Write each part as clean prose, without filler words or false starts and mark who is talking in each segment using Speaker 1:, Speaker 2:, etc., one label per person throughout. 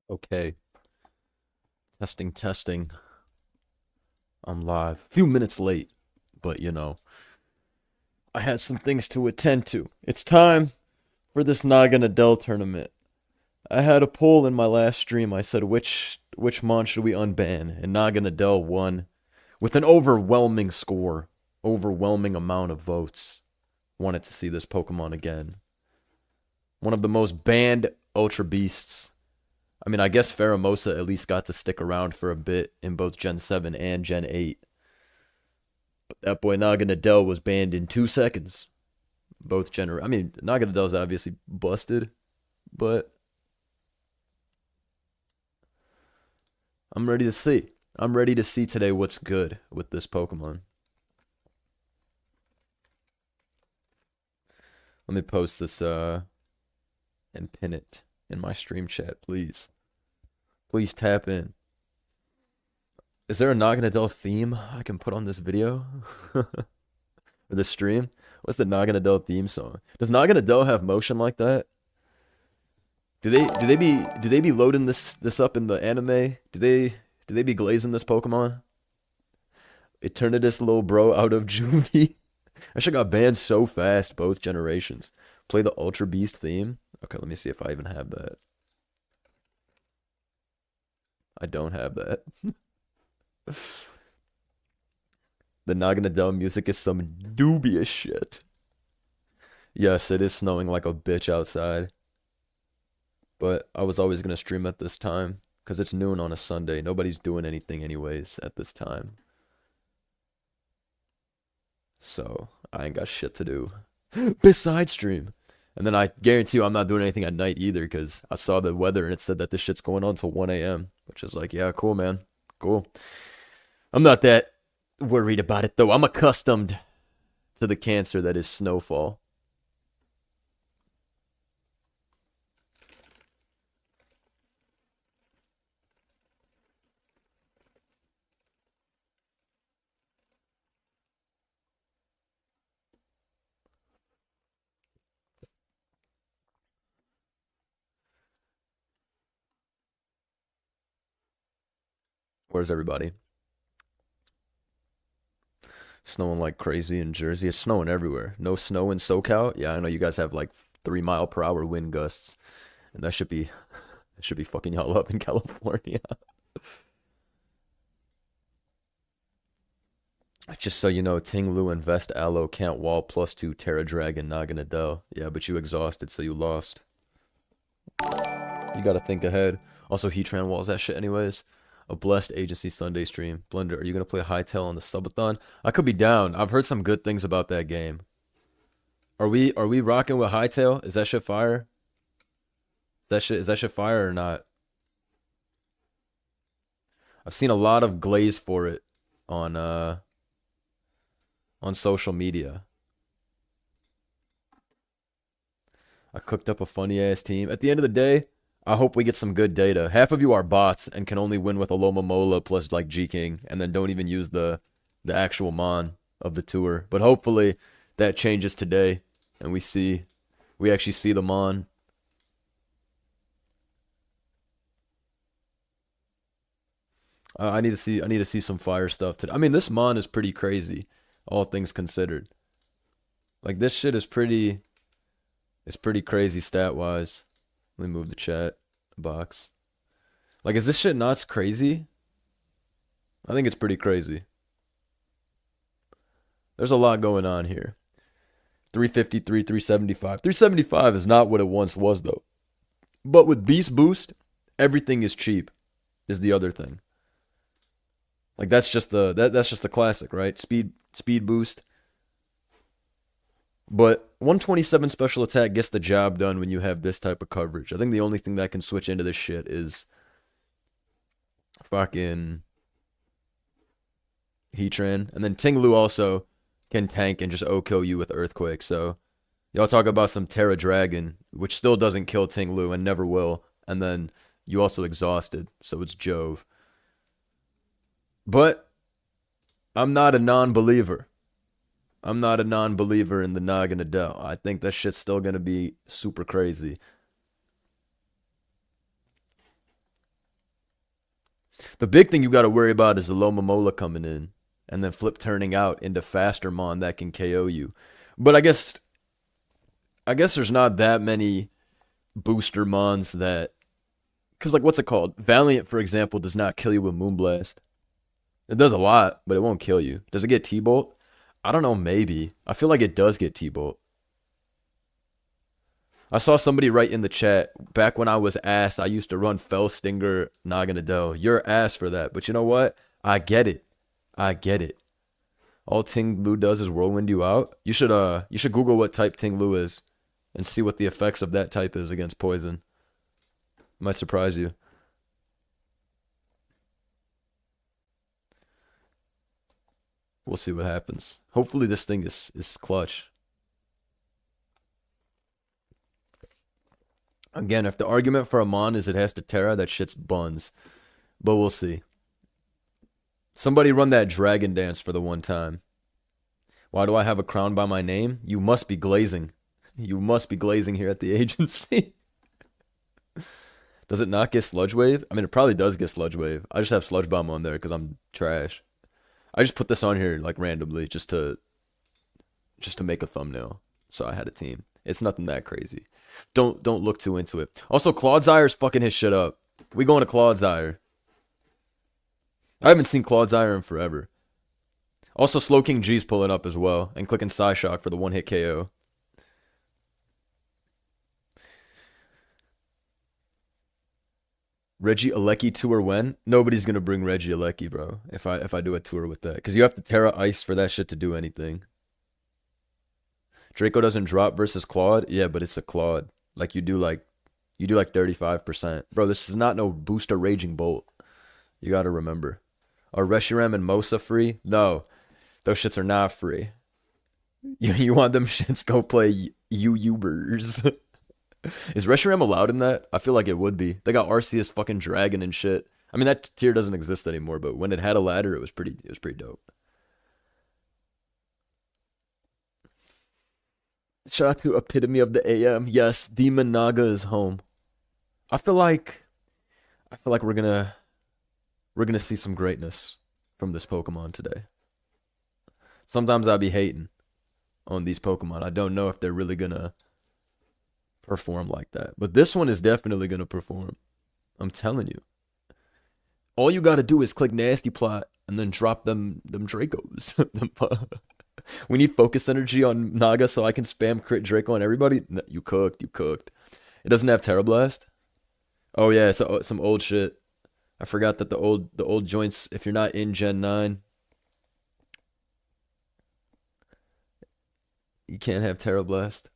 Speaker 1: Okay. Testing, testing. I'm live. A few minutes late, but I had some things to attend to. It's time for this Naganadel tournament. I had a poll in my last stream. I said which mon should we unban, and Naganadel won with an overwhelming score, overwhelming amount of votes. Wanted to see this Pokemon again. One of the most banned Ultra Beasts. I mean, I guess Pheromosa at least got to stick around for a bit in both Gen 7 and Gen 8. But that boy Naganadel was banned in 2 seconds. I mean, Naganadel's obviously busted, but I'm ready to see. I'm ready to see today what's good with this Pokemon. Let me post this and pin it in my stream chat, please. Please tap in. Is there a Naganadel theme I can put on this video? Or this stream? What's the Naganadel theme song? Does Naganadel have motion like that? Do they be loading this up in the anime? Do they be glazing this Pokemon? Eternatus little bro out of Juvie. I should got banned so fast both generations. Play the Ultra Beast theme. Okay, let me see if I even have that. I don't have that. The Naganadel music is some dubious shit. Yes, it is snowing like a bitch outside. But I was always gonna stream at this time because it's noon on a Sunday. Nobody's doing anything anyways at this time. So I ain't got shit to do besides stream. And then I guarantee you I'm not doing anything at night either because I saw the weather and it said that this shit's going on till 1 a.m. Which is like, yeah, cool, man. Cool. I'm not that worried about it though. I'm accustomed to the cancer that is snowfall. Where's everybody? Snowing like crazy in Jersey. It's snowing everywhere. No snow in SoCal. Yeah, I know you guys have like 3 mile per hour wind gusts, and that should be fucking y'all up in California. Just so you know, Ting Lu and Vest Aloe can't wall +2 Terra Dragon Naganadel. Yeah, but you exhausted, so you lost. You gotta think ahead. Also, Heatran walls that shit anyways. A blessed agency Sunday stream. Blender, are you gonna play Hytale on the subathon? I could be down. I've heard some good things about that game. Are we rocking with Hytale? Is that shit fire? Is that shit fire or not? I've seen a lot of glaze for it on social media. I cooked up a funny ass team. At the end of the day, I hope we get some good data. Half of you are bots and can only win with a Lomomola plus like G King, and then don't even use the actual Mon of the tour. But hopefully that changes today, and we actually see the Mon. I need to see some fire stuff today. I mean, this Mon is pretty crazy, all things considered. Like this shit is pretty. It's pretty crazy stat wise. Let me move the chat box. Like, is this shit not crazy? I think it's pretty crazy. There's a lot going on here. 353, 375. 375 is not what it once was, though. But with Beast Boost, everything is cheap, is the other thing. Like, that's just the classic, right? Speed boost. But 127 special attack gets the job done when you have this type of coverage. I think the only thing that can switch into this shit is fucking Heatran. And then Ting Lu also can tank and just OHKO you with Earthquake. So y'all talk about some Terra Dragon, which still doesn't kill Ting Lu and never will. And then you also exhausted, so it's Jove. But I'm not a non-believer. I'm not a non-believer in the Naganadel. I think that shit's still gonna be super crazy. The big thing you got to worry about is the low Momola coming in and then flip turning out into faster Mon that can KO you. But I guess there's not that many booster Mons that, because like what's it called? Valiant, for example, does not kill you with Moonblast. It does a lot, but it won't kill you. Does it get T-Bolt? I don't know, maybe. I feel like it does get T-Bolt. I saw somebody write in the chat, back when I was ass, I used to run Fell Stinger Naganadel. You're ass for that, but you know what? I get it. I get it. All Ting Lu does is whirlwind you out. You should Google what type Ting Lu is and see what the effects of that type is against poison. Might surprise you. We'll see what happens. Hopefully this thing is clutch. Again, if the argument for a Mon is it has to Terra, that shit's buns. But we'll see. Somebody run that dragon dance for the one time. Why do I have a crown by my name? You must be glazing. You must be glazing here at the agency. Does it not get Sludge Wave? I mean, it probably does get Sludge Wave. I just have Sludge Bomb on there because I'm trash. I just put this on here like randomly just to make a thumbnail. So I had a team. It's nothing that crazy. Don't look too into it. Also, Cloudsire's fucking his shit up. We going to Cloudsire. I haven't seen Cloudsire in forever. Also, Slowking G's pulling up as well and clicking Psyshock for the one-hit KO. Reggie Alecki tour when? Nobody's gonna bring Reggie Alecki, bro. If I do a tour with that, because you have to Terra Ice for that shit to do anything. Draco doesn't drop versus Claude. Yeah, but it's a Claude. Like you do like 35%. Bro, this is not no booster Raging Bolt. You gotta remember. Are Reshiram and Mosa free? No. Those shits are not free. You want them shits, go play Ubers. Is Reshiram allowed in that? I feel like it would be. They got Arceus fucking Dragon and shit. I mean, that tier doesn't exist anymore, but when it had a ladder, it was pretty dope. Shout out to Epitome of the AM. Yes, Demon Naga is home. I feel like we're gonna see some greatness from this Pokemon today. Sometimes I'll be hating on these Pokemon. I don't know if they're really gonna perform like that. But this one is definitely gonna perform. I'm telling you. All you gotta do is click Nasty Plot and then drop them Dracos. We need focus energy on Naga so I can spam crit Draco on everybody. No, you cooked. It doesn't have Terra Blast. Oh yeah, so some old shit. I forgot that the old joints, if you're not in Gen 9, you can't have Terra Blast.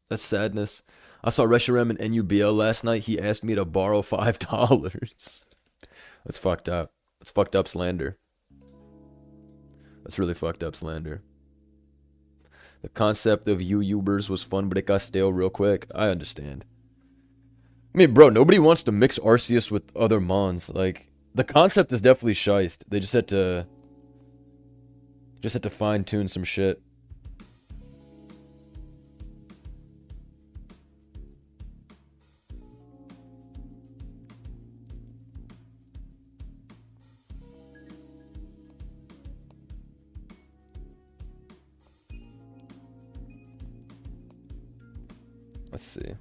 Speaker 1: That's sadness. I saw Reshiram in NUBL last night. He asked me to borrow $5. That's fucked up. That's fucked up slander. That's really fucked up slander. The concept of Ubers was fun, but it got stale real quick. I understand. I mean, bro, nobody wants to mix Arceus with other Mons. Like, the concept is definitely shiced. They just had to fine-tune some shit. Let's see.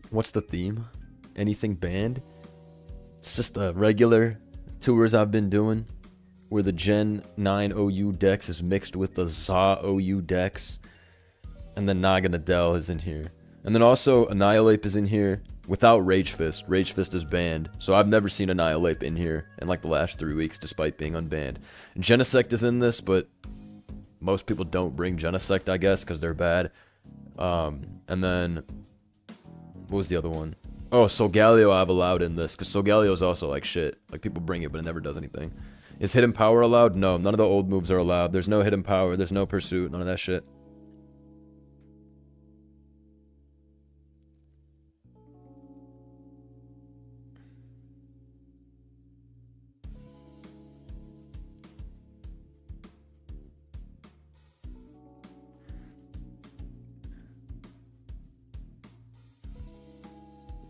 Speaker 1: What's the theme? Anything banned? It's just the regular tours I've been doing where the Gen 9 OU Dex is mixed with the ZA OU Dex. And then Naganadel is in here. And then also Annihilate is in here without Rage Fist. Rage Fist is banned. So I've never seen Annihilate in here in like the last 3 weeks despite being unbanned. Genesect is in this, but most people don't bring Genesect, I guess, because they're bad. And then, what was the other one? Oh, Solgaleo I've allowed in this, because Solgaleo is also like shit. Like people bring it, but it never does anything. Is Hidden Power allowed? No, none of the old moves are allowed. There's no Hidden Power, there's no Pursuit, none of that shit.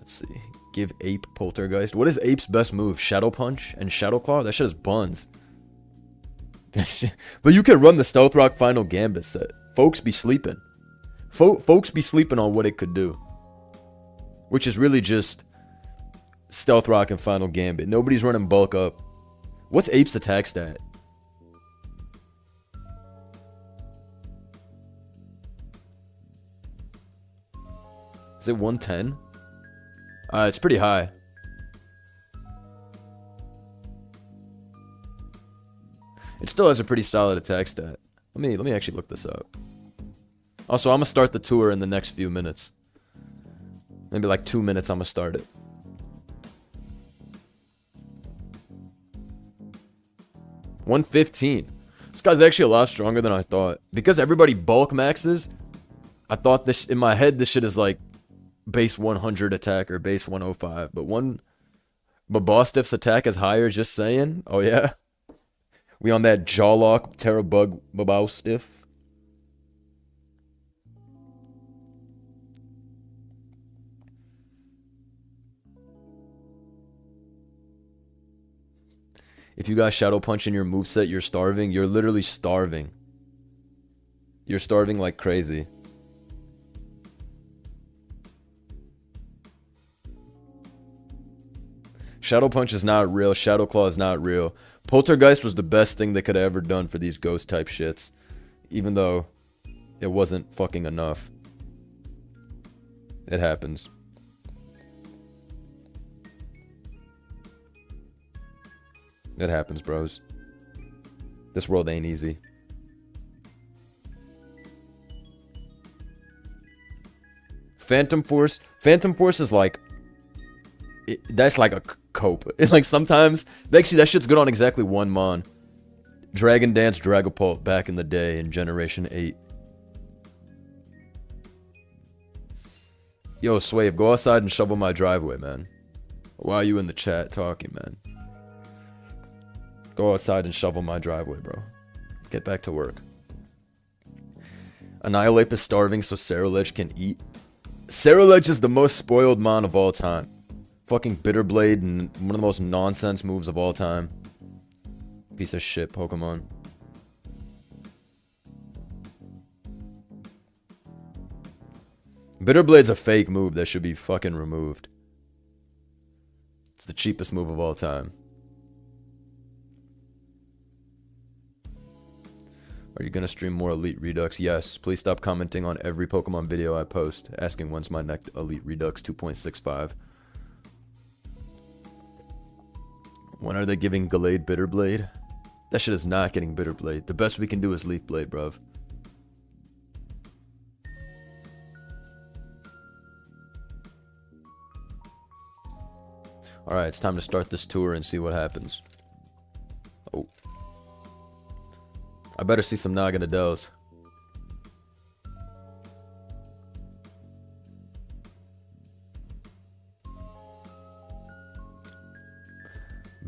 Speaker 1: Let's see. Give Ape Poltergeist. What is Ape's best move? Shadow Punch and Shadow Claw? That shit is buns. But you can run the Stealth Rock Final Gambit set. Folks be sleeping. Folks be sleeping on what it could do. Which is really just Stealth Rock and Final Gambit. Nobody's running bulk up. What's Ape's attack stat? Is it 110? It's pretty high. It still has a pretty solid attack stat. Let me actually look this up. Also, I'm gonna start the tour in the next few minutes. Maybe like 2 minutes, I'm gonna start it. $115. This guy's actually a lot stronger than I thought. Because everybody bulk maxes, I thought this in my head this shit is like base 100 attack or base 105. But Boss Stiff's attack is higher, just saying. Oh yeah. We on that Jawlock Terrabug Babao Stiff. If you got Shadow Punch in your moveset, you're starving. You're literally starving. You're starving like crazy. Shadow Punch is not real. Shadow Claw is not real. Poltergeist was the best thing they could have ever done for these ghost type shits. Even though it wasn't fucking enough. It happens. It happens, bros. This world ain't easy. Phantom Force. Phantom Force is like... that's like a cope. It's like sometimes... actually, that shit's good on exactly one mon. Dragon Dance Dragapult back in the day in Generation 8. Yo, Swave, go outside and shovel my driveway, man. Why are you in the chat talking, man? Go outside and shovel my driveway, bro. Get back to work. Annihilate is starving so Cerulege can eat. Cerulege is the most spoiled mon of all time. Fucking Bitterblade and one of the most nonsense moves of all time. Piece of shit Pokemon. Bitterblade's a fake move that should be fucking removed. It's the cheapest move of all time. Are you gonna stream more Elite Redux? Yes. Please stop commenting on every Pokemon video I post, asking when's my next Elite Redux 2.65. When are they giving Gallade Bitterblade? That shit is not getting Bitterblade. The best we can do is Leaf Blade, bruv. Alright, it's time to start this tour and see what happens. Oh. I better see some Naganadels.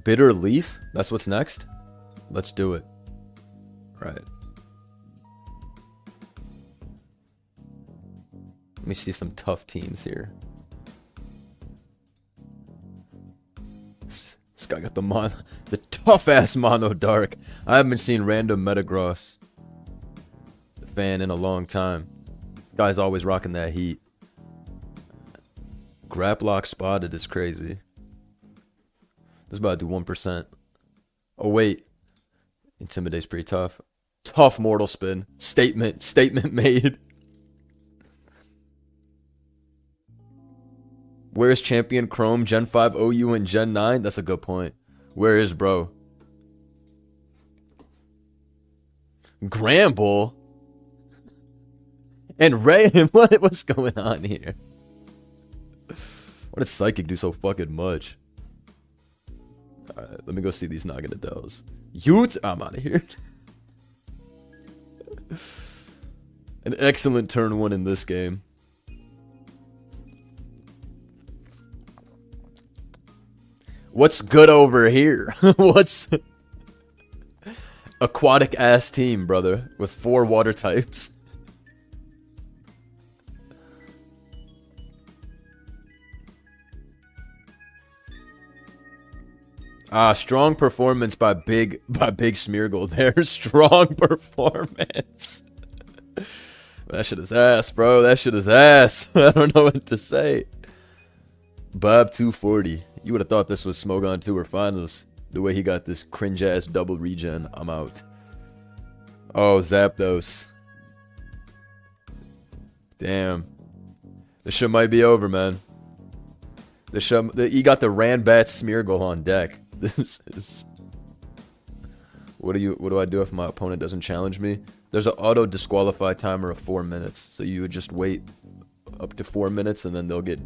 Speaker 1: Bitter Leaf? That's what's next? Let's do it. Right. Let me see some tough teams here. This guy got the tough-ass Mono Dark. I haven't seen random Metagross fan in a long time. This guy's always rocking that heat. Graplock spotted is crazy. This is about to do 1%. Oh, wait. Intimidate's pretty tough. Tough Mortal Spin. Statement made. Where is Champion Chrome, Gen 5 OU, and Gen 9? That's a good point. Where is bro? Gramble? And Ray? What's going on here? Why did Psychic do so fucking much? Alright, let me go see these Naganadels. I'm out of here. An excellent turn 1 in this game. What's good over here? What's... aquatic ass team, brother. With 4 water types. Strong performance by Big Smeargle there. Strong performance. That shit is ass, bro. That shit is ass. I don't know what to say. Bob 240. You would have thought this was Smogon Tour Finals. The way he got this cringe ass double regen. I'm out. Oh, Zapdos. Damn. This shit might be over, man. He got the Ranbat Smeargle on deck. This is... What do I do if my opponent doesn't challenge me? There's an auto disqualify timer of 4 minutes. So you would just wait up to 4 minutes and then they'll get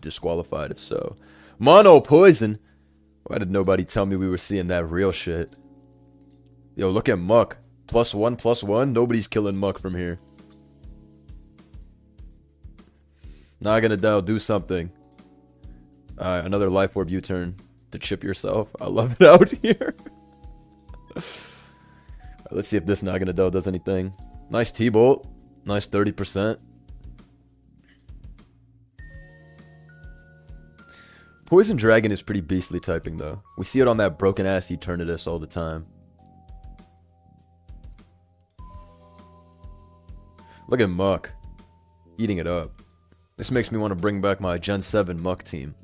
Speaker 1: disqualified if so. Mono Poison? Why did nobody tell me we were seeing that real shit? Yo, look at Muck. +1/+1? Nobody's killing Muck from here. Naganadel, do something. Another Life Orb U-turn to chip yourself. I love it out here. Let's see if this Naganadel does anything. Nice T-Bolt. Nice 30%. Poison Dragon is pretty beastly typing, though. We see it on that broken-ass Eternatus all the time. Look at Muck. Eating it up. This makes me want to bring back my Gen 7 Muck team.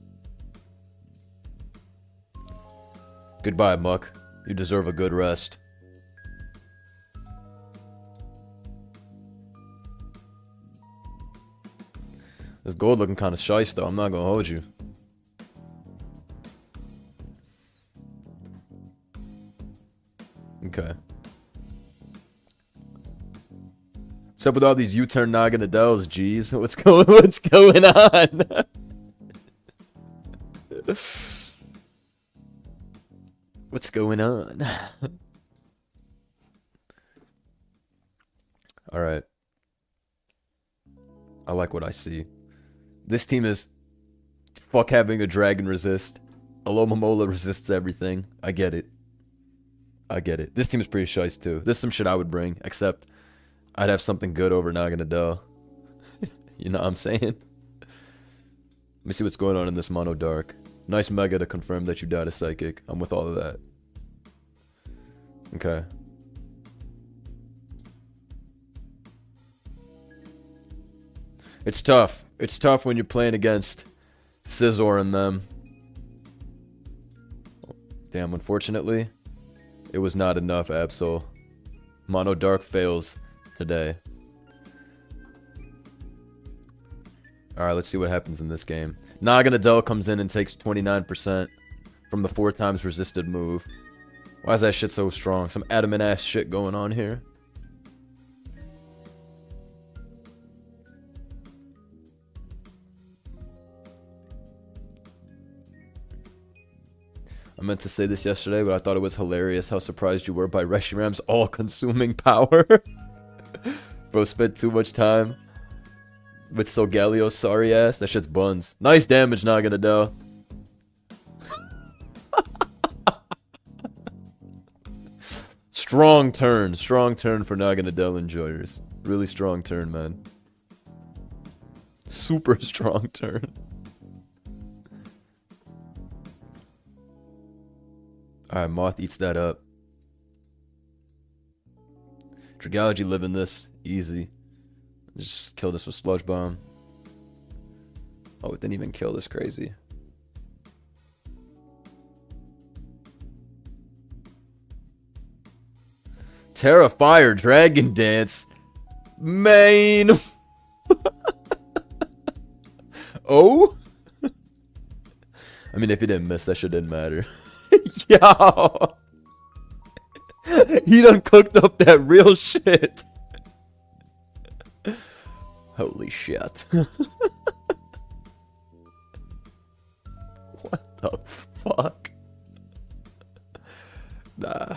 Speaker 1: Goodbye, Muck. You deserve a good rest. This gold looking kind of shice, though. I'm not gonna hold you. Okay. What's up with all these U-turn Naganadels, jeez? What's going on? What's going on? Alright. I like what I see. This team is fuck having a dragon resist. Alomomola resists everything. I get it. I get it. This team is pretty shice too. This is some shit I would bring, except I'd have something good over Naganadel. You know what I'm saying? Let me see what's going on in this Mono Dark. Nice Mega to confirm that you died a Psychic. I'm with all of that. Okay. It's tough. It's tough when you're playing against Scizor and them. Damn, unfortunately, it was not enough, Absol. Mono Dark fails today. Alright, let's see what happens in this game. Naganadel comes in and takes 29% from the 4 times resisted move. Why is that shit so strong? Some adamant ass shit going on here. I meant to say this yesterday, but I thought it was hilarious how surprised you were by Reshiram's all-consuming power. Bro spent too much time with Solgalio's sorry ass. That shit's buns. Nice damage, Naganadel. Strong turn for Naganadel enjoyers. Really strong turn, man. Super strong turn. Alright, Moth eats that up. Dragology living this. Easy. Just kill this with Sludge Bomb. Oh, it didn't even kill this crazy. Terrifier Dragon Dance. Main. Oh? I mean, if he didn't miss, that shit didn't matter. Yo! He done cooked up that real shit. Holy shit. What the fuck? Nah.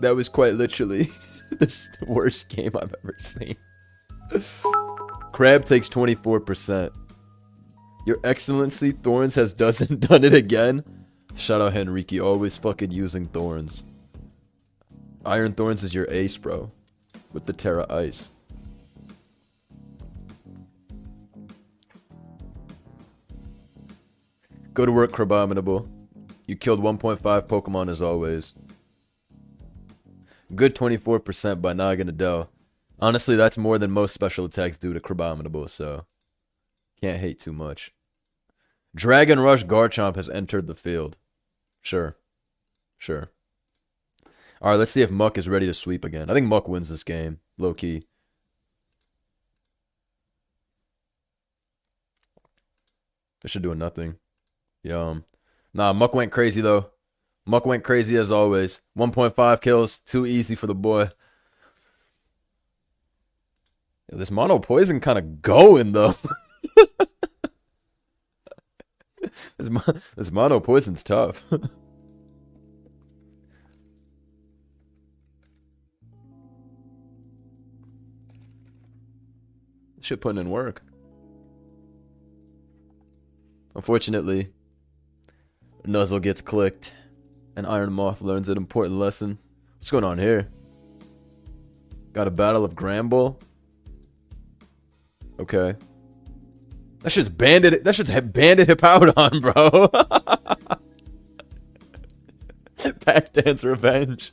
Speaker 1: That was quite literally the worst game I've ever seen. Crab takes 24%. Your Excellency, Thorns has done it again. Shout out Henrique, always fucking using Thorns. Iron Thorns is your ace, bro. With the Terra Ice. Go to work, Crabominable. You killed 1.5 Pokemon as always. Good 24% by Naganadel. Honestly, that's more than most special attacks do to Crabominable, so can't hate too much. Dragon Rush Garchomp has entered the field. Sure. Sure. Alright, let's see if Muck is ready to sweep again. I think Muck wins this game. Low key. This should do nothing. Yum. Nah, Muck went crazy though. Muck went crazy as always. 1.5 kills. Too easy for the boy. Yo, this mono poison kind of going though. This mono poison's tough. Shit putting in work. Unfortunately, Nuzzle gets clicked, and Iron Moth learns an important lesson. What's going on here? Got a battle of Gramble. Okay. That shit's banded. That shit's banded Hippowdon, bro. Pack Dance Revenge.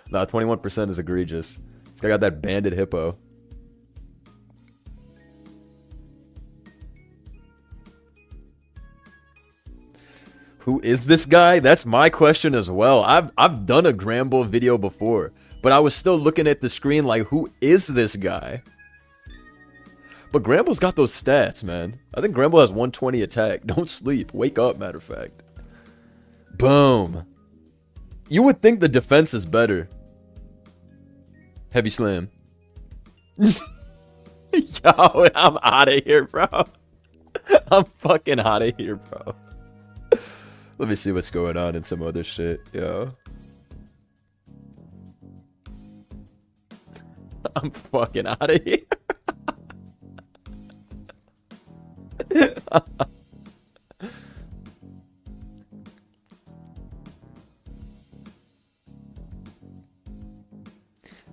Speaker 1: Nah, 21% is egregious. This guy got that banded hippo. Who is this guy? That's my question as well. I've done a Gramble video before, but I was still looking at the screen like, who is this guy? But Gramble's got those stats, man. I think Gramble has 120 attack. Don't sleep. Wake up, matter of fact. Boom. You would think the defense is better. Heavy Slam. Yo, I'm out of here, bro. I'm fucking out of here, bro. Let me see what's going on in some other shit, yo. I'm fucking out of here.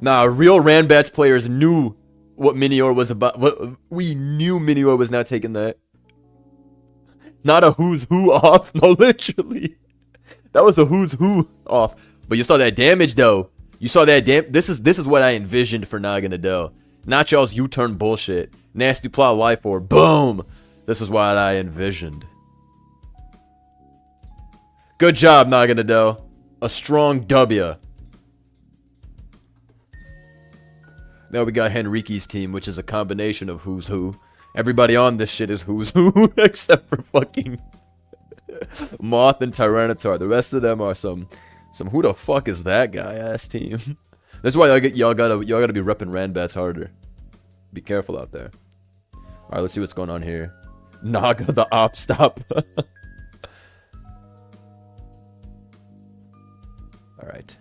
Speaker 1: Nah, real Ranbats players knew what Minior was about. We knew Minior was not taking that. Not a who's who off. No, literally. That was a who's who off. But you saw that damage though. You saw that this is what I envisioned for Naganadel. Not y'all's U-turn bullshit. Nasty plot life or boom. This is what I envisioned. Good job, Naganadel. A strong W. Now we got Henrique's team, which is a combination of who's who. Everybody on this shit is who's who, except for fucking Moth and Tyranitar. The rest of them are some who the fuck is that guy ass team. That's why y'all gotta be repping Ranbats harder. Be careful out there. Alright, let's see what's going on here. Naga the op stop. Alright.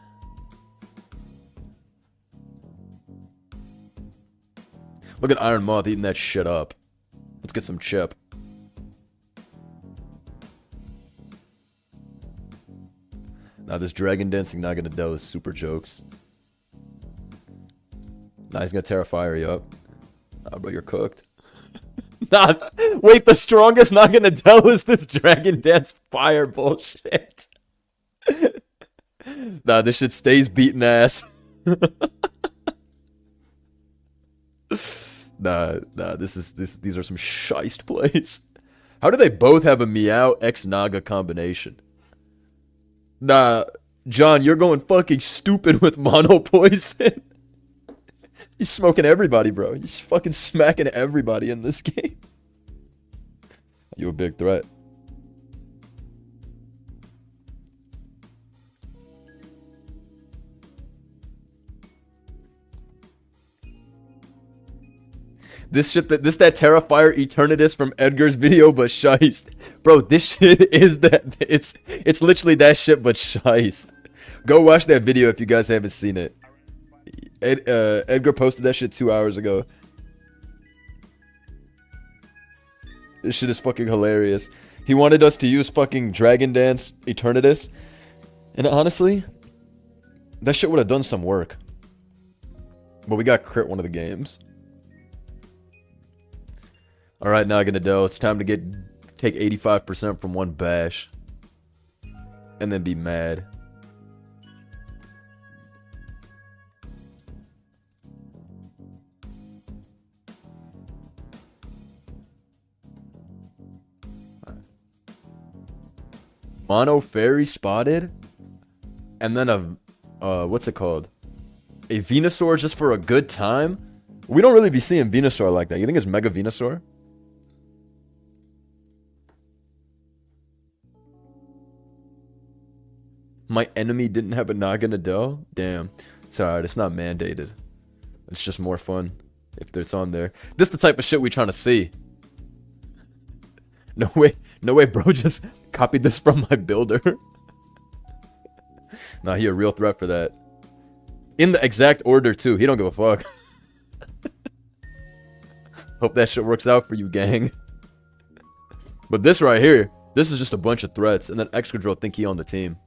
Speaker 1: Look at Iron Moth eating that shit up. Let's get some chip. Now this Dragon Dancing Naganadel is super jokes. Nah, he's gonna Terrafire you up. Nah, bro, you're cooked. Nah, wait, the strongest Naganadel is this Dragon Dance Fire bullshit. Nah, this shit stays beating ass. Nah, these are some shiest plays. How do they both have a Meow X Naga combination? Nah, John, you're going fucking stupid with mono poison. He's smoking everybody, bro. He's fucking smacking everybody in this game. You a big threat. This shit, that Terrafire Eternatus from Edgar's video, but shiest. Bro, this shit is that, it's literally that shit, but shiest. Go watch that video if you guys haven't seen it. Edgar posted that shit 2 hours ago. This shit is fucking hilarious. He wanted us to use fucking Dragon Dance Eternatus. And honestly, that shit would have done some work. But we got crit one of the games. Alright, Naganadel, it's time to take 85% from one bash. And and then be mad. Mono fairy spotted, and then a what's it called? A Venusaur just for a good time? We don't really be seeing Venusaur like that. You think it's Mega Venusaur? My enemy didn't have a Naganadel? Damn. It's alright, it's not mandated. It's just more fun if it's on there. This the type of shit we trying to see. No way, bro just copied this from my builder. Nah, he a real threat for that. In the exact order, too. He don't give a fuck. Hope that shit works out for you, gang. But this right here, this is just a bunch of threats, and then Excadrill think he on the team.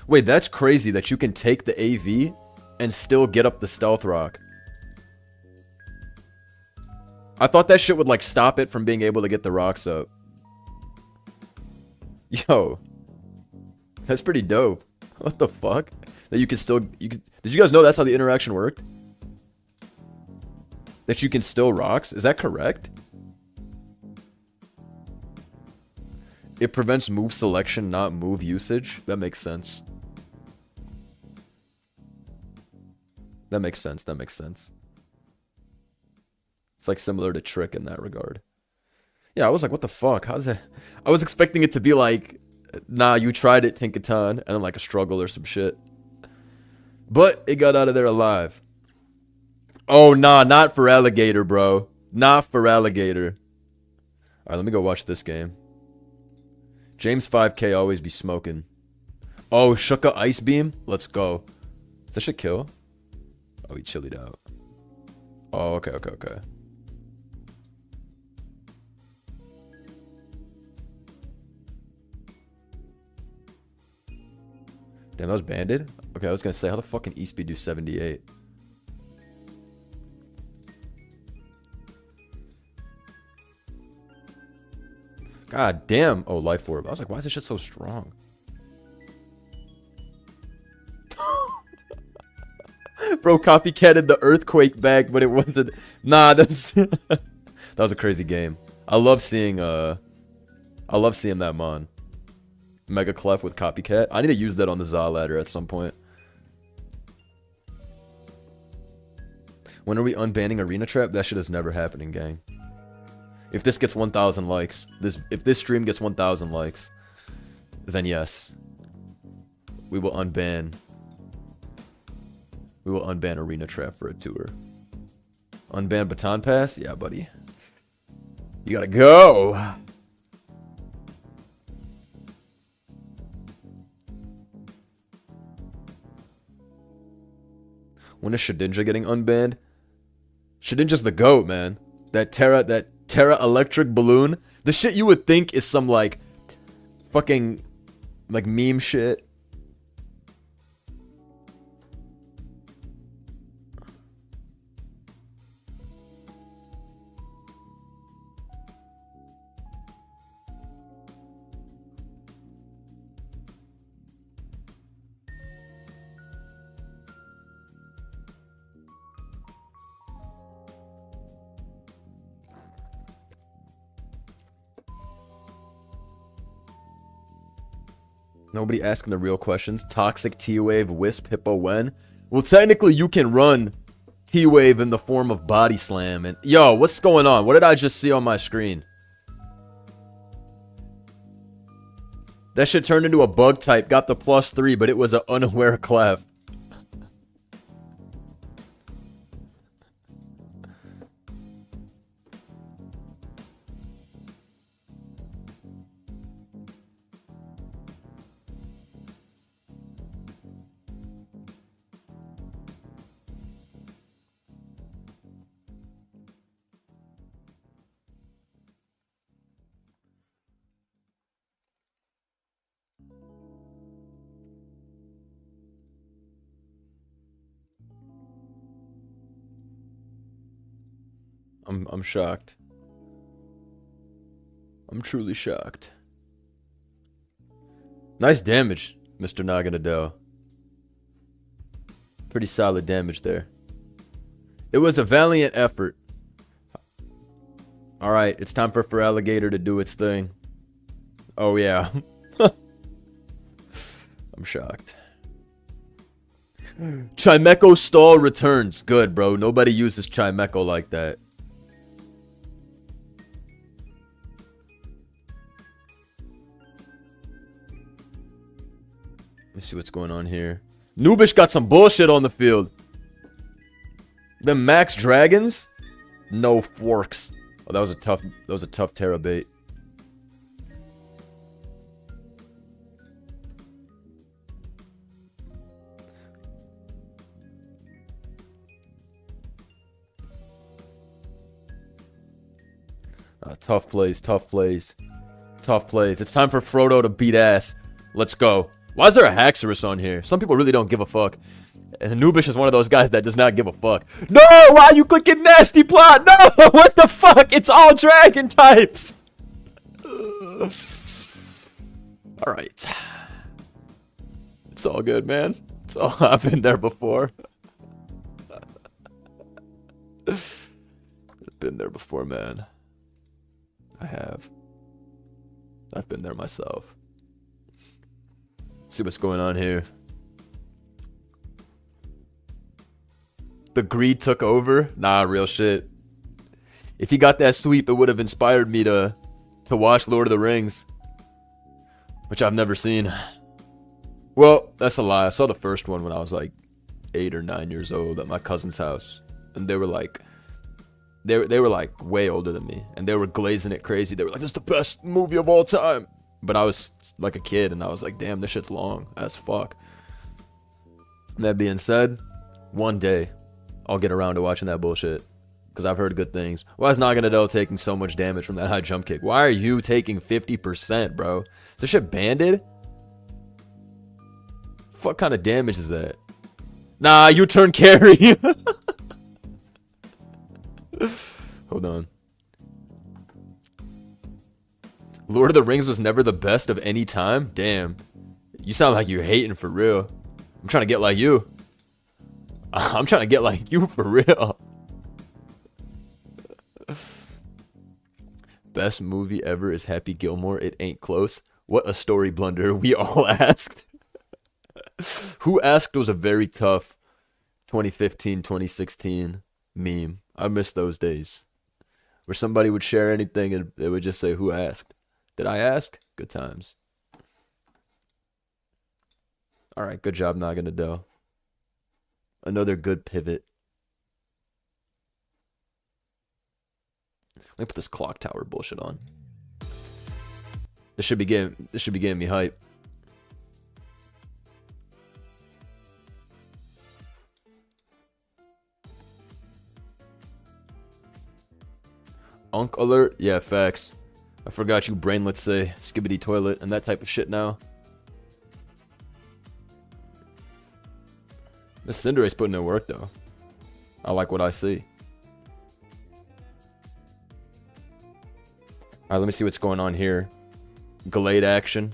Speaker 1: Wait, that's crazy that you can take the AV and still get up the Stealth Rock. I thought that shit would, like, stop it from being able to get the rocks up. Yo. That's pretty dope. What the fuck? That you can still... Did you guys know that's how the interaction worked? That you can still rocks? Is that correct? It prevents move selection, not move usage? That makes sense. That makes sense. That makes sense. It's like similar to Trick in that regard. Yeah, I was like, what the fuck? How's that? I was expecting it to be like, nah, you tried it, Tinkaton, and then like a struggle or some shit. But it got out of there alive. Oh, nah, not for alligator, bro. Not for alligator. Alright, let me go watch this game. James 5K always be smoking. Oh, Shuka Ice Beam? Let's go. Does that shit kill? Oh, he chillied out. Oh, okay. Damn, that was banded? Okay, I was gonna say, how the fuck can E-Speed do 78? God damn. Oh, Life Orb. I was like, why is this shit so strong? Bro copycatted the Earthquake bag, but it wasn't. Nah, that's... that was a crazy game. I love seeing that mon. Mega Clef with Copycat. I need to use that on the Za ladder at some point. When are we unbanning Arena Trap? That shit is never happening, gang. If this gets 1,000 likes, if this stream gets 1,000 likes, then yes. We will unban Arena Trap for a tour. Unban Baton Pass? Yeah, buddy. You gotta go! When is Shedinja getting unbanned? Shedinja's the GOAT, man. That Terra electric balloon. The shit you would think is some, like, fucking, like, meme shit. Nobody asking the real questions. Toxic T-Wave, Wisp, Hippo, when? Well, technically, you can run T-Wave in the form of Body Slam. And yo, what's going on? What did I just see on my screen? That shit turned into a bug type, got the +3, but it was an unaware clef. I'm shocked. I'm truly shocked. Nice damage, Mr. Naganadel. Pretty solid damage there. It was a valiant effort. Alright, it's time for Alligator to do its thing. Oh yeah. I'm shocked. Chimeco stall returns. Good, bro. Nobody uses Chimeco like that. Let me see what's going on here. Noobish got some bullshit on the field. The Max Dragons? No forks. Oh, that was a tough Terra bait. Tough plays, tough plays. Tough plays. It's time for Frodo to beat ass. Let's go. Why is there a Haxorus on here? Some people really don't give a fuck. And Noobish is one of those guys that does not give a fuck. No! Why are you clicking nasty plot? No! What the fuck? It's all dragon types! Alright. It's all good, man. It's all, I've been there before. I've been there before, man. I have. I've been there myself. Let's see what's going on here. The greed took over? Nah, real shit. If he got that sweep, it would have inspired me to watch Lord of the Rings. Which I've never seen. Well, that's a lie. I saw the first one when I was like 8 or 9 years old at my cousin's house. And they were like... They were like way older than me, and they were glazing it crazy. They were like, "This is the best movie of all time." But I was like a kid, and I was like, "Damn, this shit's long as fuck." That being said, one day I'll get around to watching that bullshit because I've heard good things. Why is Naganadel taking so much damage from that high jump kick? Why are you taking 50%, bro? Is this shit banded? What kind of damage is that? Nah, you turn carry. Hold on. Lord of the Rings was never the best of any time? Damn. You sound like you're hating for real. I'm trying to get like you. I'm trying to get like you for real. Best movie ever is Happy Gilmore. It ain't close. What a story blunder. We all asked. Who asked was a very tough 2015, 2016 meme. I miss those days. Where somebody would share anything and they would just say, "Who asked?" Did I ask? Good times. Alright, good job, Naganadel. Another good pivot. Let me put this clock tower bullshit on. This should be getting me hype. Unk alert? Yeah, facts. I forgot you brainlets say skibbity toilet and that type of shit now. This Cinderace putting in work though. I like what I see. Alright, let me see what's going on here. Glade action.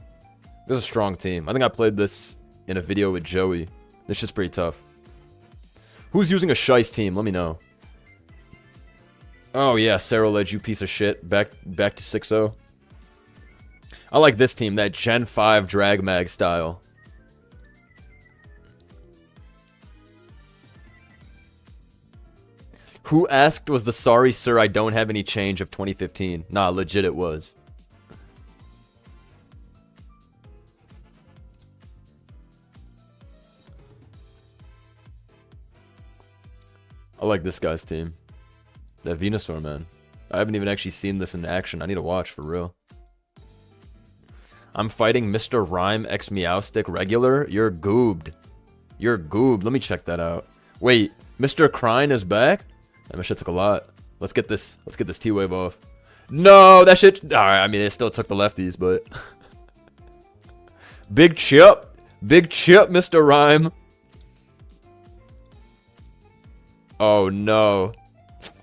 Speaker 1: This is a strong team. I think I played this in a video with Joey. This shit's pretty tough. Who's using a Shice team? Let me know. Oh yeah, Cerulege, you piece of shit. Back to 6-0. I like this team, that Gen 5 drag mag style. Who asked was the "sorry sir, I don't have any change" of 2015. Nah, legit it was. I like this guy's team. That Venusaur, man. I haven't even actually seen this in action. I need to watch, for real. I'm fighting Mr. Rhyme x Meowstic regular? You're goobed. You're goobed. Let me check that out. Wait, Mr. Crine is back? That shit took a lot. Let's get this T-Wave off. No, that shit... Alright, I mean, it still took the lefties, but... Big chip. Big chip, Mr. Rhyme. Oh, no.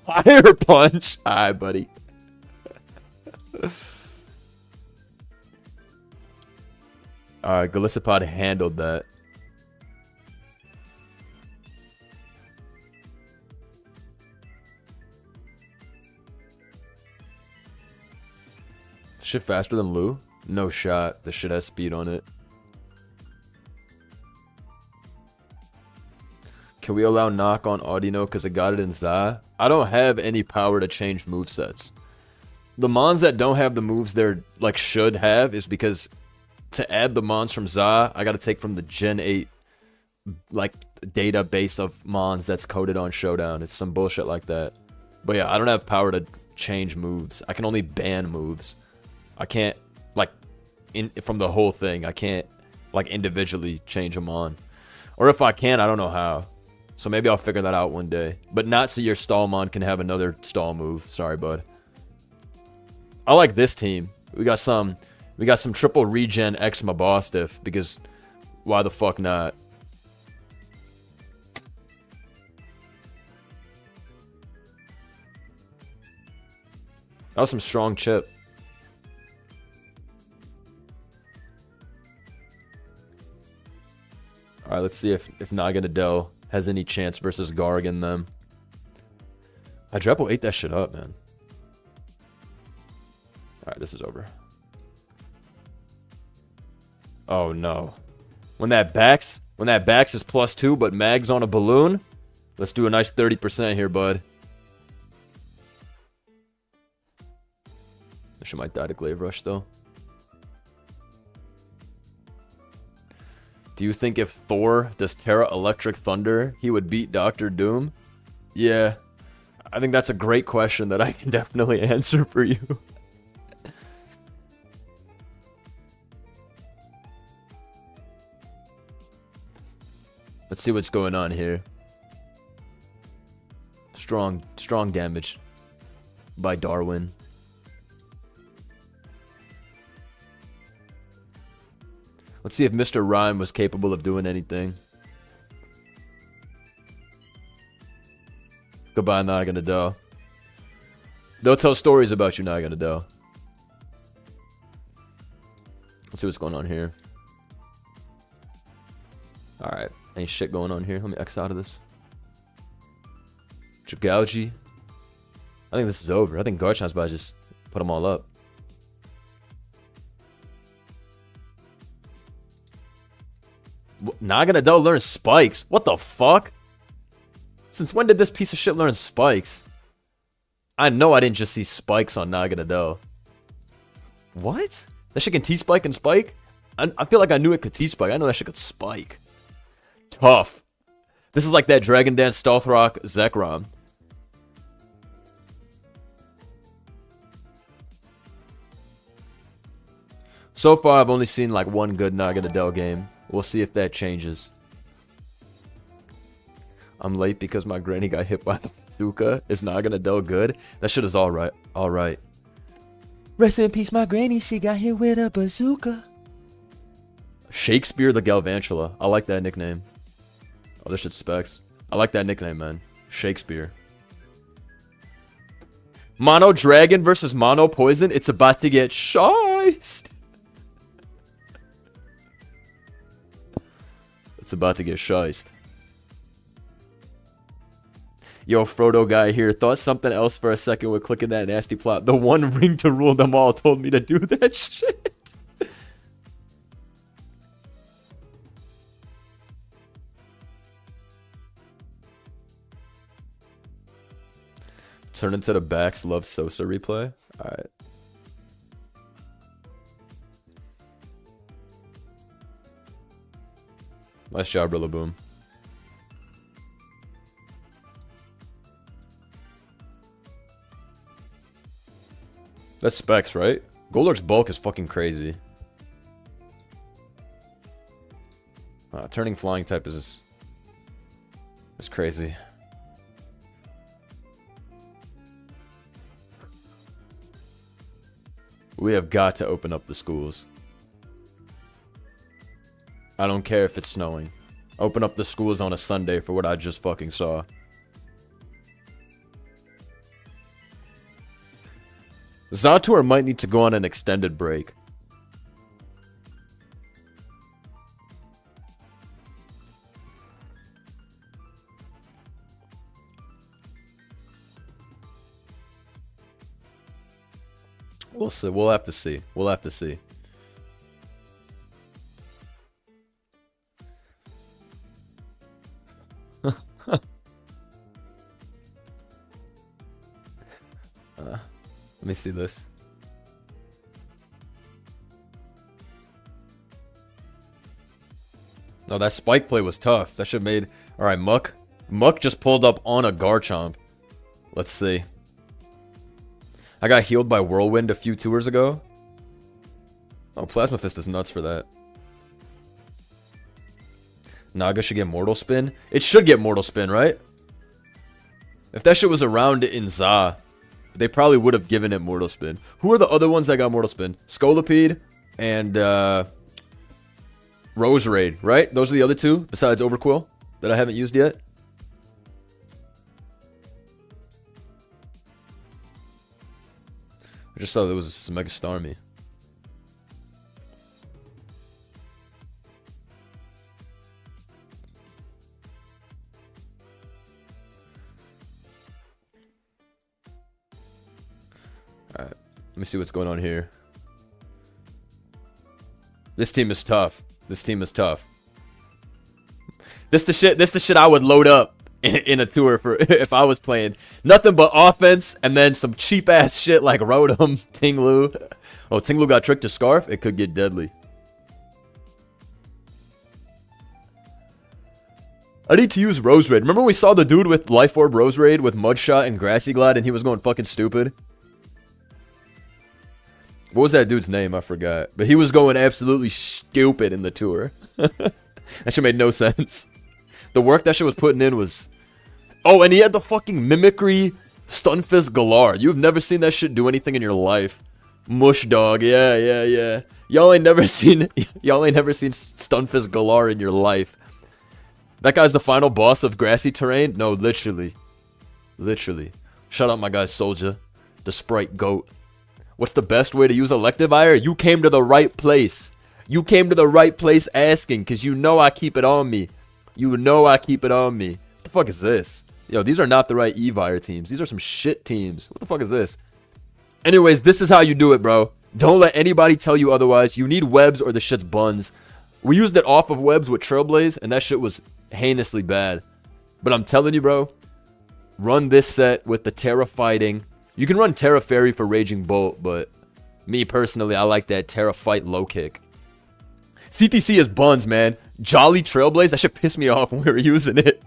Speaker 1: Fire punch. Alright, buddy. Alright, Golisopod handled that. Is shit faster than Lou? No shot. The shit has speed on it. Can we allow knock on Audino because I got it in Za? I don't have any power to change movesets. The mons that don't have the moves they're like should have is because to add the mons from Za, I gotta take from the Gen 8 like database of mons that's coded on Showdown. It's some bullshit like that. But yeah, I don't have power to change moves. I can only ban moves. I can't like from the whole thing. I can't like individually change them on. Or if I can, I don't know how. So maybe I'll figure that out one day. But not so your Stallmon can have another stall move. Sorry, bud. I like this team. We got some triple regen X Mabostiff because why the fuck not? That was some strong chip. Alright, let's see if Naganadel has any chance versus Garg in them. Hydrepo ate that shit up, man. Alright, this is over. Oh no. When that backs is +2, but Mag's on a balloon, let's do a nice 30% here, bud. I should might die to Glaive Rush though. Do you think if Thor does Terra Electric Thunder, he would beat Doctor Doom? Yeah. I think that's a great question that I can definitely answer for you. Let's see what's going on here. Strong damage by Darwin. Let's see if Mr. Rhyme was capable of doing anything. Goodbye, Naganadel. They'll tell stories about you, Naganadel. Let's see what's going on here. Alright, any shit going on here? Let me X out of this. Jagauji. I think this is over. I think Garchom's about to just put them all up. Naganadel learn spikes? What the fuck? Since when did this piece of shit learn spikes? I know I didn't just see spikes on Naganadel. What? That shit can T-spike and spike? I feel like I knew it could T-spike. I know that shit could spike. Tough. This is like that Dragon Dance Stealth Rock Zekrom. So far, I've only seen like one good Naganadel game. We'll see if that changes. I'm late because my granny got hit by the bazooka. Is Naganadel good? That shit is alright. Alright. Rest in peace, my granny. She got hit with a bazooka. Shakespeare the Galvantula. I like that nickname. Oh, this shit specs. I like that nickname, man. Shakespeare. Mono Dragon versus Mono Poison. It's about to get shiced. It's about to get shiced. Yo, Frodo guy here thought something else for a second with clicking that nasty plot. The one ring to rule them all told me to do that shit. Turn into the backs. Love Sosa replay. Alright. Nice job, Rillaboom. That's specs, right? Golurk's bulk is fucking crazy. Turning flying type is crazy. We have got to open up the schools. I don't care if it's snowing. Open up the schools on a Sunday for what I just fucking saw. Zontour might need to go on an extended break. We'll see. We'll have to see. We'll have to see. Let me see this. No, that spike play was tough. That should have made... Alright, Muck. Muck just pulled up on a Garchomp. Let's see. I got healed by Whirlwind a few tours ago. Oh, Plasma Fist is nuts for that. Naga should get Mortal Spin. It should get Mortal Spin, right? If that shit was around in ZA, they probably would have given it Mortal Spin. Who are the other ones that got Mortal Spin? Scolipede and Roserade, right? Those are the other two, besides Overquill, that I haven't used yet. I just saw there was Mega Starmie. Alright, let me see what's going on here. This team is tough. This team is tough. This the shit I would load up in a tour for if I was playing nothing but offense and then some cheap ass shit like Rotom, Tinglu. Oh, Tinglu got tricked to Scarf. It could get deadly. I need to use Roserade. Remember when we saw the dude with Life Orb Roserade with Mudshot and Grassy Glide and he was going fucking stupid? What was that dude's name? I forgot. But he was going absolutely stupid in the tour. That shit made no sense. The work that shit was putting in was... Oh, and he had the fucking Mimicry Stunfisk Galar. You've never seen that shit do anything in your life. Mush dog. Yeah. Y'all ain't never seen Stunfisk Galar in your life. That guy's the final boss of grassy terrain? No, literally. Literally. Shout out my guy Soldier. The Sprite Goat. What's the best way to use Electivire? You came to the right place. You came to the right place asking, because you know I keep it on me. You know I keep it on me. What the fuck is this? Yo, these are not the right Evire teams. These are some shit teams. What the fuck is this? Anyways, this is how you do it, bro. Don't let anybody tell you otherwise. You need webs or the shit's buns. We used it off of webs with Trailblaze, and that shit was heinously bad. But I'm telling you, bro, run this set with the Terra Fighting. You can run Terra Fairy for Raging Bolt, but me personally, I like that Terra Fight low kick. CTC is buns, man. Jolly Trailblaze, that shit pissed me off when we were using it.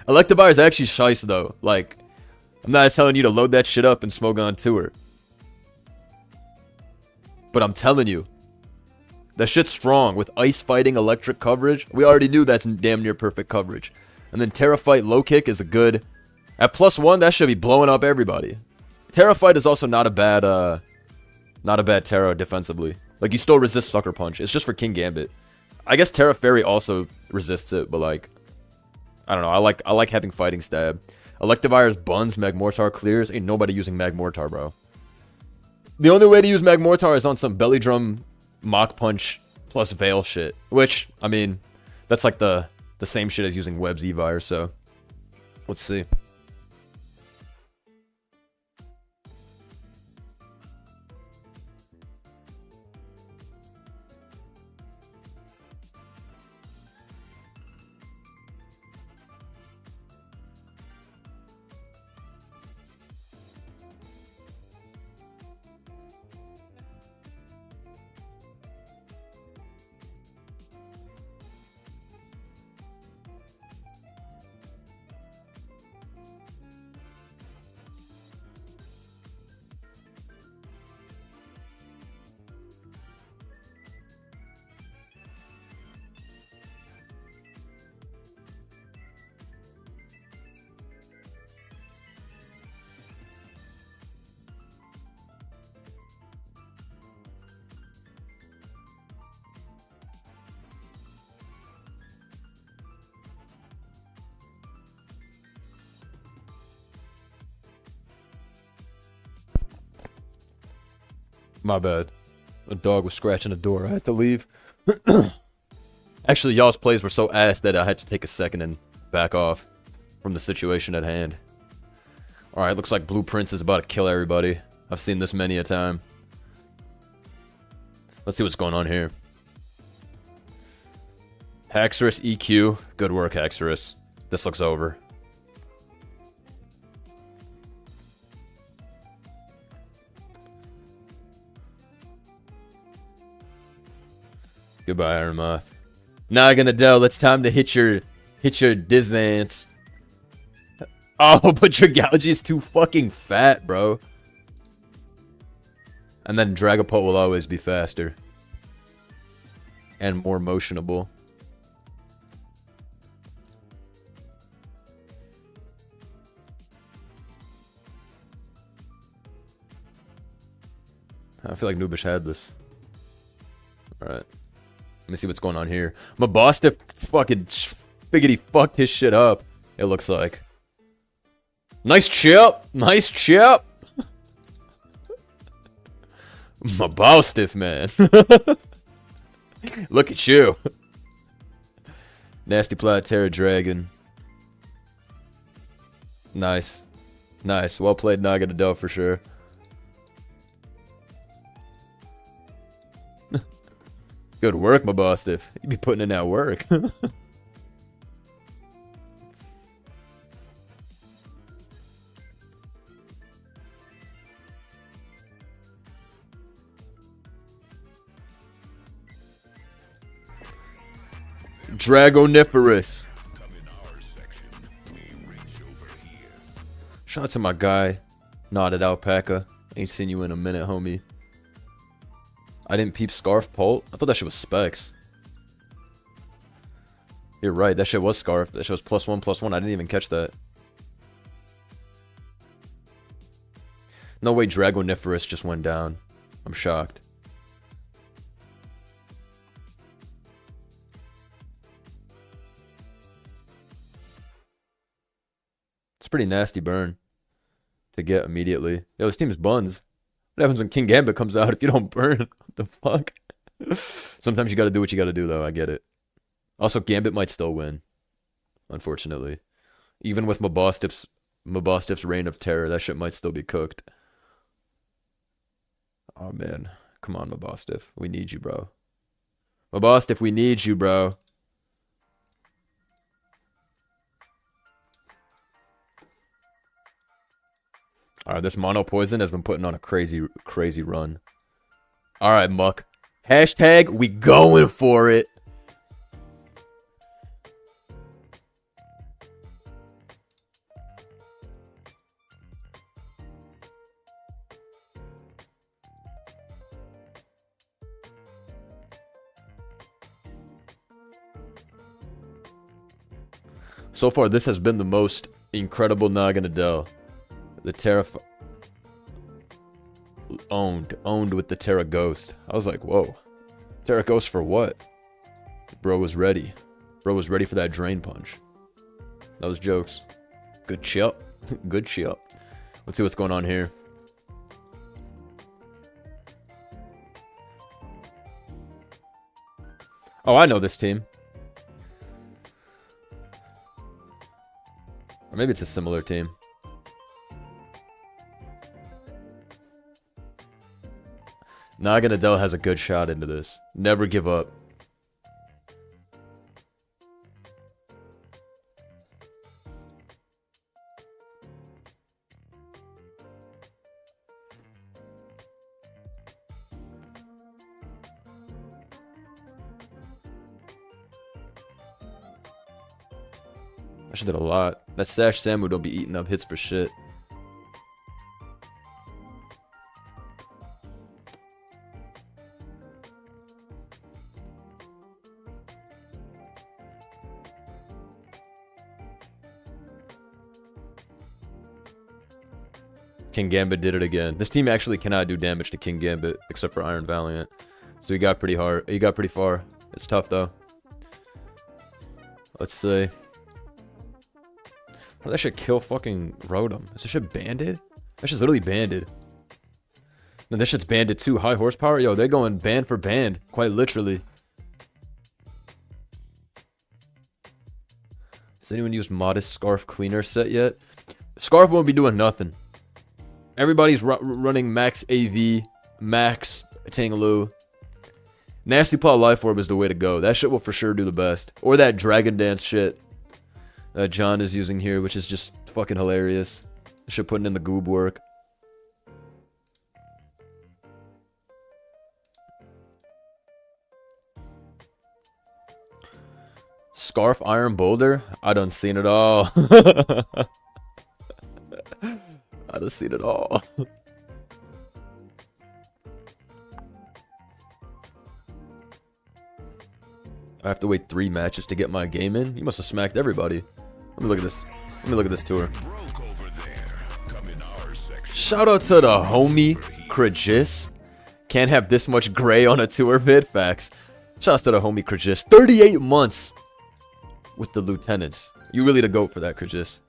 Speaker 1: Electivire is actually shice, though. Like, I'm not telling you to load that shit up and smoke on tour. But I'm telling you, that shit's strong. With ice fighting electric coverage, we already knew that's damn near perfect coverage. And then Terra Fight low kick is a good... At +1, that should be blowing up everybody. Terra Fight is also not a bad Terra defensively. Like, you still resist Sucker Punch. It's just for King Gambit. I guess Terra Fairy also resists it, but like, I don't know. I like having Fighting Stab. Electivire's buns, Magmortar clears. Ain't nobody using Magmortar, bro. The only way to use Magmortar is on some Belly Drum, Mach Punch plus Veil shit. Which, I mean, that's like the same shit as using Web's Evire, so let's see. My bad. A dog was scratching the door. I had to leave. Actually, y'all's plays were so ass that I had to take a second and back off from the situation at hand. Alright, looks like Blueprints is about to kill everybody. I've seen this many a time. Let's see what's going on here. Haxorus EQ. Good work, Haxorus. This looks over. Goodbye, Ironmoth. Naganadel, it's time to hit your distance. Oh, but your Gouge is too fucking fat, bro. And then Dragapult will always be faster. And more motionable. I feel like Noobish had this. Alright. Let me see what's going on here. My boss fucking spiggity fucked his shit up, it looks like. Nice chip! Nice chip! My Bowstiff, man. Look at you. Nasty Plot Terra Dragon. Nice. Nice. Well played, Naganadel, for sure. Good work, my Bowstiff. You be putting in that work. Dragoniferous. Shout out to my guy, Knotted Alpaca. Ain't seen you in a minute, homie. I didn't peep Scarf Pult. I thought that shit was Specs. You're right, that shit was Scarf. That shit was +1/+1. I didn't even catch that. No way Dragoniferous just went down. I'm shocked. It's a pretty nasty burn to get immediately. Yo, this team is buns. What happens when King Gambit comes out if you don't burn? What the fuck? Sometimes you gotta do what you gotta do, though. I get it. Also, Gambit might still win. Unfortunately. Even with Mabostiff's Reign of Terror, that shit might still be cooked. Oh, man. Come on, Mabostiff. We need you, bro. Mabostiff, we need you, bro. Alright, this Mono Poison has been putting on a crazy run. Alright, Muck. Hashtag, we going for it. So far, this has been the most incredible Naganadel. The Terra... Owned with the Terra Ghost. I was like, whoa. Terra Ghost for what? Bro was ready. Bro was ready for that Drain Punch. That was jokes. Good chip. Good chip. Let's see what's going on here. Oh, I know this team. Or maybe it's a similar team. Naganadel has a good shot into this. Never give up. I should did a lot. That Sash Samu don't be eating up hits for shit. King Gambit did it again. This team actually cannot do damage to King Gambit, except for Iron Valiant. So he got pretty hard. He got pretty far. It's tough, though. Let's see. Oh, that shit kill fucking Rotom. Is this shit banded? That shit's literally banded. And this shit's banded too. High horsepower? Yo, they're going band for band. Quite literally. Has anyone used Modest Scarf Cleaner set yet? Scarf won't be doing nothing. Everybody's running max AV, max Tangaloo. Nasty Plot Life Orb is the way to go. That shit will for sure do the best. Or that Dragon Dance shit that John is using here, which is just fucking hilarious. Shit putting in the goob work. Scarf Iron Boulder? I done seen it all. I done seen it all. I have to wait 3 matches to get my game in? You must have smacked everybody. Let me look at this. Let me look at this tour. Shout out to the homie Krajis. Can't have this much gray on a tour vid. Facts. Shout out to the homie Krajis. 38 months with the lieutenants. You really the GOAT for that, Krajis.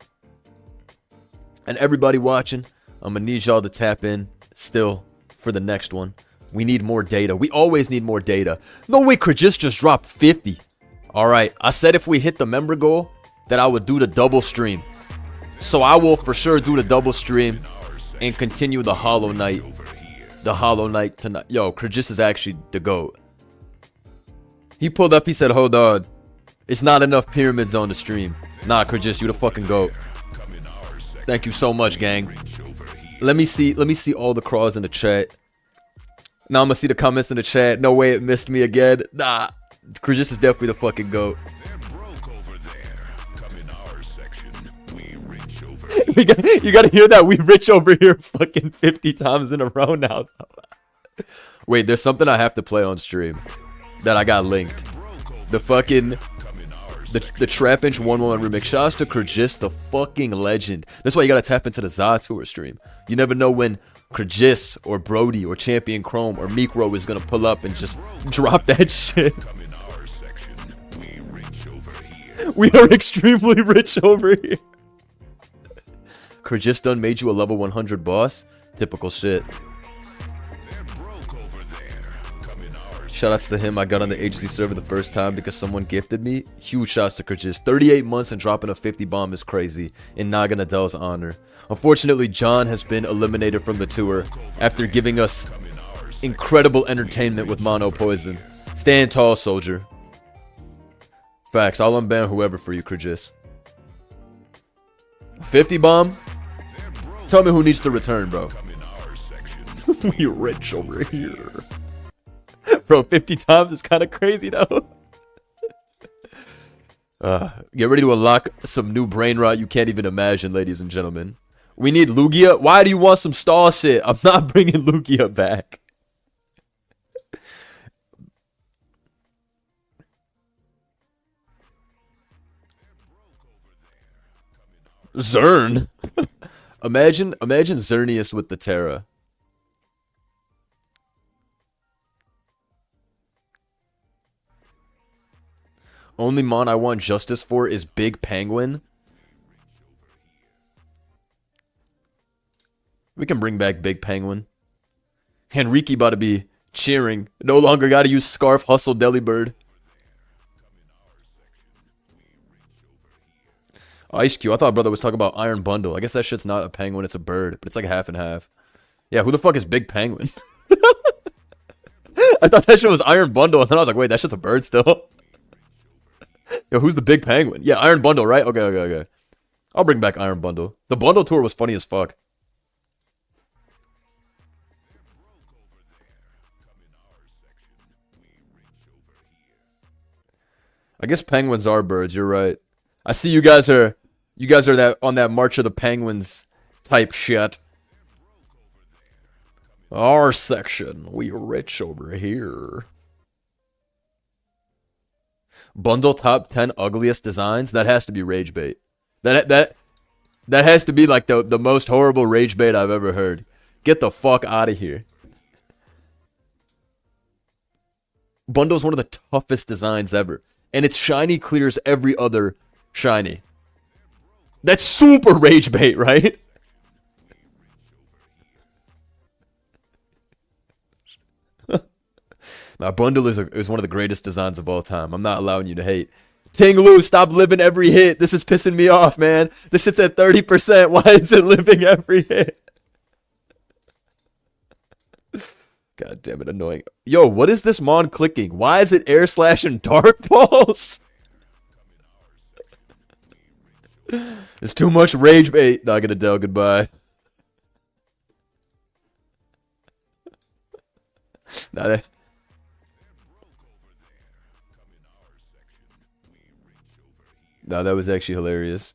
Speaker 1: And everybody watching, I'm gonna need y'all to tap in still for the next one. We need more data. We always need more data. No way, Krajis just dropped 50. Alright, I said if we hit the member goal, that I would do the double stream. So I will for sure do the double stream and continue the Hollow Knight. The Hollow Knight tonight. Yo, Krajis is actually the GOAT. He pulled up, he said, hold on. It's not enough pyramids on the stream. Nah, Krajis, you the fucking GOAT. Thank you so much, gang. Let me see all the crawls in the chat. Now I'm gonna see the comments in the chat. No way it missed me again. Nah, Krajis is definitely the fucking GOAT. You gotta hear that. We rich over here fucking 50 times in a row now. Wait, there's something I have to play on stream that I got linked. The fucking the Trap Inch 1-1 remix. Shouts to Krajis, the fucking legend. That's why you gotta tap into the Za Tour stream. You never know when Krajis or Brody or Champion Chrome or Mikro is gonna pull up and just drop that shit. We are extremely rich over here. Krajis done made you a level 100 boss. Typical shit. Shoutouts to him. I got on the agency server the first time because someone gifted me. Huge shouts to Krajis. 38 months and dropping a 50 bomb is crazy in Naganadel's honor. Unfortunately, John has been eliminated from the tour after giving us incredible entertainment with Mono Poison. Stand tall, soldier. Facts. I'll unban whoever for you, Krajis. 50 bomb? Tell me who needs to return, bro. We rich over here. Bro, 50 times is kind of crazy, though. Get ready to unlock some new brain rot you can't even imagine, ladies and gentlemen. We need Lugia. Why do you want some stall shit? I'm not bringing Lugia back. Zern. Imagine Xerneas with the Terra. Only mon I want justice for is Big Penguin. We can bring back Big Penguin. Henrique about to be cheering. No longer gotta use Scarf Hustle Delibird. Ice Cube. I thought brother was talking about Iron Bundle. I guess that shit's not a penguin, it's a bird. But it's like half and half. Yeah, who the fuck is Big Penguin? I thought that shit was Iron Bundle. And then I was like, wait, that shit's a bird still? Yo, who's the Big Penguin? Yeah, Iron Bundle, right? Okay. I'll bring back Iron Bundle. The Bundle tour was funny as fuck. I guess penguins are birds, you're right. I see you guys are that on that March of the Penguins type shit. Our section, we rich over here. Bundle top 10 ugliest designs. That has to be rage bait. That has to be like the most horrible rage bait I've ever heard. Get the fuck out of here. Bundle's one of the toughest designs ever, and its shiny clears every other shiny. That's super rage bait, right? Bundle is one of the greatest designs of all time. I'm not allowing you to hate. Ting Lu, stop living every hit. This is pissing me off, man. This shit's at 30%. Why is it living every hit? God damn it, annoying. Yo, what is this Mon clicking? Why is it air slash and dark balls? It's too much rage bait. Naganadel, goodbye. Nah, that was actually hilarious.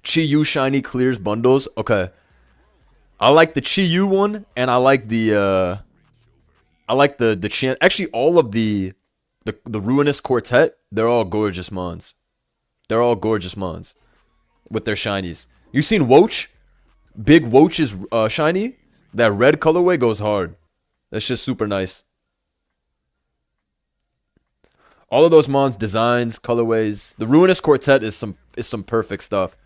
Speaker 1: Chi Yu shiny clears bundles. Okay. I like the Chi Yu one, and I like the Chan. Actually, all of the Ruinous Quartet, they're all gorgeous mons. They're all gorgeous mons with their shinies. You seen Woach? Big Woach's shiny? That red colorway goes hard. That's just super nice. All of those mons, designs, colorways. The Ruinous Quartet is some perfect stuff.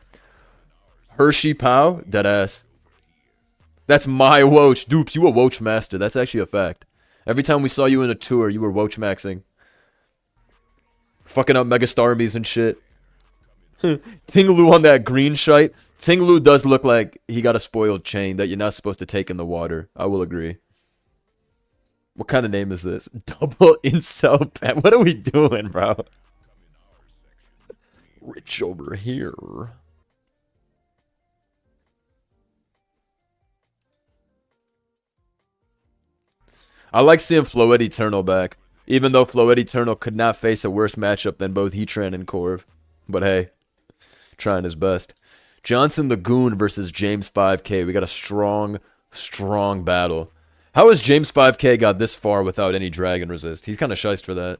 Speaker 1: Hershey Pow, deadass. That's my Woach. Dupes, you a Woach master. That's actually a fact. Every time we saw you in a tour, you were Woach maxing. Fucking up Mega Starmies and shit. Tinglu on that green shite. Tinglu does look like he got a spoiled chain that you're not supposed to take in the water. I will agree. What kind of name is this? Double incel pet. What are we doing, bro? Rich over here. I like seeing Floet Eternal back, even though Floet Eternal could not face a worse matchup than both Heatran and Corv. But hey, trying his best. Johnson the Goon versus James 5K. We got a strong battle. How has James 5K got this far without any Dragon Resist? He's kind of shiced for that.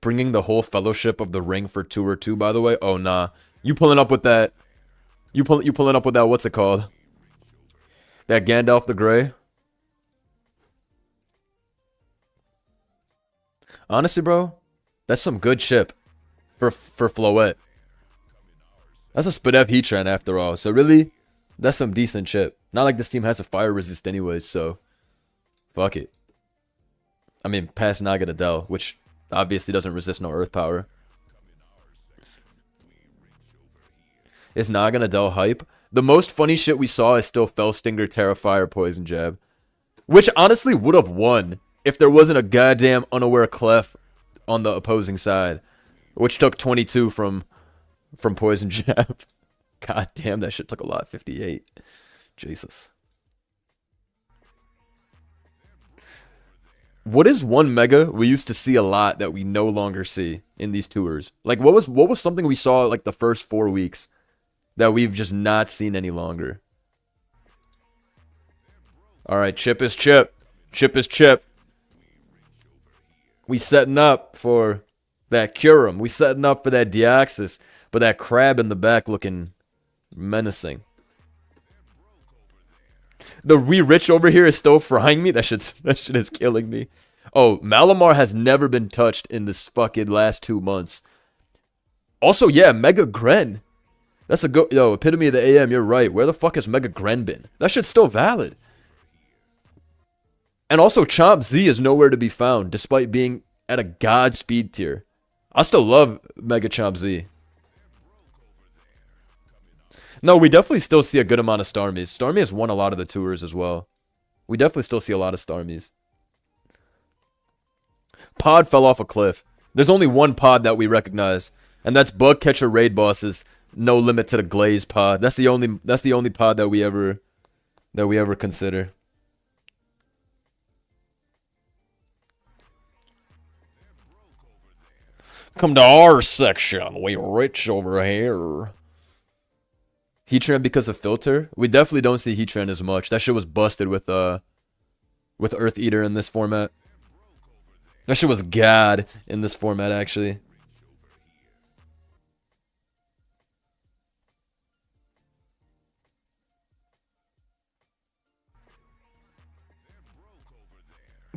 Speaker 1: Bringing the whole Fellowship of the Ring for Tour 2, by the way. Oh, nah. You pulling up with that... You pulling up with that, what's it called? That Gandalf the Grey? Honestly, bro, that's some good chip for Floet. That's a Spadef Heatran after all, so really, that's some decent chip. Not like this team has a fire resist anyways, so fuck it. I mean, past Naganadel, which obviously doesn't resist no earth power. Is Naganadel hype? The most funny shit we saw is still Fellstinger, Terrafire, Poison Jab. Which honestly would have won if there wasn't a goddamn unaware Clef on the opposing side. Which took 22 from Poison Jab. God damn, that shit took a lot. 58. Jesus. What is one mega we used to see a lot that we no longer see in these tours? Like, what was something we saw like the first 4 weeks that we've just not seen any longer? Alright, chip is chip. Chip is chip. We setting up for that Curum. We setting up for that Deoxys. But that crab in the back looking menacing. The re-rich over here is still frying me. That shit is killing me. Oh, Malamar has never been touched in this fucking last 2 months. Also, yeah, Mega Gren. That's a go. Yo, epitome of the AM. You're right. Where the fuck has Mega Gren been? That shit's still valid. And also, Chomp Z is nowhere to be found, despite being at a god speed tier. I still love Mega Chomp Z. No, we definitely still see a good amount of Starmies. Starmie has won a lot of the tours as well. We definitely still see a lot of Starmies. Pod fell off a cliff. There's only one pod that we recognize, and that's Bug Catcher Raid Bosses. No Limit to the Glaze pod. That's the only pod that we ever consider. Come to our section. We rich over here. Heatran because of filter? We definitely don't see Heatran as much. That shit was busted with Earth Eater in this format. That shit was god in this format, actually.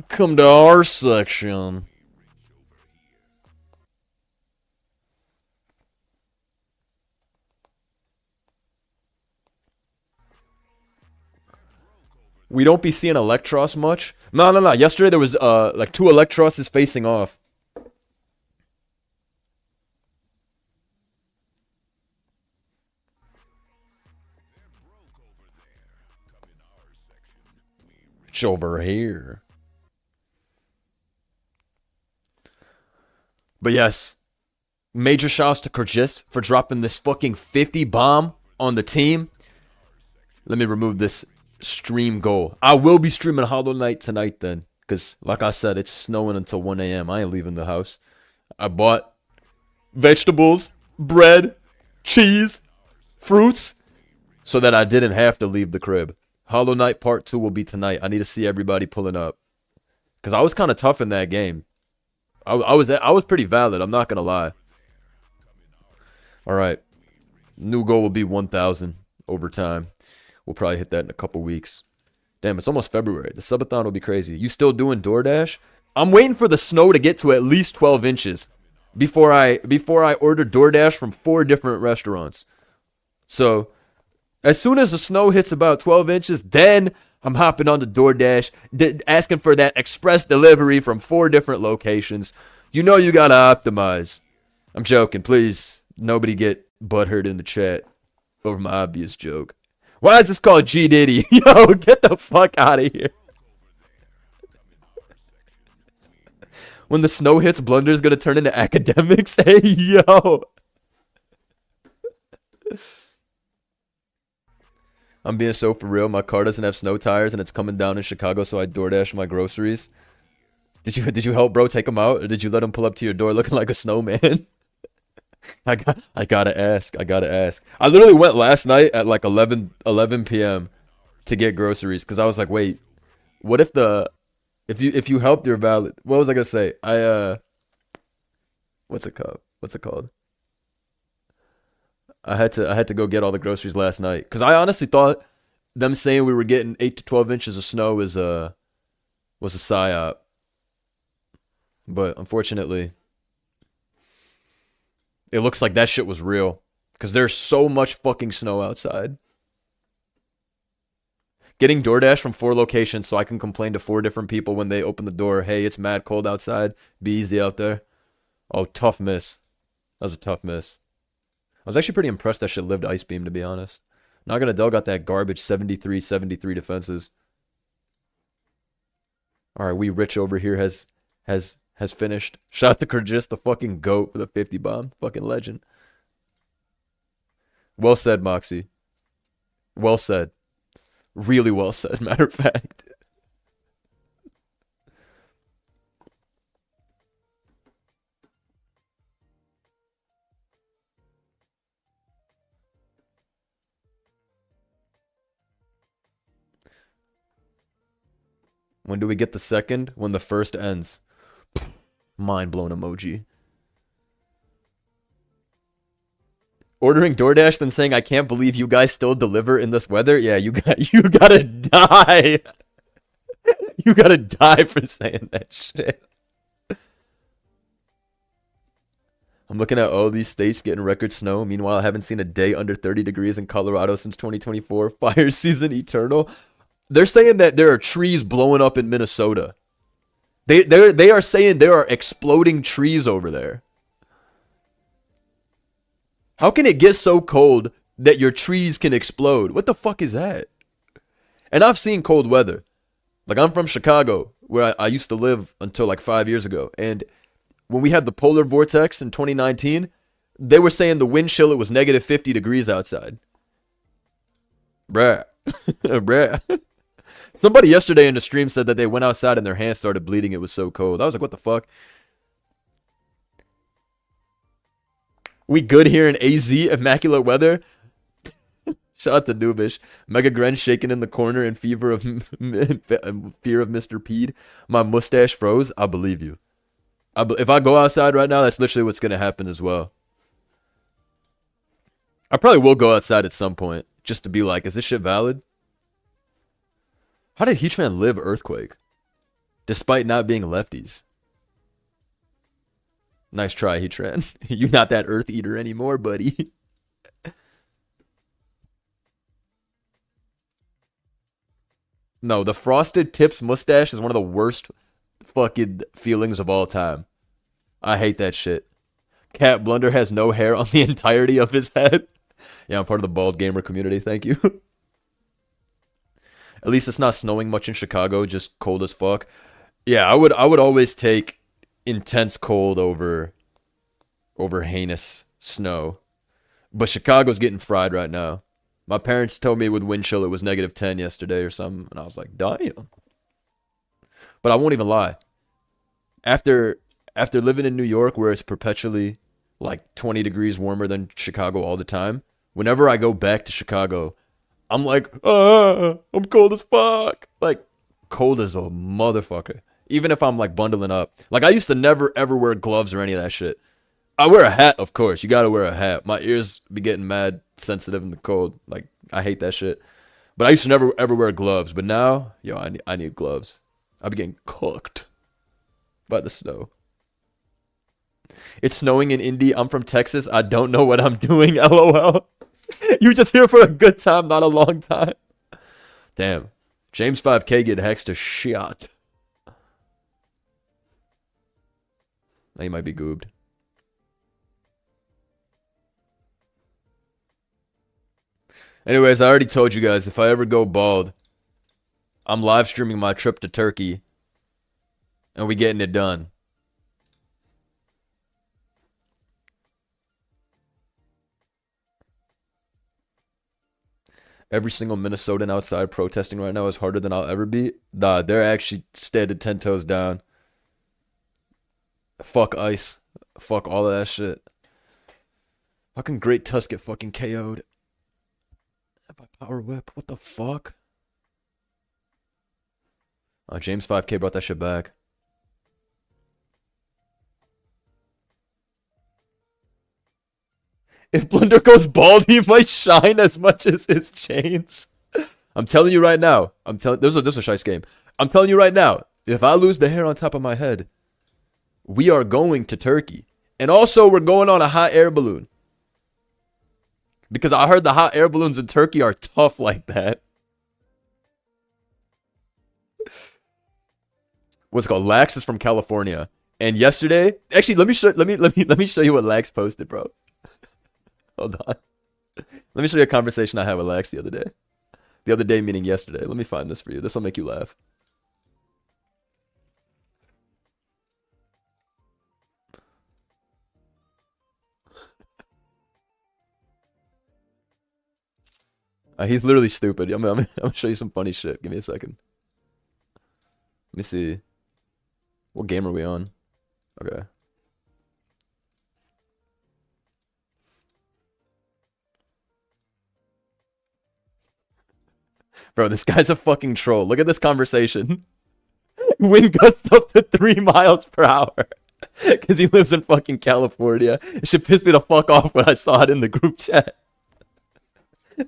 Speaker 1: Come to our section. We don't be seeing Electros much. No, no, no. Yesterday there was like 2 Electroses facing off. It's over here. But yes, major shouts to Kyrgyz for dropping this fucking 50 bomb on the team. Let me remove this stream goal. I will be streaming Hollow Knight tonight then. Because, like I said, it's snowing until 1 a.m. I ain't leaving the house. I bought vegetables, bread, cheese, fruits, so that I didn't have to leave the crib. Hollow Knight Part 2 will be tonight. I need to see everybody pulling up. Because I was kind of tough in that game. I was pretty valid, I'm not going to lie. Alright. New goal will be 1,000 over time. We'll probably hit that in a couple weeks. Damn, it's almost February. The subathon will be crazy. You still doing DoorDash? I'm waiting for the snow to get to at least 12 inches before I order DoorDash from 4 different restaurants. So, as soon as the snow hits about 12 inches, then I'm hopping on the DoorDash, asking for that express delivery from 4 different locations. You know you gotta optimize. I'm joking, please. Nobody get butthurt in the chat over my obvious joke. Why is this called G Diddy? Yo, get the fuck out of here. When the snow hits, Blunder's gonna turn into academics. Hey, yo. I'm being so for real. My car doesn't have snow tires and it's coming down in Chicago, so I DoorDash my groceries. Did you help, bro, take him out, or did you let him pull up to your door looking like a snowman? I gotta ask. I literally went last night at like 11 p.m. to get groceries because I was like, wait, what if if you helped, you're valid. What was I gonna say? What's it called? I had to go get all the groceries last night because I honestly thought them saying we were getting 8 to 12 inches of snow was a psyop, but unfortunately, it looks like that shit was real because there's so much fucking snow outside. Getting DoorDash from 4 locations so I can complain to 4 different people when they open the door. Hey, it's mad cold outside. Be easy out there. Oh, tough miss. That was a tough miss. I was actually pretty impressed that shit lived Ice Beam, to be honest. Naganadel got that garbage 73 defenses. Alright, we rich over here has finished. Shout out to Kyrgyz, the fucking GOAT for the 50 bomb. Fucking legend. Well said, Moxie. Well said. Really well said, matter of fact. When do we get the second? When the first ends. Mind blown emoji. Ordering DoorDash then saying I can't believe you guys still deliver in this weather? Yeah, you gotta die. You gotta die for saying that shit. I'm looking at all these states getting record snow. Meanwhile, I haven't seen a day under 30 degrees in Colorado since 2024. Fire season eternal. They're saying that there are trees blowing up in Minnesota. They are saying there are exploding trees over there. How can it get so cold that your trees can explode? What the fuck is that? And I've seen cold weather. Like, I'm from Chicago, where I used to live until like 5 years ago. And when we had the polar vortex in 2019, they were saying the wind chill, it was negative 50 degrees outside. Bruh. Bruh. Somebody yesterday in the stream said that they went outside and their hands started bleeding. It was so cold. I was like, what the fuck? We good here in AZ, immaculate weather. Shout out to Nubish. Mega Gren shaking in the corner in fear of Mr. Pede. My mustache froze. I believe you. If I go outside right now, that's literally what's gonna happen as well. I probably will go outside at some point just to be like, is this shit valid? How did Heatran live Earthquake despite not being lefties? Nice try, Heatran. You're not that Earth Eater anymore, buddy. No, the frosted tips mustache is one of the worst fucking feelings of all time. I hate that shit. Cat Blunder has no hair on the entirety of his head. Yeah, I'm part of the bald gamer community. Thank you. At least it's not snowing much in Chicago, just cold as fuck. Yeah, I would always take intense cold over heinous snow. But Chicago's getting fried right now. My parents told me with wind chill it was -10 yesterday or something, and I was like, damn. But I won't even lie. After living in New York where it's perpetually like 20 degrees warmer than Chicago all the time, whenever I go back to Chicago, I'm like, I'm cold as fuck. Like, cold as a motherfucker. Even if I'm like bundling up. Like, I used to never ever wear gloves or any of that shit. I wear a hat, of course. You gotta wear a hat. My ears be getting mad sensitive in the cold. Like, I hate that shit. But I used to never ever wear gloves. But now, yo, I need gloves. I be getting cooked by the snow. It's snowing in Indy. I'm from Texas. I don't know what I'm doing. LOL. You just here for a good time, not a long time. Damn. James 5K get hexed to shot. Now he might be goobed. Anyways, I already told you guys, if I ever go bald, I'm live streaming my trip to Turkey. And we getting it done. Every single Minnesotan outside protesting right now is harder than I'll ever be. Nah, they're actually standing 10 toes down. Fuck ICE. Fuck all of that shit. Fucking Great Tusk get fucking KO'd. By Power Whip. What the fuck? James 5K brought that shit back. If Blunder goes bald, he might shine as much as his chains. I'm telling you right now. This is a shice game. I'm telling you right now. If I lose the hair on top of my head, we are going to Turkey. And also, we're going on a hot air balloon. Because I heard the hot air balloons in Turkey are tough like that. What's it called? Lax is from California. And yesterday, actually, let me show you what Lax posted, bro. Hold on. Let me show you a conversation I had with Lax the other day. The other day meaning yesterday. Let me find this for you. This will make you laugh. He's literally stupid. I'm gonna show you some funny shit. Give me a second. Let me see. What game are we on? Okay. Bro, this guy's a fucking troll. Look at this conversation. Wind gusts up to 3 miles per hour. Because he lives in fucking California. It should piss me the fuck off when I saw it in the group chat.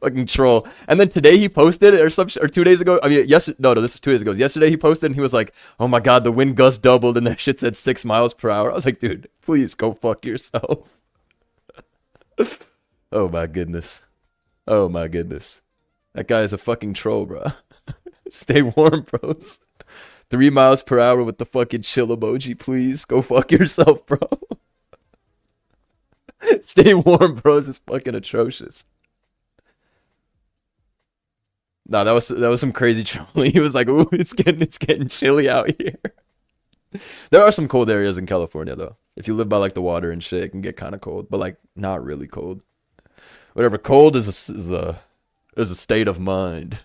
Speaker 1: Fucking troll. And then today he posted it, or 2 days ago. I mean, no, this is 2 days ago. Yesterday he posted and he was like, oh my god, the wind gust doubled and that shit said 6 miles per hour. I was like, dude, please go fuck yourself. Oh my goodness. Oh my goodness. That guy is a fucking troll, bro. Stay warm, bros. 3 miles per hour with the fucking chill emoji, please. Go fuck yourself, bro. Stay warm, bros. It's fucking atrocious. Nah, that was some crazy trolling. He was like, "Ooh, it's getting chilly out here." There are some cold areas in California though. If you live by like the water and shit, it can get kind of cold, but like not really cold. Whatever, cold is a state of mind.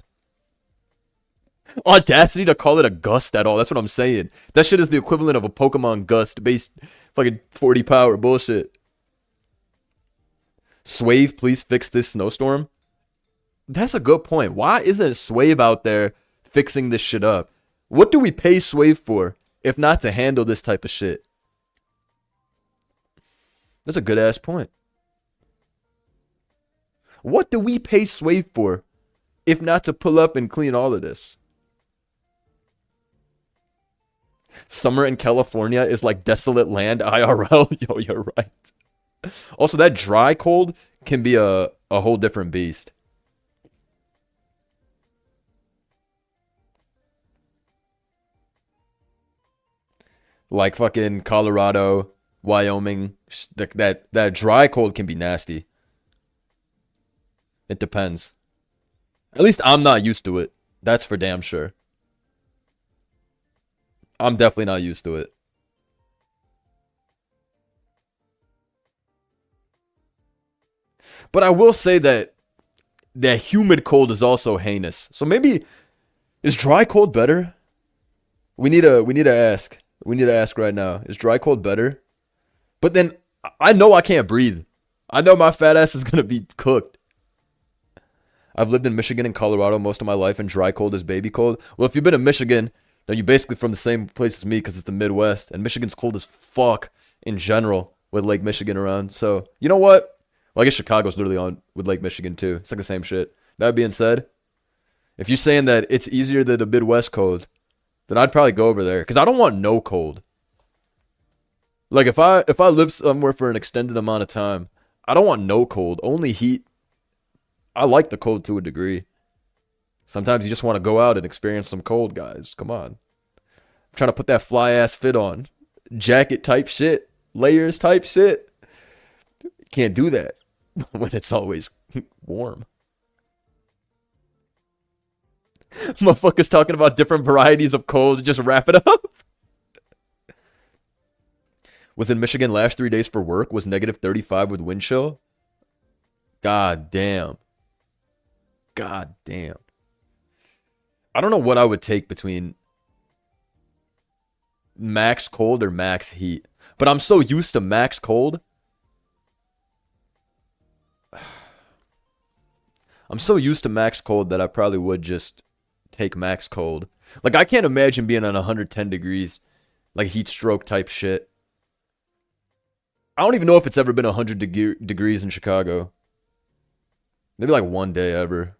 Speaker 1: Audacity to call it a gust at all. That's what I'm saying. That shit is the equivalent of a Pokemon gust based fucking 40 power bullshit. Swave, please fix this snowstorm. That's a good point. Why isn't Swave out there fixing this shit up? What do we pay Swave for if not to handle this type of shit? That's a good ass point. What do we pay Swave for if not to pull up and clean all of this? Summer in California is like desolate land IRL. Yo, you're right. Also, that dry cold can be a whole different beast. Like fucking Colorado, Wyoming. That dry cold can be nasty. It depends. At least I'm not used to it. That's for damn sure. I'm definitely not used to it. But I will say that humid cold is also heinous. So maybe is dry cold better? We need to ask. We need to ask right now. Is dry cold better? But then I know I can't breathe. I know my fat ass is gonna be cooked. I've lived in Michigan and Colorado most of my life, and dry cold is baby cold. Well, if you've been in Michigan, then you're basically from the same place as me because it's the Midwest, and Michigan's cold as fuck in general with Lake Michigan around. So you know what? Well, I guess Chicago's literally on with Lake Michigan too. It's like the same shit. That being said, if you're saying that it's easier than the Midwest cold, then I'd probably go over there because I don't want no cold. Like if I live somewhere for an extended amount of time, I don't want no cold, only heat. I like the cold to a degree. Sometimes you just want to go out and experience some cold, guys. Come on. I'm trying to put that fly ass fit on. Jacket type shit. Layers type shit. Can't do that when it's always warm. Motherfuckers talking about different varieties of cold. Just wrap it up. Was in Michigan last 3 days for work. Was negative 35 with wind chill. God damn. God damn. I don't know what I would take between max cold or max heat. But I'm so used to max cold. I'm so used to max cold that I probably would just take max cold. Like, I can't imagine being on 110 degrees. Like, heat stroke type shit. I don't even know if it's ever been 100 degrees in Chicago. Maybe like one day ever.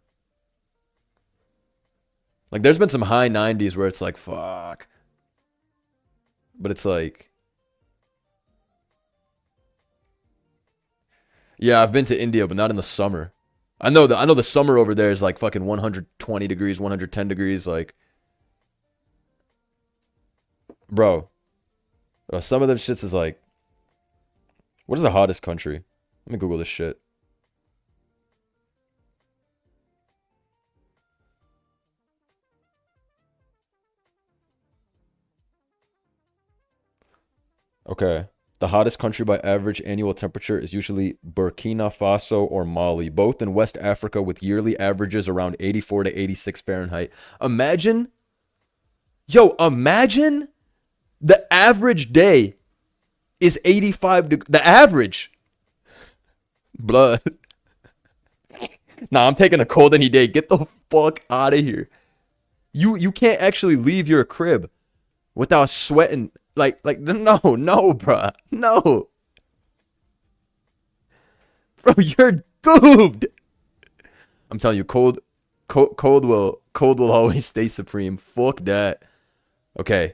Speaker 1: Like, there's been some high 90s where it's like, fuck. But it's like... Yeah, I've been to India, but not in the summer. I know the summer over there is like fucking 120 degrees, 110 degrees. Like, bro, some of them shits is like... What is the hottest country? Let me Google this shit. Okay. The hottest country by average annual temperature is usually Burkina Faso or Mali, both in West Africa with yearly averages around 84 to 86 Fahrenheit. Imagine the average day is 85 the average. Blood. Nah, I'm taking a cold any day. Get the fuck out of here. You can't actually leave your crib without sweating. Like no, bruh. No. Bro, you're goobed. I'm telling you, cold will always stay supreme. Fuck that. Okay.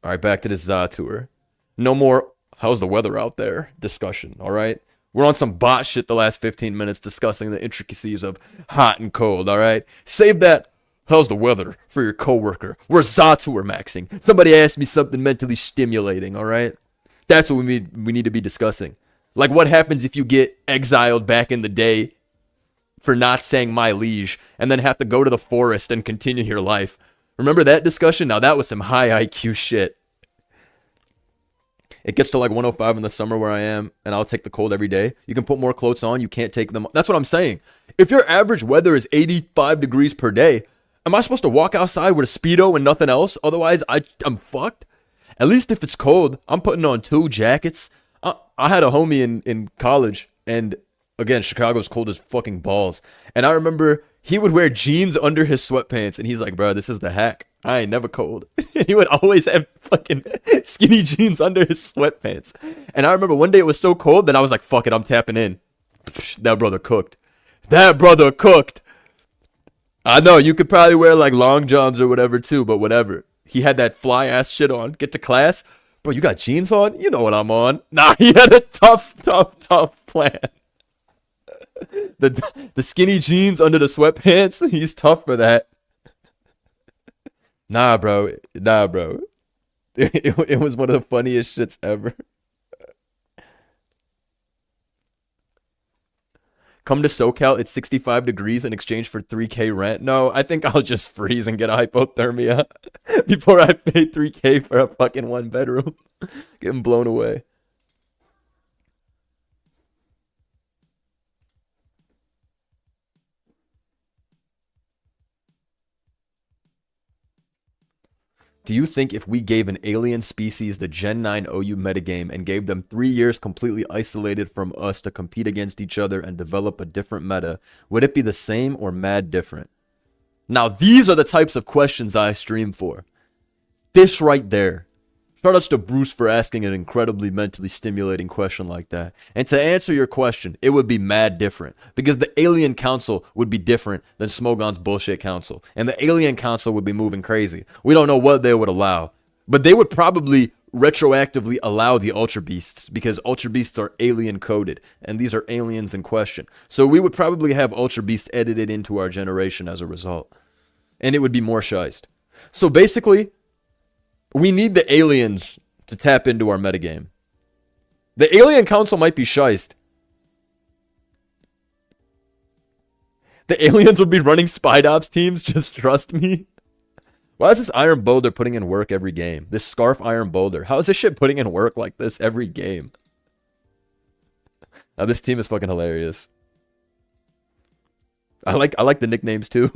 Speaker 1: All right, back to this ZA tour. No more how's the weather out there discussion, all right? We're on some bot shit the last 15 minutes discussing the intricacies of hot and cold, all right? Save that how's the weather for your coworker. We're ZA tour maxing. Somebody asked me something mentally stimulating, all right? That's what we need to be discussing. Like, what happens if you get exiled back in the day for not saying my liege and then have to go to the forest and continue your life? Remember that discussion? Now, that was some high IQ shit. It gets to like 105 in the summer where I am, and I'll take the cold every day. You can put more clothes on. You can't take them. That's what I'm saying. If your average weather is 85 degrees per day, am I supposed to walk outside with a Speedo and nothing else? Otherwise, I'm fucked. At least if it's cold, I'm putting on 2 jackets. I had a homie in college, and again, Chicago's cold as fucking balls. And I remember he would wear jeans under his sweatpants, and he's like, bro, this is the hack. I ain't never cold. And he would always have fucking skinny jeans under his sweatpants. And I remember one day it was so cold that I was like, fuck it, I'm tapping in. That brother cooked. That brother cooked. I know, you could probably wear like long johns or whatever too, but whatever. He had that fly ass shit on. Get to class. Bro, you got jeans on? You know what I'm on. Nah, he had a tough plan. The skinny jeans under the sweatpants, he's tough for that. Nah, bro. It was one of the funniest shits ever. Come to SoCal, it's 65 degrees in exchange for 3K rent. No, I think I'll just freeze and get a hypothermia before I pay 3K for a fucking one bedroom. Getting blown away. Do you think if we gave an alien species the Gen 9 OU metagame and gave them 3 years completely isolated from us to compete against each other and develop a different meta, would it be the same or mad different? Now, these are the types of questions I stream for. This right there. Shoutouts to Bruce for asking an incredibly mentally stimulating question like that. And to answer your question, it would be mad different. Because the Alien Council would be different than Smogon's bullshit council. And the Alien Council would be moving crazy. We don't know what they would allow. But they would probably retroactively allow the Ultra Beasts. Because Ultra Beasts are alien coded. And these are aliens in question. So we would probably have Ultra Beasts edited into our generation as a result. And it would be more shiced. So basically, we need the aliens to tap into our metagame. The Alien Council might be shiced. The aliens would be running Spide Ops teams, just trust me. Why is this Iron Boulder putting in work every game? This Scarf Iron Boulder. How is this shit putting in work like this every game? Now this team is fucking hilarious. I like the nicknames too.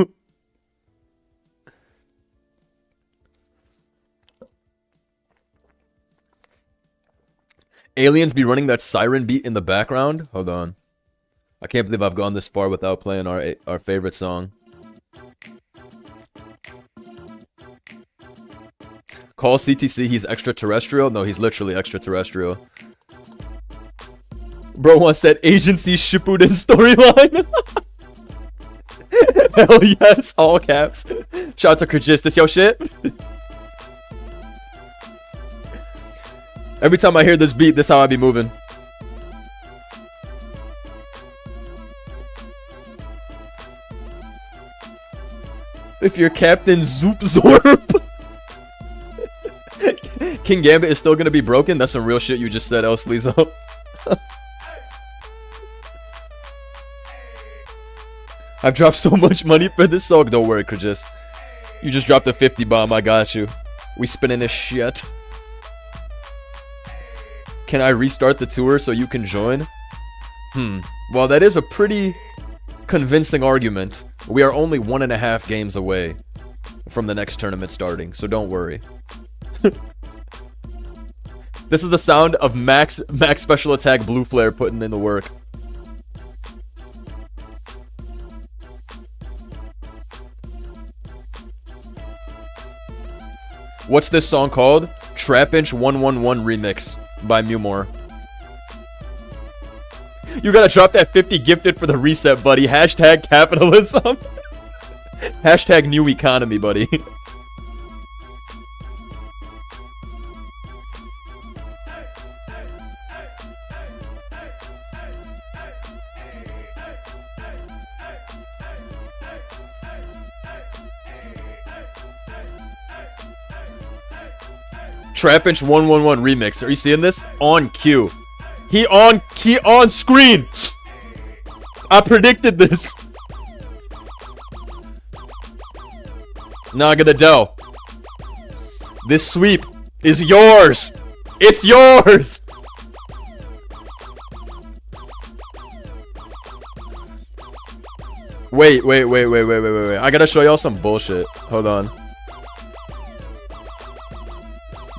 Speaker 1: Aliens be running that siren beat in the background. Hold on. I can't believe I've gone this far without playing our favorite song. Call CTC, he's extraterrestrial? No, he's literally extraterrestrial. Bro wants that agency Shippuden storyline. Hell yes, all caps. Shout out to Kajis, this your shit? Every time I hear this beat, this is how I be moving. If you're Captain Zoop Zorp. King Gambit is still gonna be broken? That's some real shit you just said, El Sleazo. I've dropped so much money for this song. Don't worry, Kajis. You just dropped a 50 bomb, I got you. We spinning this shit. Can I restart the tour so you can join? Well, that is a pretty convincing argument. We are only 1.5 games away from the next tournament starting, so don't worry. This is the sound of Max Special Attack Blue Flare putting in the work. What's this song called? Trap Inch 111 Remix by Mewmore. You gotta drop that 50 gifted for the reset, buddy. Hashtag capitalism. Hashtag new economy, buddy. Trap Inch 111 Remix. Are you seeing this? On cue. He on screen. I predicted this. Naganadel. This sweep is yours. It's yours. Wait. I gotta show y'all some bullshit. Hold on.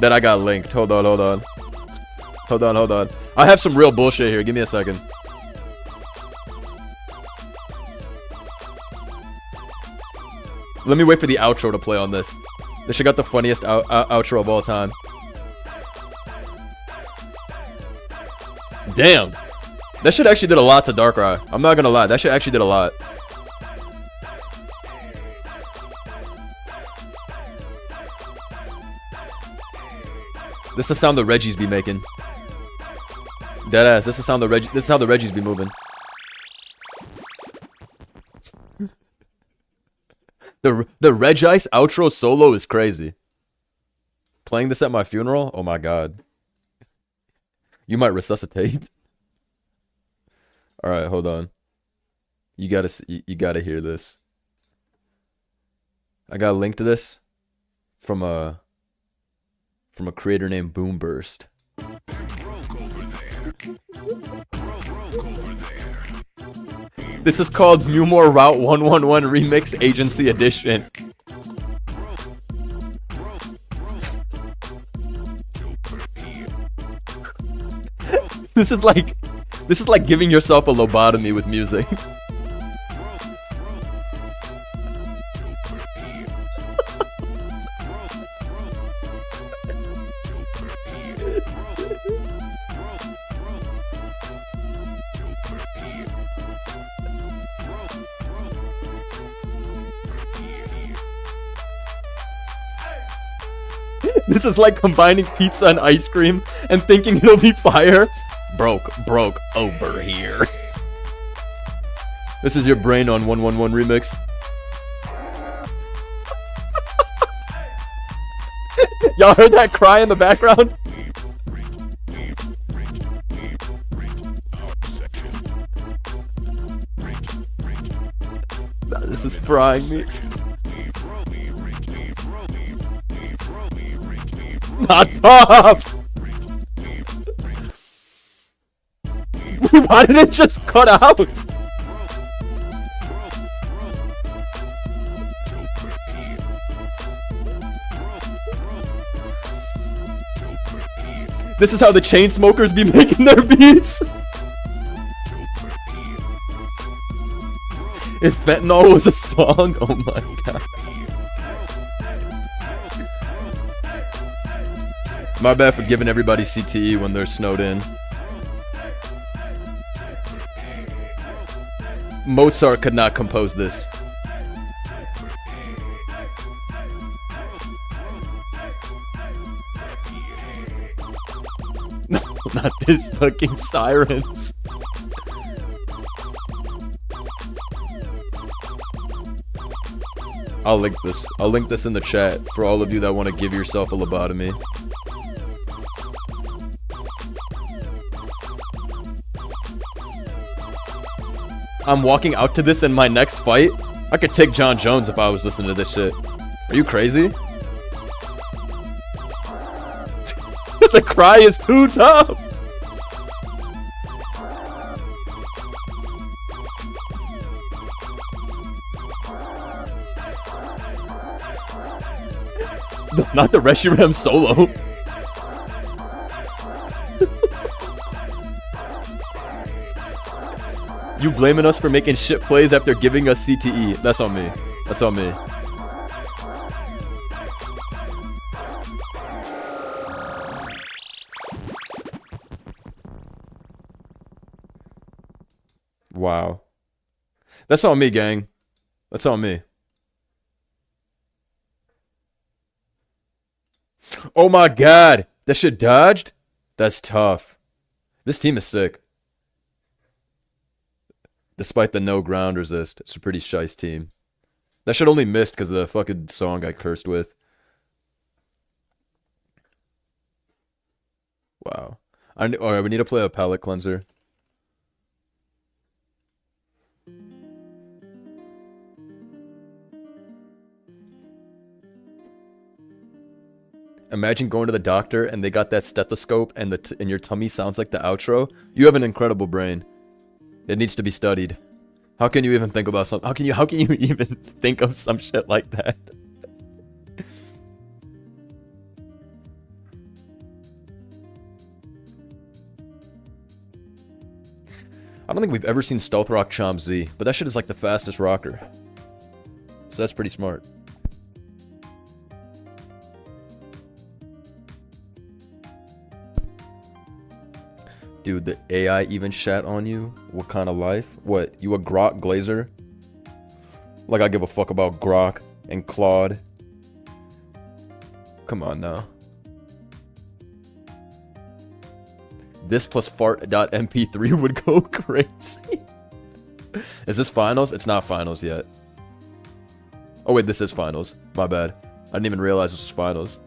Speaker 1: That I got linked. Hold on. I have some real bullshit here. Give me a second. Let me wait for the outro to play on this. This shit got the funniest outro of all time. Damn. That shit actually did a lot to Darkrai. I'm not gonna lie. That shit actually did a lot. This is the sound the Reggies be making. Deadass. This is how the Reggies be moving. The Regice outro solo is crazy. Playing this at my funeral? Oh my god. You might resuscitate. Alright, hold on. You gotta hear this. I got a link to this from a creator named Boomburst. This is called Mewmore Route 111 Remix Agency Edition. This is like giving yourself a lobotomy with music. This is like combining pizza and ice cream and thinking it'll be fire. Broke over here. This is your brain on 111 remix. Y'all heard that cry in the background? Nah, this is frying me. Not tough. Why did it just cut out? This is how the Chainsmokers be making their beats. If fentanyl was a song, oh my god. My bad for giving everybody CTE when they're snowed in. Mozart could not compose this. No, not this fucking sirens. I'll link this. I'll link this in the chat for all of you that want to give yourself a lobotomy. I'm walking out to this in my next fight. I could take John Jones if I was listening to this shit. Are you crazy? The cry is too tough. No, not the Reshiram solo. You blaming us for making shit plays after giving us CTE. That's on me. That's on me. Wow. That's on me, gang. That's on me. Oh my god. That shit dodged? That's tough. This team is sick. Despite the no ground resist, it's a pretty shice team. That shit only missed because of the fucking song I cursed with. Wow. Alright, we need to play a palate cleanser. Imagine going to the doctor and they got that stethoscope and and your tummy sounds like the outro. You have an incredible brain. It needs to be studied. How can you even think about something? How can you even think of some shit like that? I don't think we've ever seen Stealth Rock Chomp Z, but that shit is like the fastest rocker. So that's pretty smart. Dude, the AI even shat on you? What kind of life? What, you a Grok Glazer? Like I give a fuck about Grok and Claude. Come on now. This plus fart.mp3 would go crazy. Is this finals? It's not finals yet. Oh wait, this is finals. My bad. I didn't even realize this was finals.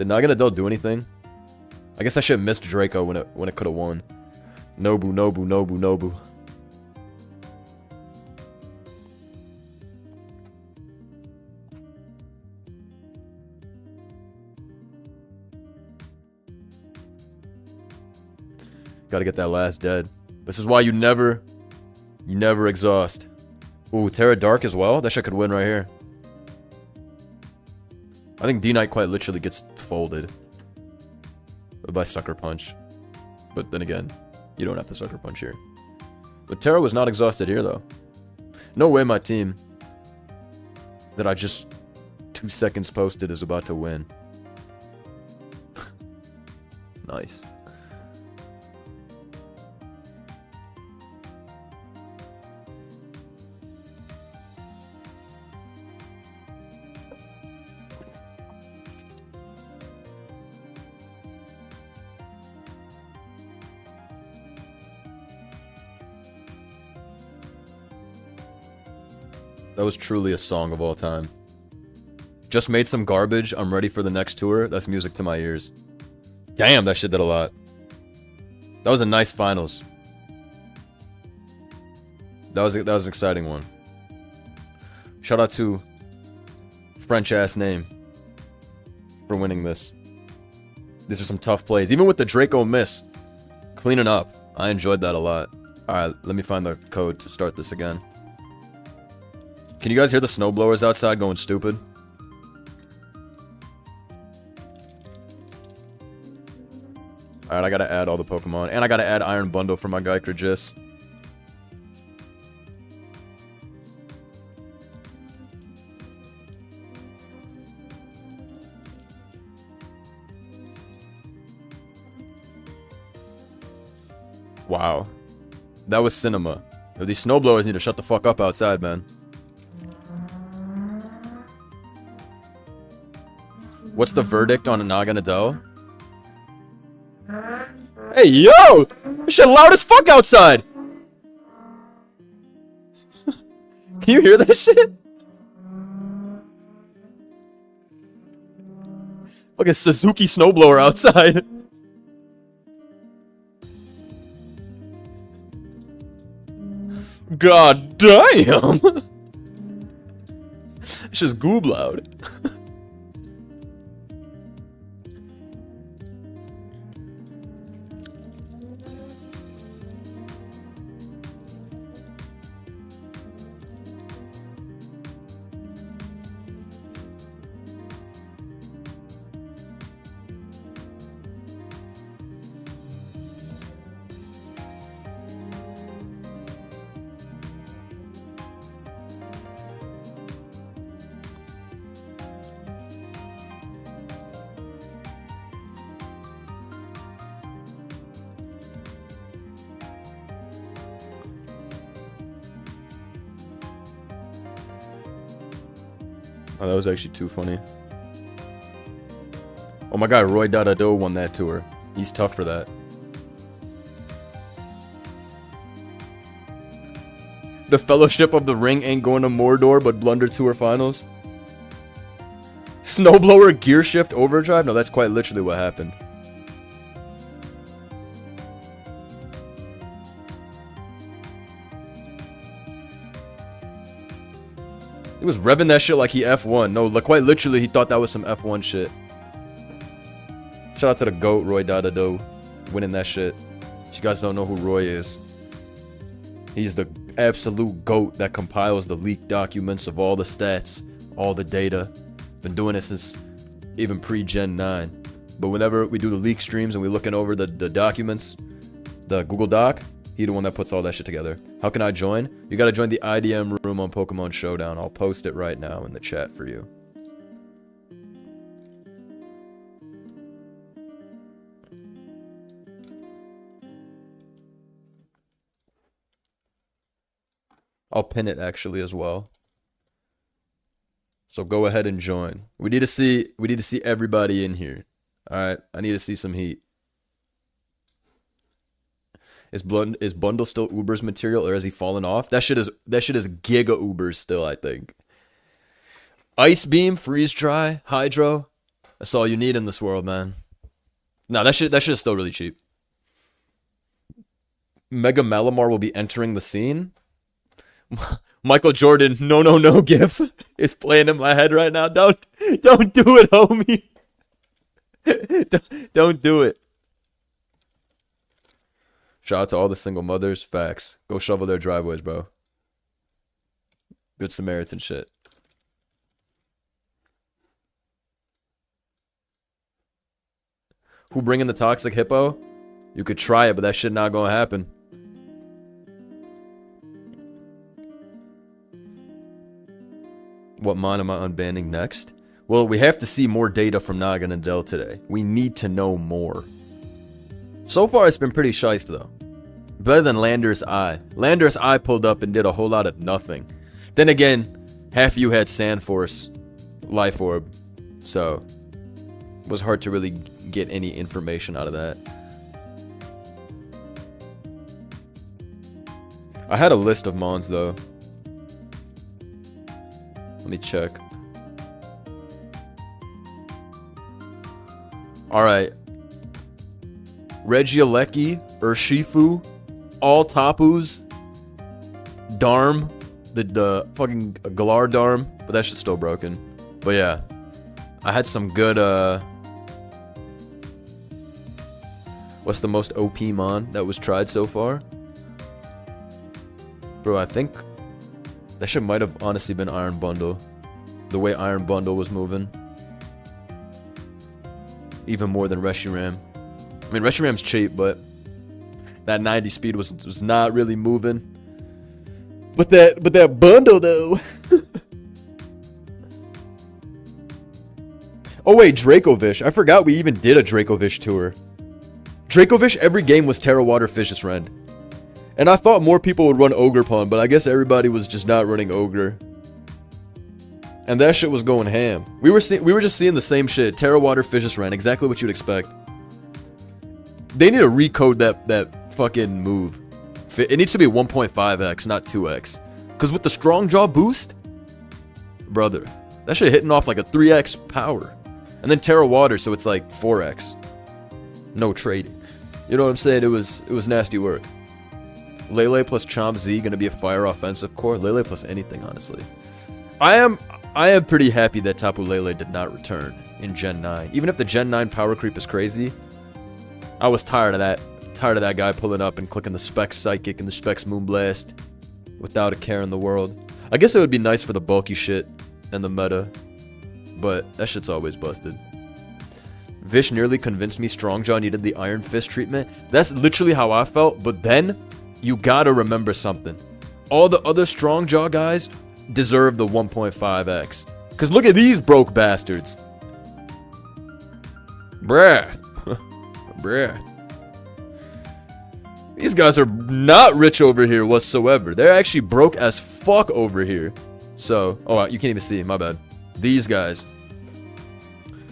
Speaker 1: Did Naganadel do anything? I guess I should have missed Draco when it could have won. Nobu, Nobu, Nobu, Nobu. Gotta get that last dead. This is why you never exhaust. Ooh, Terra Dark as well? That shit could win right here. I think D-Knight quite literally gets folded by Sucker Punch. But then again, you don't have to Sucker Punch here. But Terra was not exhausted here, though. No way my team that I just 2 seconds posted is about to win. Nice. That was truly a song of all time. Just made some garbage. I'm ready for the next tour. That's music to my ears. Damn, that shit did a lot. That was a nice finals. That was an exciting one. Shout out to French ass name for winning this. These are some tough plays. Even with the Draco miss, cleaning up. I enjoyed that a lot. Alright, let me find the code to start this again. Can you guys hear the snowblowers outside going stupid? Alright, I gotta add all the Pokemon. And I gotta add Iron Bundle for my guy Kragis. Wow. That was cinema. Yo, these snowblowers need to shut the fuck up outside, man. What's the verdict on a Naganadel? Hey, yo! This shit loud as fuck outside! Can you hear that shit? Fucking Suzuki snowblower outside. God damn! It's just goob loud. Oh, that was actually too funny. Oh my god, Roy Dadado won that tour. He's tough for that. The Fellowship of the Ring ain't going to Mordor, but blunder tour finals. Snowblower gear shift overdrive? No, that's quite literally what happened. He was revving that shit like he F1. No, quite literally, he thought that was some F1 shit. Shout out to the GOAT, Roy Dadado, winning that shit. If you guys don't know who Roy is, he's the absolute GOAT that compiles the leaked documents of all the stats, all the data. Been doing it since even pre-Gen 9. But whenever we do the leak streams and we're looking over the documents, the Google Doc, he the one that puts all that shit together. How can I join? You gotta join the IDM room on Pokemon Showdown. I'll post it right now in the chat for you. I'll pin it actually as well. So go ahead and join. We need to see everybody in here. Alright, I need to see some heat. Is Bundle still Uber's material, or has he fallen off? That shit is Giga Uber still, I think. Ice Beam, Freeze Dry, Hydro. That's all you need in this world, man. Nah, that shit is still really cheap. Mega Malamar will be entering the scene. Michael Jordan, no gif is playing in my head right now. Don't do it, homie. don't do it. Shout out to all the single mothers. Facts. Go shovel their driveways, bro. Good Samaritan shit. Who bringing the toxic hippo? You could try it, but that shit not gonna happen. What mon am I unbanning next? Well, we have to see more data from Naganadel today. We need to know more. So far, it's been pretty shiest, though. Better than Lander's Eye. Lander's Eye pulled up and did a whole lot of nothing. Then again, half of you had Sand Force, Life Orb, so it was hard to really get any information out of that. I had a list of mons, though. Let me check. Alright. Regieleki, Urshifu, all Tapus, Darm, the fucking Galar Darm, but that shit's still broken. But yeah, I had some good, what's the most OP mon that was tried so far? Bro, I think that shit might have honestly been Iron Bundle. The way Iron Bundle was moving. Even more than Reshiram. I mean, Reshiram's cheap, but that 90 speed was not really moving. But that bundle though. Oh wait, Dracovish. I forgot we even did a Dracovish tour. Dracovish, every game was Terra Water Fishes Rend. And I thought more people would run Ogerpon, but I guess everybody was just not running Ogre. And that shit was going ham. We were just seeing the same shit. Terra Water Fishes Rend, exactly what you'd expect. They need to recode that fucking move. It needs to be 1.5x, not 2x. Because with the Strong Jaw boost, brother, that shit hitting off like a 3x power. And then Terra Water, so it's like 4x. No trading. You know what I'm saying? It was nasty work. Lele plus Chomp Z gonna be a fire offensive core. Lele plus anything, honestly. I am pretty happy that Tapu Lele did not return in Gen 9. Even if the Gen 9 power creep is crazy, I was tired of that. Tired of that guy pulling up and clicking the Specs Psychic and the Specs Moonblast without a care in the world. I guess it would be nice for the bulky shit and the meta, but that shit's always busted. Vish nearly convinced me Strongjaw needed the Iron Fist treatment. That's literally how I felt, but then you gotta remember something. All the other Strongjaw guys deserve the 1.5x. Cause look at these broke bastards. Bruh. Bruh. These guys are not rich over here whatsoever. They're actually broke as fuck over here. So, oh, you can't even see, my bad. These guys.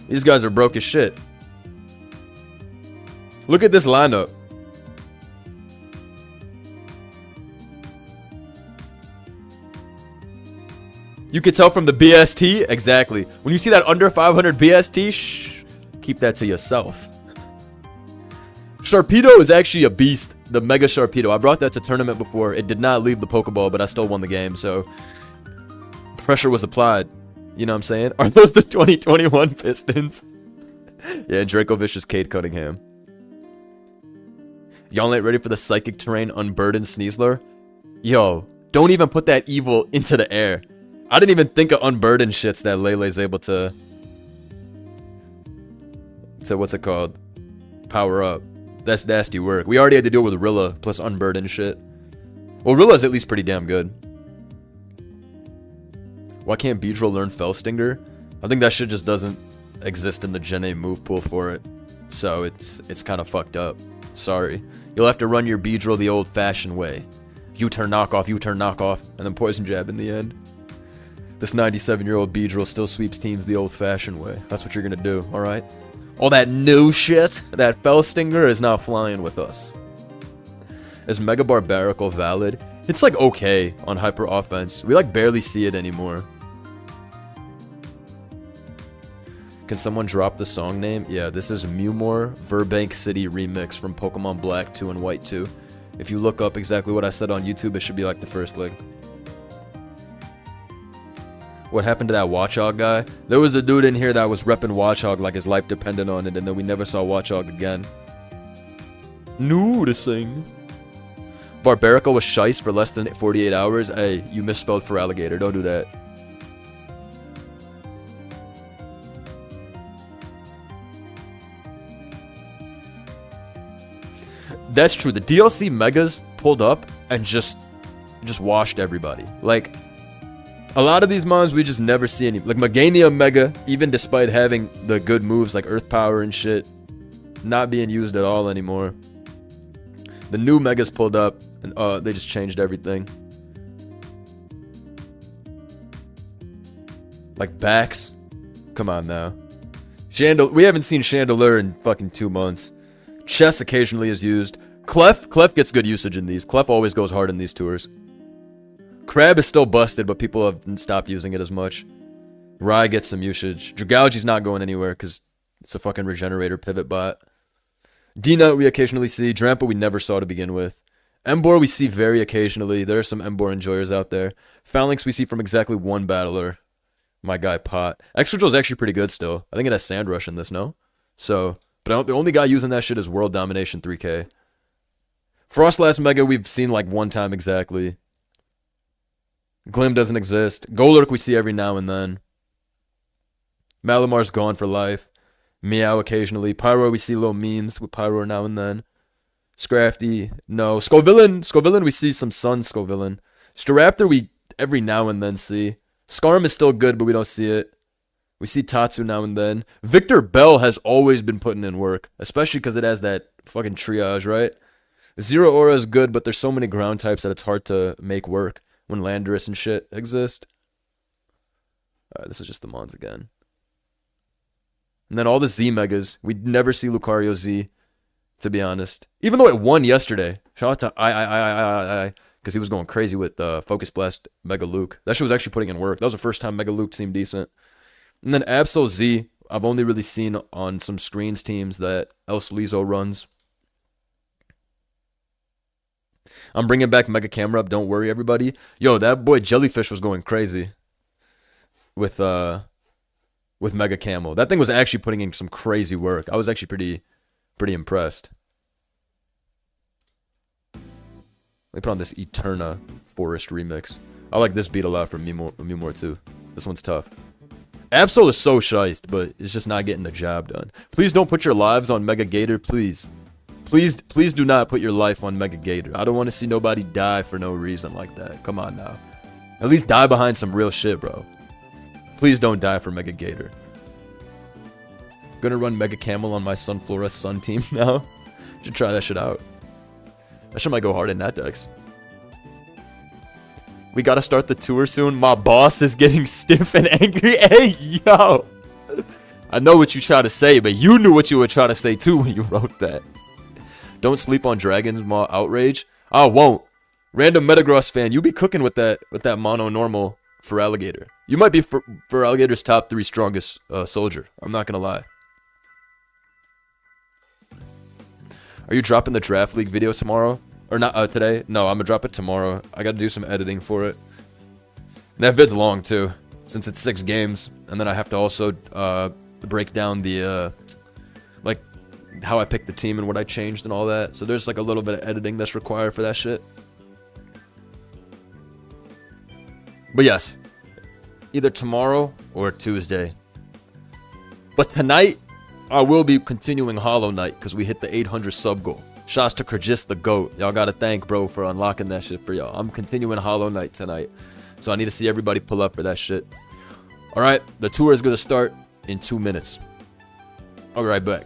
Speaker 1: These guys are broke as shit. Look at this lineup. You could tell from the BST, exactly. When you see that under 500 BST, shh, keep that to yourself. Sharpedo is actually a beast, the Mega Sharpedo. I brought that to tournament before. It did not leave the Pokeball, but I still won the game, so pressure was applied. You know what I'm saying? Are those the 2021 Pistons? Yeah, Dracovish is Cade Cunningham. Y'all ain't ready for the Psychic Terrain Unburdened Sneasler? Yo, don't even put that evil into the air. I didn't even think of unburdened shits that Lele's able to what's it called? Power up. That's nasty work. We already had to deal with Rilla plus unburdened shit. Well, Rilla's at least pretty damn good. Why can't Beedrill learn Fellstinger? I think that shit just doesn't exist in the Gen 8 move pool for it. So it's kind of fucked up. Sorry. You'll have to run your Beedrill the old-fashioned way. U-turn knockoff, U-turn knockoff, and then Poison Jab in the end. This 97-year-old Beedrill still sweeps teams the old-fashioned way. That's what you're gonna do, alright? All that new shit, that Fellstinger is not flying with us. Is Mega Barbarical valid? It's like okay on Hyper Offense. We like barely see it anymore. Can someone drop the song name? Yeah, this is Mewmore Verbank City Remix from Pokemon Black 2 and White 2. If you look up exactly what I said on YouTube, it should be like the first link. What happened to that Watchog guy? There was a dude in here that was repping Watchog like his life depended on it, and then we never saw Watchog again. Noticing. Barbarica was shice for less than 48 hours. Hey, you misspelled for alligator. Don't do that. That's true. The DLC megas pulled up and just washed everybody. Like, a lot of these mons we just never see any. Like Meganium Mega, even despite having the good moves like Earth Power and shit, not being used at all anymore. The new megas pulled up and they just changed everything. Like Bax, come on now. We haven't seen Chandelure in fucking 2 months. Chess occasionally is used. Clef gets good usage in these. Clef always goes hard in these tours. Crab is still busted, but people have stopped using it as much. Rye gets some usage. Dragalge's not going anywhere because it's a fucking regenerator pivot bot. D-Nut we occasionally see. Drampa we never saw to begin with. Embor we see very occasionally. There are some Embor enjoyers out there. Phalanx we see from exactly one battler. My guy Pot. Extragel's actually pretty good still. I think it has Sand Rush in this, no? So, but the only guy using that shit is World Domination 3K. Frostlass Mega we've seen like one time exactly. Glim doesn't exist. Golurk we see every now and then. Malamar's gone for life. Meow occasionally. Pyro we see little memes with Pyro now and then. Scrafty, no. Scovillain we see some Sun Scovillain. Staraptor we every now and then see. Skarm is still good, but we don't see it. We see Tatsu now and then. Victor Bell has always been putting in work, especially because it has that fucking triage, right? Zero Aura is good, but there's so many ground types that it's hard to make work when Landorus and shit exist. Alright, this is just the mons again. And then all the Z Megas. We'd never see Lucario Z, to be honest. Even though it won yesterday. Shout out to I, because he was going crazy with Focus Blast Mega Luke. That shit was actually putting in work. That was the first time Mega Luke seemed decent. And then Absol Z, I've only really seen on some screens teams that Else Lizo runs. I'm bringing back Mega Camera Up, don't worry everybody. Yo, that boy Jellyfish was going crazy with Mega Camo. That thing was actually putting in some crazy work. I was actually pretty impressed. Let me put on this Eterna Forest remix. I like this beat a lot from Mewmore too. This one's tough. Absol is so shiced, but it's just not getting the job done. Please don't put your lives on Mega Gator, please. Please do not put your life on Mega Gator. I don't want to see nobody die for no reason like that. Come on now. At least die behind some real shit, bro. Please don't die for Mega Gator. Gonna run Mega Camel on my Sunflora Sun team now. Should try that shit out. That shit might go hard in that dex. We gotta start the tour soon. My boss is getting stiff and angry. Hey, yo. I know what you try to say, but you knew what you were trying to say too when you wrote that. Don't sleep on Dragon's Maw Outrage. I won't. Random Metagross fan, you be cooking with that mono normal for Alligator. You might be for Alligator's top 3 strongest soldier. I'm not gonna lie. Are you dropping the Draft League video tomorrow? Or not today? No, I'm gonna drop it tomorrow. I gotta do some editing for it. And that vid's long too, since it's 6 games. And then I have to also break down the like how I picked the team and what I changed and all that. So there's like a little bit of editing that's required for that shit. But yes, either tomorrow or Tuesday. But tonight, I will be continuing Hollow Knight because we hit the 800 sub goal. Shouts to Krajis the GOAT. Y'all gotta thank bro for unlocking that shit for y'all. I'm continuing Hollow Knight tonight. So I need to see everybody pull up for that shit. Alright, the tour is gonna start in 2 minutes. I'll be right back.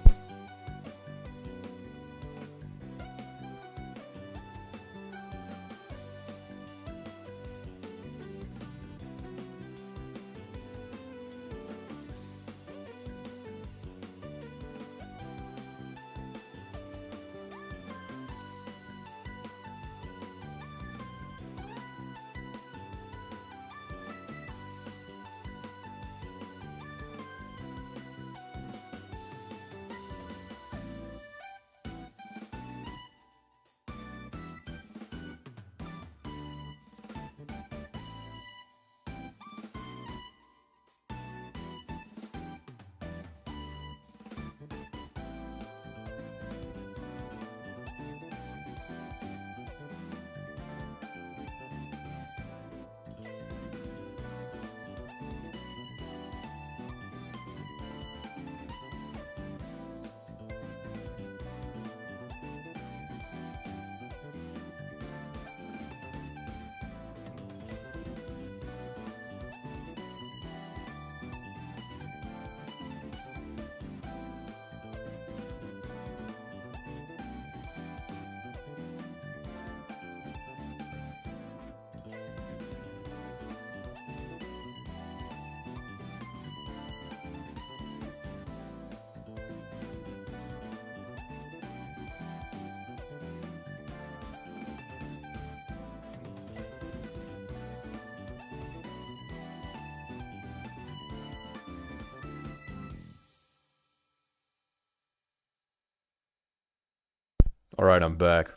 Speaker 1: Alright, I'm back.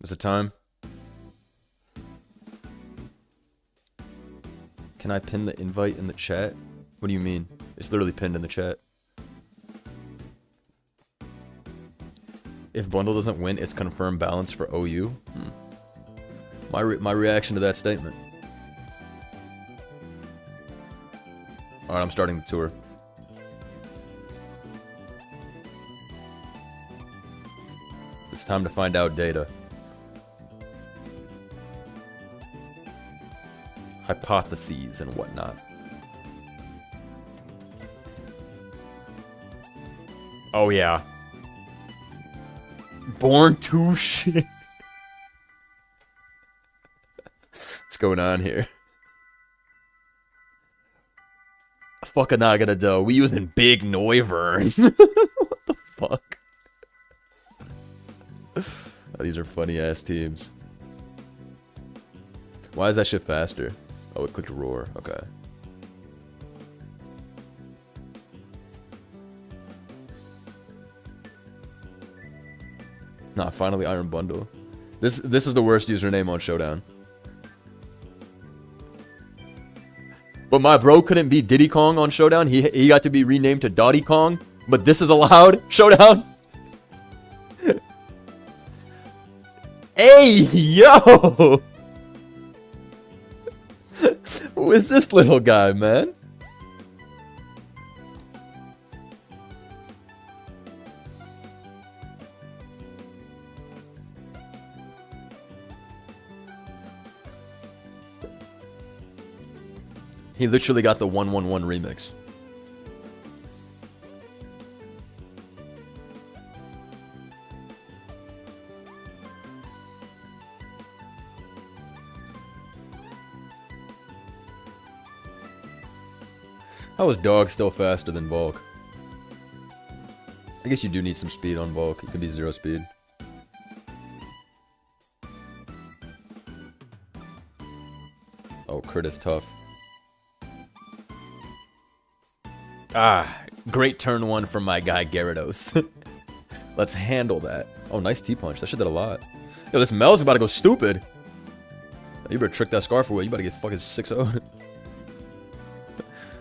Speaker 1: Is it time? Can I pin the invite in the chat? What do you mean? It's literally pinned in the chat. If Bundle doesn't win, it's confirmed balance for OU? My reaction to that statement. Alright, I'm starting the tour. It's time to find out data. Hypotheses and whatnot. Oh yeah. Born to shit. What's going on here? Fuck a Naganadel. We using Big Noivern. What the fuck? Oh, these are funny ass teams. Why is that shit faster? Oh, it clicked roar. Okay. Nah, finally Iron Bundle. This is the worst username on Showdown. But my bro couldn't be Diddy Kong on Showdown. He got to be renamed to Dottie Kong. But this is allowed. Showdown. Hey, yo! Who is this little guy, man? He literally got the 111 remix. How is Dog still faster than Bulk? I guess you do need some speed on Bulk. It could be 0 speed. Oh, crit is tough. Ah, great turn 1 from my guy Gyarados. Let's handle that. Oh, nice T-punch. That shit did a lot. Yo, this Mel's about to go stupid. You better trick that Scarf away. You better get fucking 6-0'd.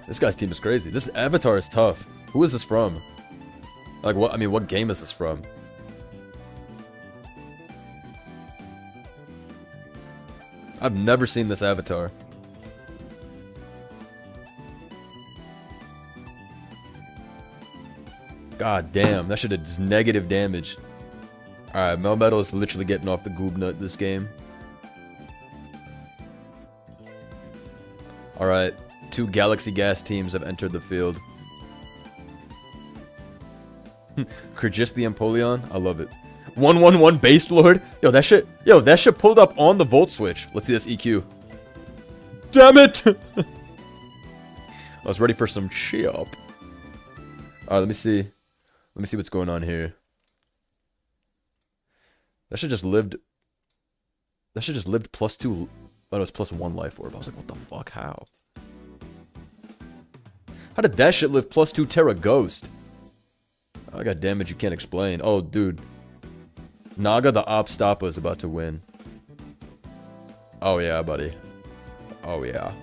Speaker 1: This guy's team is crazy. This avatar is tough. Who is this from? Like, what? I mean, what game is this from? I've never seen this avatar. God damn, that shit is negative damage. Alright, Melmetal is literally getting off the goob nut this game. Alright, 2 Galaxy Gas teams have entered the field. Kyrgyz the Empoleon, I love it. 111 Based Lord. Yo, that shit pulled up on the Volt Switch. Let's see this EQ. Damn it! I was ready for some chip. Alright, let me see. Let me see what's going on here. That shit just lived. That shit just lived +2. I thought it was +1 life orb. I was like, what the fuck? How? How did that shit live +2 Terra Ghost? I got damage you can't explain. Oh, dude. Naga the Opstoppa is about to win. Oh yeah, buddy. Oh yeah.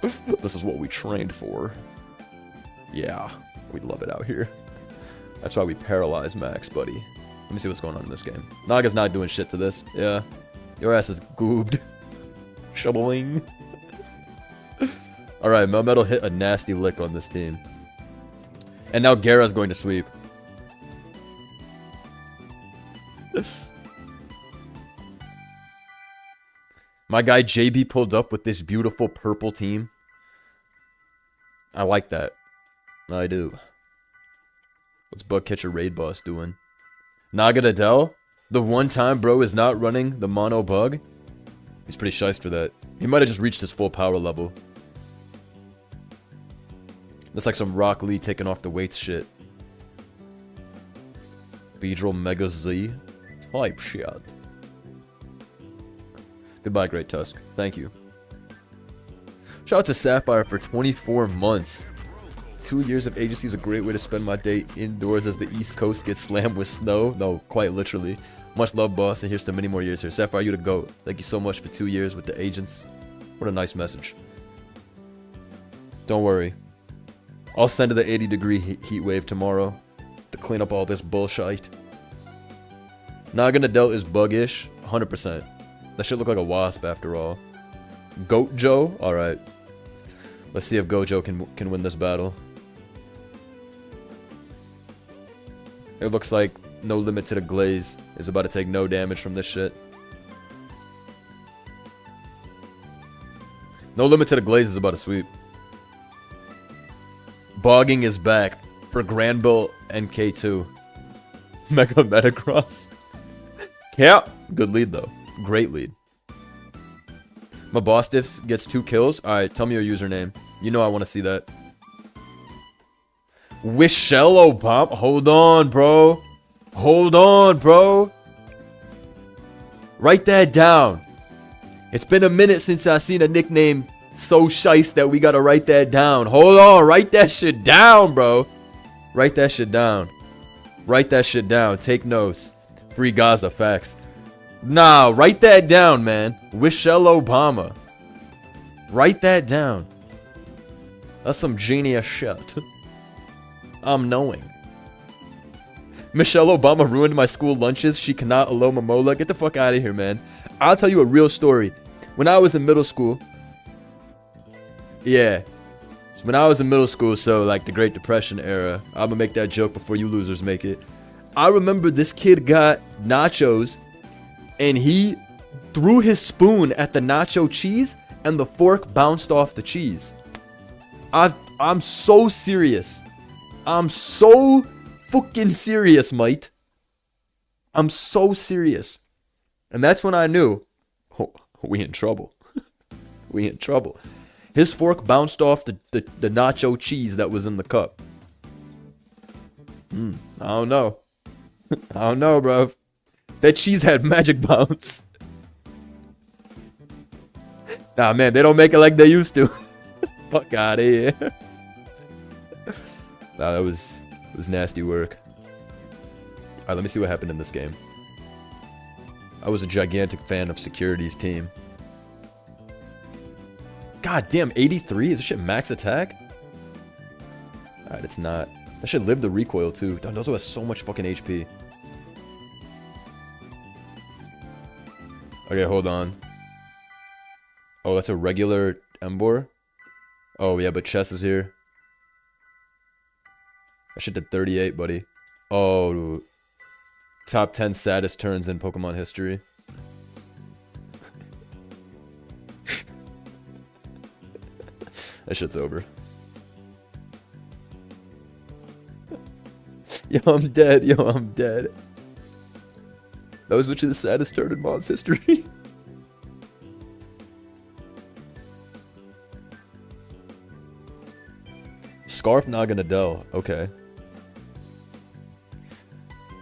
Speaker 1: This is what we trained for. Yeah, we love it out here. That's why we paralyze Max, buddy. Let me see what's going on in this game. Naga's not doing shit to this. Yeah. Your ass is goobed. Shoveling. Alright, Melmetal hit a nasty lick on this team. And now Gara's going to sweep. My guy JB pulled up with this beautiful purple team. I like that. I do. What's Bugcatcher Raid Boss doing? Naganadel? The one time bro is not running the mono bug? He's pretty shiced for that. He might have just reached his full power level. That's like some Rock Lee taking off the weights shit. Beedrill Mega Z. Type shit. Goodbye, Great Tusk. Thank you. Shout out to Sapphire for 24 months. 2 years of agency is a great way to spend my day indoors as the East Coast gets slammed with snow. No, quite literally. Much love, boss, and here's to many more years here. Sapphire, you to go. Thank you so much for 2 years with the agents. What a nice message. Don't worry. I'll send her the 80-degree heat wave tomorrow to clean up all this bullshit. Naganadel is buggish. 100%. That should look like a wasp after all. Goat Joe? Alright. Let's see if Gojo can win this battle. It looks like No Limit to the Glaze is about to take no damage from this shit. No Limit to the Glaze is about to sweep. Bogging is back for Granville and K2. Mega Metacross. Yeah, good lead though. Great lead. My boss diff gets 2 kills. Alright, tell me your username. You know I want to see that. Wishelle Obama. Hold on, bro. Hold on, bro. Write that down. It's been a minute since I seen a nickname so shice that we gotta write that down. Hold on, write that shit down, bro. Write that shit down. Write that shit down. Take notes. Free Gaza, facts. Nah, write that down, man. Wishelle Obama. Write that down. That's some genius shit. I'm knowing. Michelle Obama ruined my school lunches. She cannot allow Momola. Get the fuck out of here, man. I'll tell you a real story. When I was in middle school. Yeah. So when I was in middle school, so like the Great Depression era. I'm gonna make that joke before you losers make it. I remember this kid got nachos. And he threw his spoon at the nacho cheese. And the fork bounced off the cheese. I'm so serious. I'm so fucking serious, mate. I'm so serious. And that's when I knew, oh, we in trouble. We in trouble. His fork bounced off the nacho cheese that was in the cup. I don't know. I don't know, bro. That cheese had magic bounce. Nah, man, they don't make it like they used to. Fuck out of here. Nah, that was nasty work. Alright, let me see what happened in this game. I was a gigantic fan of Security's team. God damn, 83? Is this shit max attack? Alright, it's not. That should live the recoil too. Dondozo has so much fucking HP. Okay, hold on. Oh, that's a regular Embor? Oh, yeah, but Chess is here. That shit did 38, buddy. Oh, top 10 saddest turns in Pokemon history. That shit's over. Yo, I'm dead. Yo, I'm dead. That was literally the saddest turn in Mon's history. Scarf Naganadel. Okay.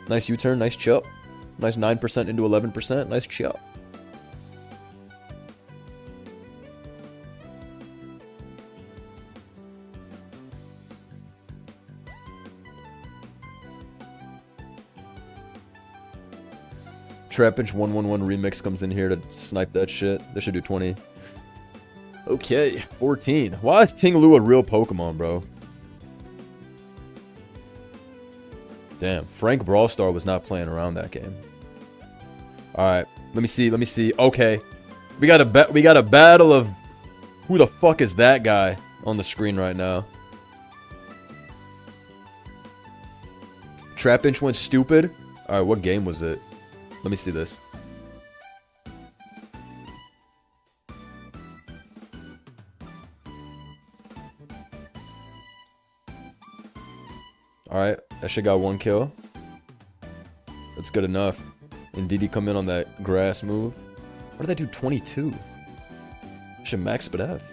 Speaker 1: Nice U-turn. Nice chop. Nice 9% into 11%. Nice chop. Trapinch 111 remix comes in here to snipe that shit. This should do 20. Okay, 14. Why is Ting-Lu a real Pokemon, bro? Damn, Frank Brawlstar was not playing around that game. Alright, let me see. Okay. We got a battle of who the fuck is that guy on the screen right now. Trapinch went stupid. Alright, what game was it? Let me see this. Alright, that shit got 1 kill. That's good enough. And did he come in on that grass move? Why did that do 22? Should max but F.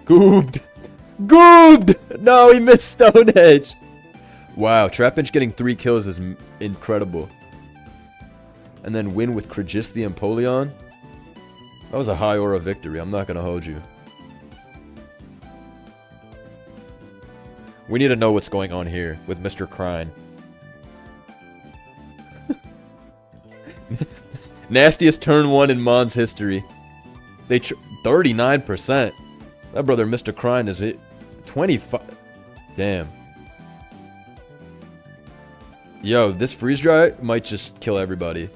Speaker 1: Goobed! Goobed! No, he missed Stone Edge. Wow, Trapinch getting 3 kills is incredible. and then win with Krajis the Empoleon. That was a high aura victory, I'm not gonna hold you. We need to know what's going on here with Mr. Crine. Nastiest turn 1 in Mon's history. They 39%. That brother Mr. Crine is it 25. Damn. Yo, this freeze dry might just kill everybody.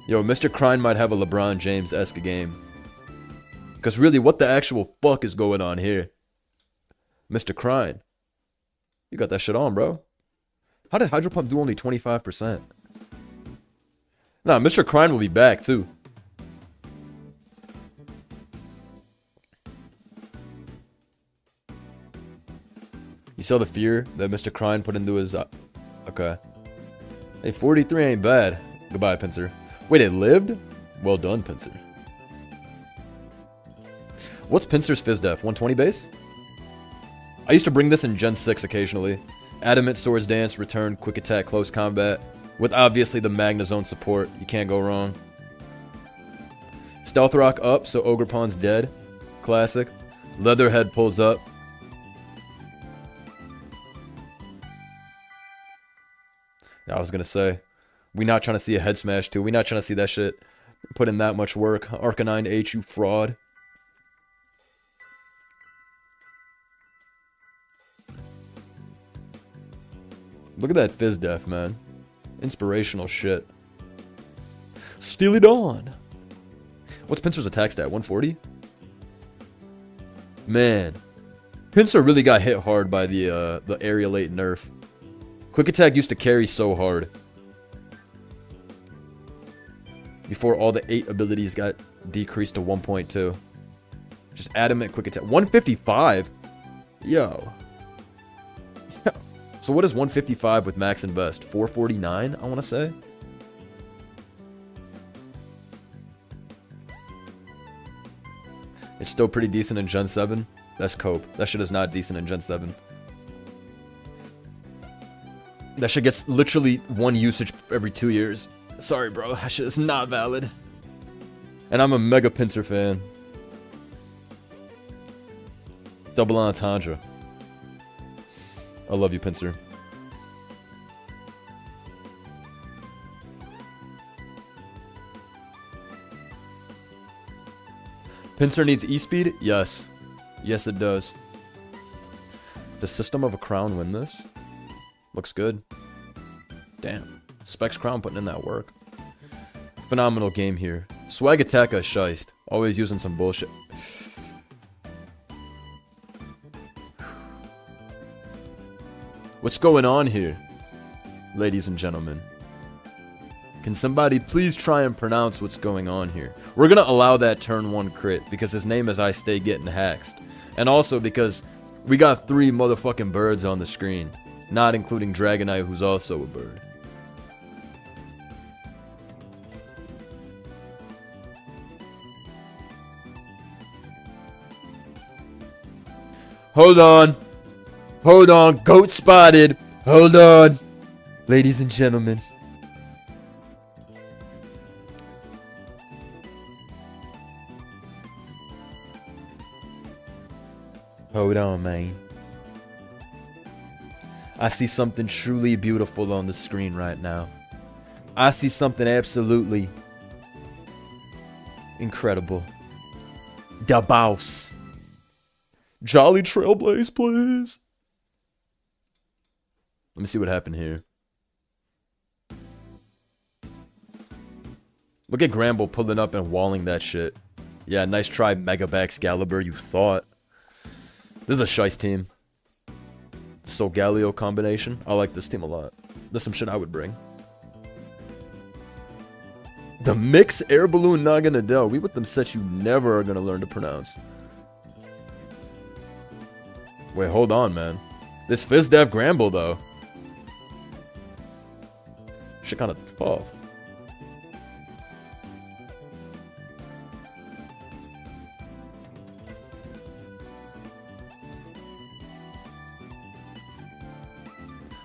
Speaker 1: Yo, Mr. Crine might have a LeBron James-esque game. Because really, what the actual fuck is going on here? Mr. Crine. You got that shit on, bro. How did Hydro Pump do only 25%? Nah, Mr. Crine will be back, too. You saw the fear that Mr. Crine put into his... okay. Hey, 43 ain't bad. Goodbye, Pinsir. Wait, it lived? Well done, Pinsir. What's Pinsir's Fizdef? 120 base? I used to bring this in Gen 6 occasionally. Adamant Swords Dance, Return, Quick Attack, Close Combat. With obviously the Magnezone support. You can't go wrong. Stealth Rock up, so Ogrepon's dead. Classic. Leatherhead pulls up. I was gonna say, we not trying to see a head smash too. We not trying to see that shit. Put in that much work. Arcanine H, you fraud. Look at that Fizdef, man. Inspirational shit. Steely Dawn. What's Pinsir's attack stat? 140? Man. Pinsir really got hit hard by the Area Late nerf. Quick Attack used to carry so hard. Before all the 8 abilities got decreased to 1.2. Just Adamant Quick Attack. 155? Yo. So what is 155 with Max and Best? 449, I want to say? It's still pretty decent in Gen 7. That's cope. That shit is not decent in Gen 7. That shit gets literally 1 usage every 2 years. Sorry, bro. That shit is not valid. And I'm a mega Pinsir fan. Double entendre. I love you, Pinsir. Pinsir needs E-Speed? Yes. Yes, it does. Does System of a Crown win this? Looks good. Damn. Specs Crown putting in that work. Phenomenal game here. Swag Attack is shiced. Always using some bullshit. What's going on here, ladies and gentlemen? Can somebody please try and pronounce what's going on here? We're gonna allow that turn 1 crit because his name is I Stay Getting Haxed. And also because we got 3 motherfucking birds on the screen. Not including Dragonite, who's also a bird. Hold on. Hold on. Goat spotted. Hold on. Ladies and gentlemen. Hold on, man. I see something truly beautiful on the screen right now. I see something absolutely incredible. Da boss. Jolly Trailblaze, please. Let me see what happened here. Look at Gramble pulling up and walling that shit. Yeah, nice try, Megabax Excalibur, you thought. This is a shice team. Solgaleo combination. I like this team a lot. There's some shit I would bring. The Mix Air Balloon Naganadel. We with them sets you never are gonna learn to pronounce. Wait, hold on, man. This Fizdef Gramble, though. Shit kinda tough.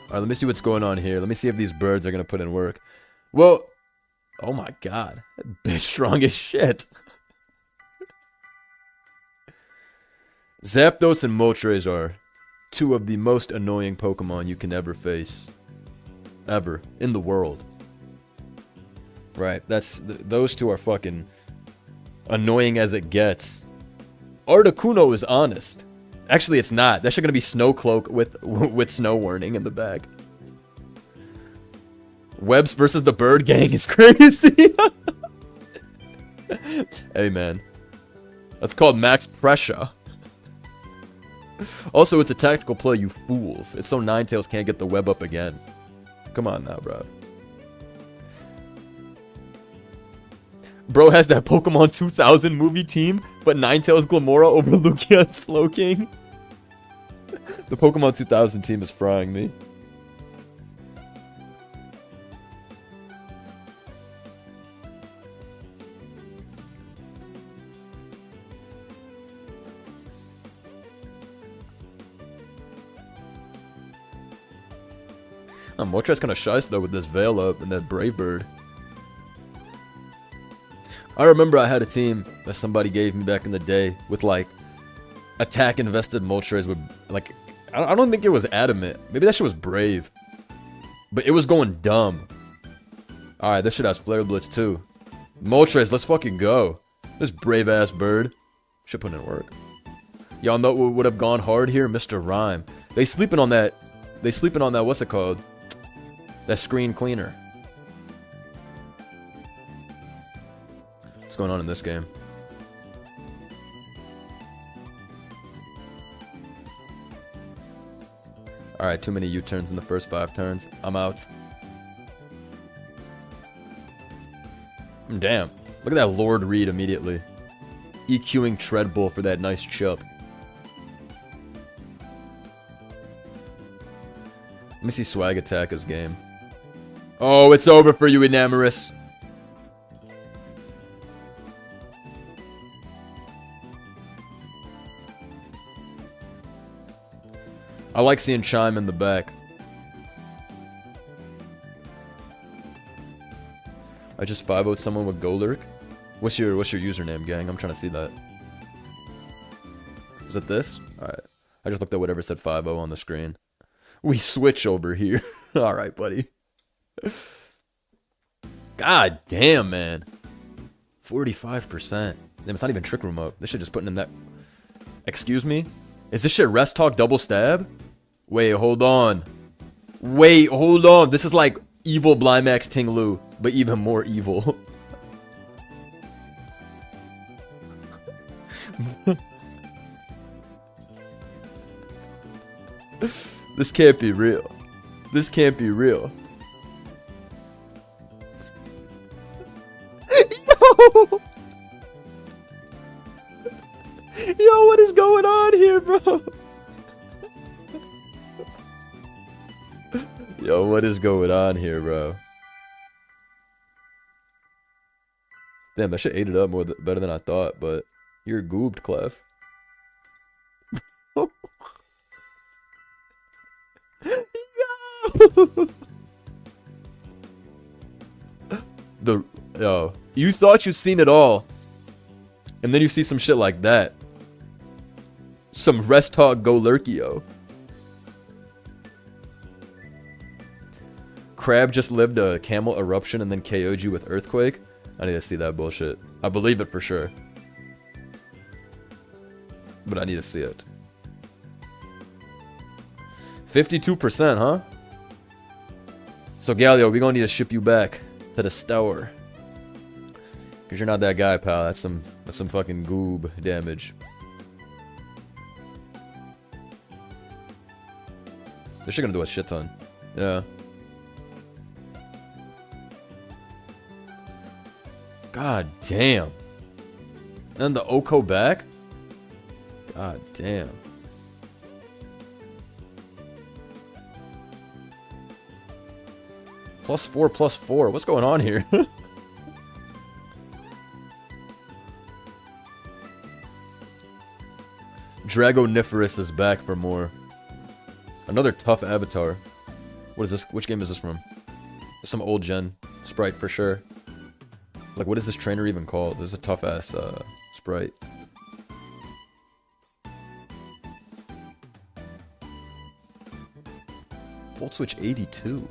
Speaker 1: Alright, let me see what's going on here. Let me see if these birds are gonna put in work. Well, oh my god. That bitch strong as shit. Zapdos and Moltres are two of the most annoying Pokemon you can ever face. Ever. In the world. Right, those two are fucking annoying as it gets. Articuno is honest. Actually, it's not. That's gonna be Snowcloak with snow warning in the back. Webs versus the Bird Gang is crazy. Hey, man. That's called max pressure. Also, it's a tactical play, you fools. It's so Ninetales can't get the web up again. Come on now, bro. Bro has that Pokemon 2000 movie team, but Ninetales Glamora over Lugia and Slowking. The Pokemon 2000 team is frying me. Moltres kind of shies though with this Veil up and that Brave Bird. I remember I had a team that somebody gave me back in the day with like attack invested Moltres with like I don't think it was adamant. Maybe that shit was brave. But it was going dumb. Alright, this shit has Flare Blitz too. Moltres, let's fucking go. This brave ass bird. Should put in work. Y'all know what would have gone hard here? Mr. Rhyme. They sleeping on that, what's it called? That screen cleaner. What's going on in this game? Alright, too many U-turns in the first 5 turns. I'm out. Damn. Look at that Lord Reed immediately. EQing Treadbull for that nice chub. Let me see Swag Attacker's game. Oh, it's over for you, Enamorous. I like seeing Chime in the back. I just 5-0'd someone with Golurk. What's your username, gang? I'm trying to see that. Is it this? Alright. I just looked at whatever said 5-0 on the screen. We switch over here. Alright, buddy. God damn, man. 45%. Damn, it's not even Trick Room up. This shit just putting in that... Excuse me? Is this shit Rest Talk double stab? Wait, hold on. Wait, hold on. This is like evil Blymax Ting Lu, but even more evil. This can't be real. This can't be real. Yo! Yo, what is going on here, bro? Yo, what is going on here, bro? Damn, that shit ate it up better than I thought, but you're goobed, Clef. Yo, you thought you'd seen it all, and then you see some shit like that. Some Rest Talk Golurkio. Crab just lived a camel eruption and then KO'd you with Earthquake. I need to see that bullshit. I believe it for sure, but I need to see it. 52%, huh? So Galio, we gonna need to ship you back to the store. Cause you're not that guy, pal. That's some fucking goob damage. This shit gonna do a shit ton. Yeah. God damn. And the Oko back? God damn. +4/+4. What's going on here? Dragoniferous is back for more. Another tough avatar. What is this? Which game is this from? Some old gen Sprite for sure. Like, what is this trainer even called? This is a tough-ass, Sprite. Volt Switch 82.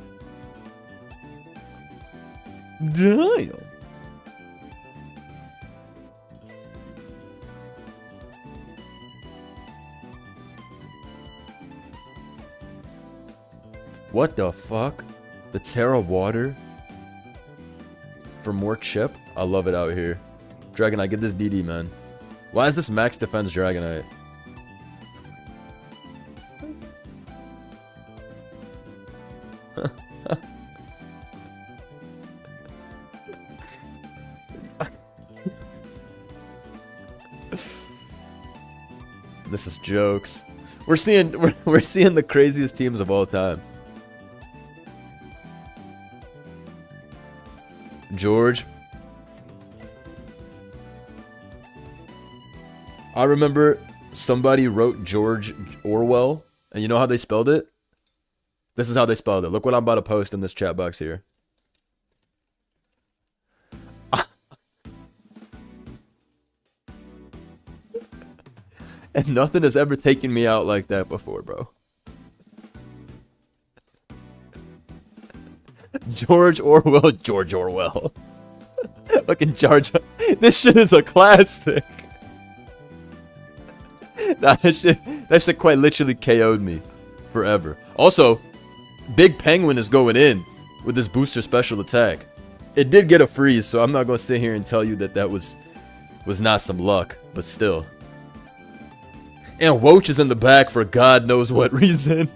Speaker 1: Damn. What the fuck? The Terra water? For more chip? I love it out here. Dragonite, get this DD, man. Why is this max defense Dragonite? This is jokes. We're seeing the craziest teams of all time. George. I remember somebody wrote George Orwell, and you know how they spelled it? This is how they spelled it. Look what I'm about to post in this chat box here. And nothing has ever taken me out like that before, bro. George Orwell, George Orwell. Fucking George. This shit is a classic. Nah, that shit quite literally KO'd me forever. Also, Big Penguin is going in with this booster special attack. It did get a freeze, so I'm not gonna sit here and tell you that was not some luck, but still. And Woach is in the back for God knows what reason.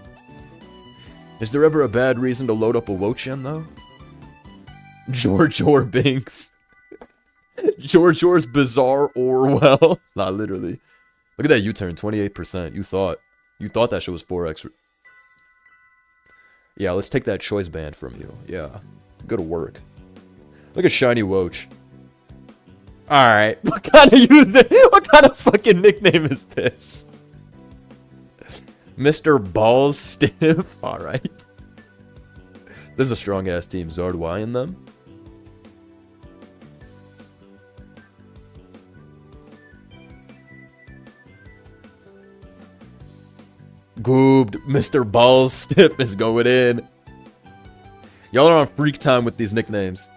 Speaker 1: Is there ever a bad reason to load up a Wochen, though? George Binks. George's Bizarre Orwell. Not literally. Look at that U-turn, 28%. You thought that shit was 4x. Yeah, let's take that choice band from you. Yeah. Good work. Look at Shiny Woach. Alright. What kind of fucking nickname is this? Mr. Balls Stiff? Alright. This is a strong ass team. Zard Y in them. Goobed. Mr. Balls Stiff is going in. Y'all are on freak time with these nicknames.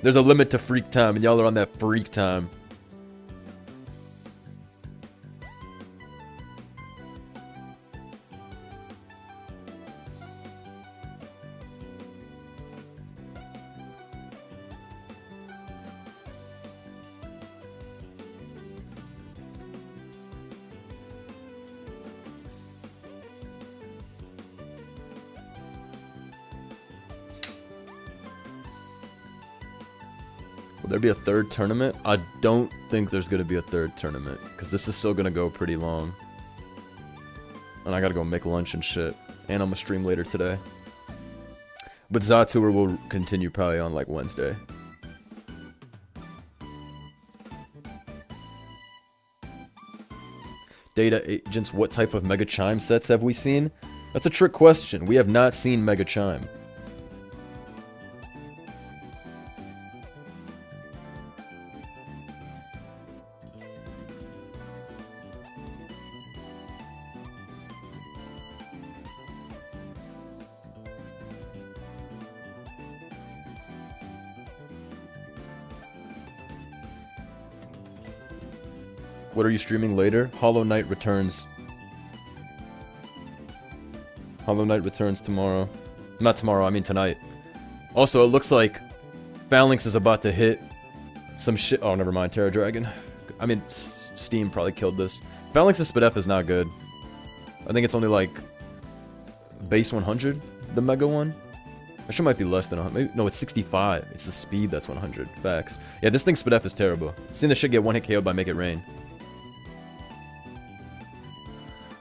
Speaker 1: There's a limit to freak time, and y'all are on that freak time. Will there be a third tournament? I don't think there's going to be a third tournament, because this is still going to go pretty long. And I got to go make lunch and shit. And I'm going to stream later today. But Zatour will continue probably on like Wednesday. Data agents, what type of Mega Chime sets have we seen? That's a trick question. We have not seen Mega Chime. What are you streaming later? Hollow Knight returns. Hollow Knight returns tomorrow. Not tomorrow, I mean tonight. Also, it looks like Phalanx is about to hit some shit. Oh, never mind. Terra Dragon. I mean, Steam probably killed this. Phalanx's SpDef is not good. I think it's only like base 100, the Mega one. That shit might be less than 100. Maybe, no, it's 65. It's the speed that's 100. Facts. Yeah, this thing's SpDef is terrible. Seen this shit get one-hit KO'd by Make It Rain.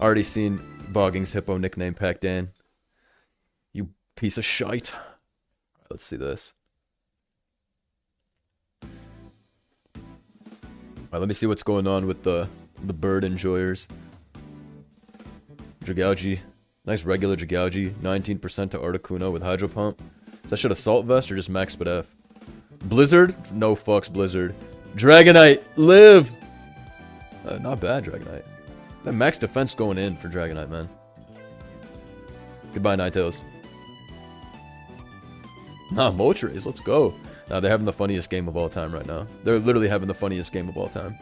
Speaker 1: Already seen Bogging's Hippo nickname packed in. You piece of shite. Let's see this. Alright, let me see what's going on with the bird enjoyers. Jagauji. Nice regular Jagauji. 19% to Articuno with Hydro Pump. Is that shit Assault Vest or just Max Speed F? Blizzard? No fucks, Blizzard. Dragonite, live! Not bad, Dragonite. That max defense going in for Dragonite, man. Goodbye, Ninetales. Nah, Moltres, let's go. Nah, they're having the funniest game of all time right now. They're literally having the funniest game of all time.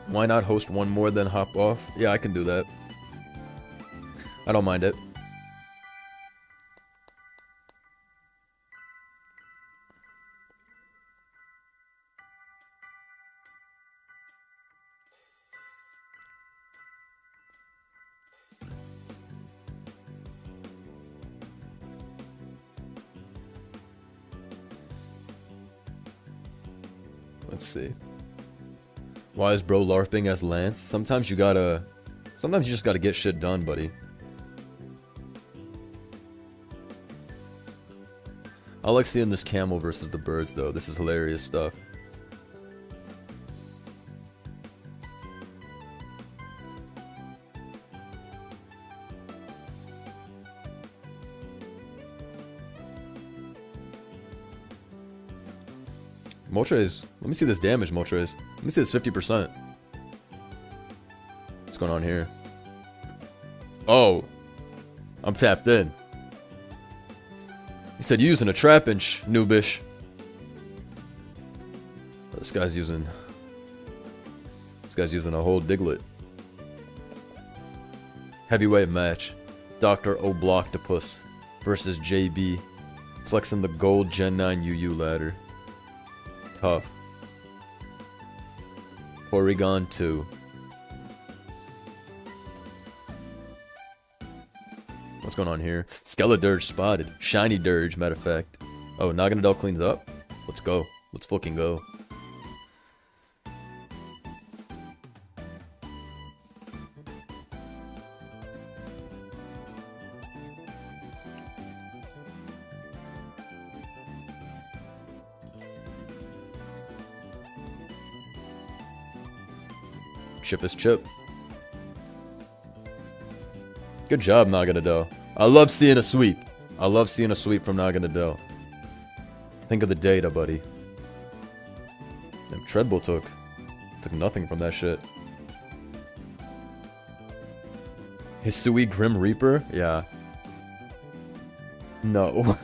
Speaker 1: Why not host one more then hop off? Yeah, I can do that. I don't mind it. Let's see. Why is bro LARPing as Lance? Sometimes you just gotta get shit done, buddy. I like seeing this camel versus the birds, though. This is hilarious stuff. Moltres, let me see this damage, Moltres. Let me see this 50%. What's going on here? Oh. I'm tapped in. He said using a trap-inch, noobish. This guy's using a whole Diglett. Heavyweight match. Dr. Obloctopus versus JB. Flexing the gold Gen 9 UU ladder. Tough. Porygon 2. What's going on here? Skeledirge spotted. Shiny Dirge, matter of fact. Oh, Naganadel cleans up? Let's go. Let's fucking go. Chip is chip. Good job, Naganadel. I love seeing a sweep. I love seeing a sweep from Naganadel. Think of the data, buddy. Damn, Treadbull took nothing from that shit. Hisui Grim Reaper? Yeah. No.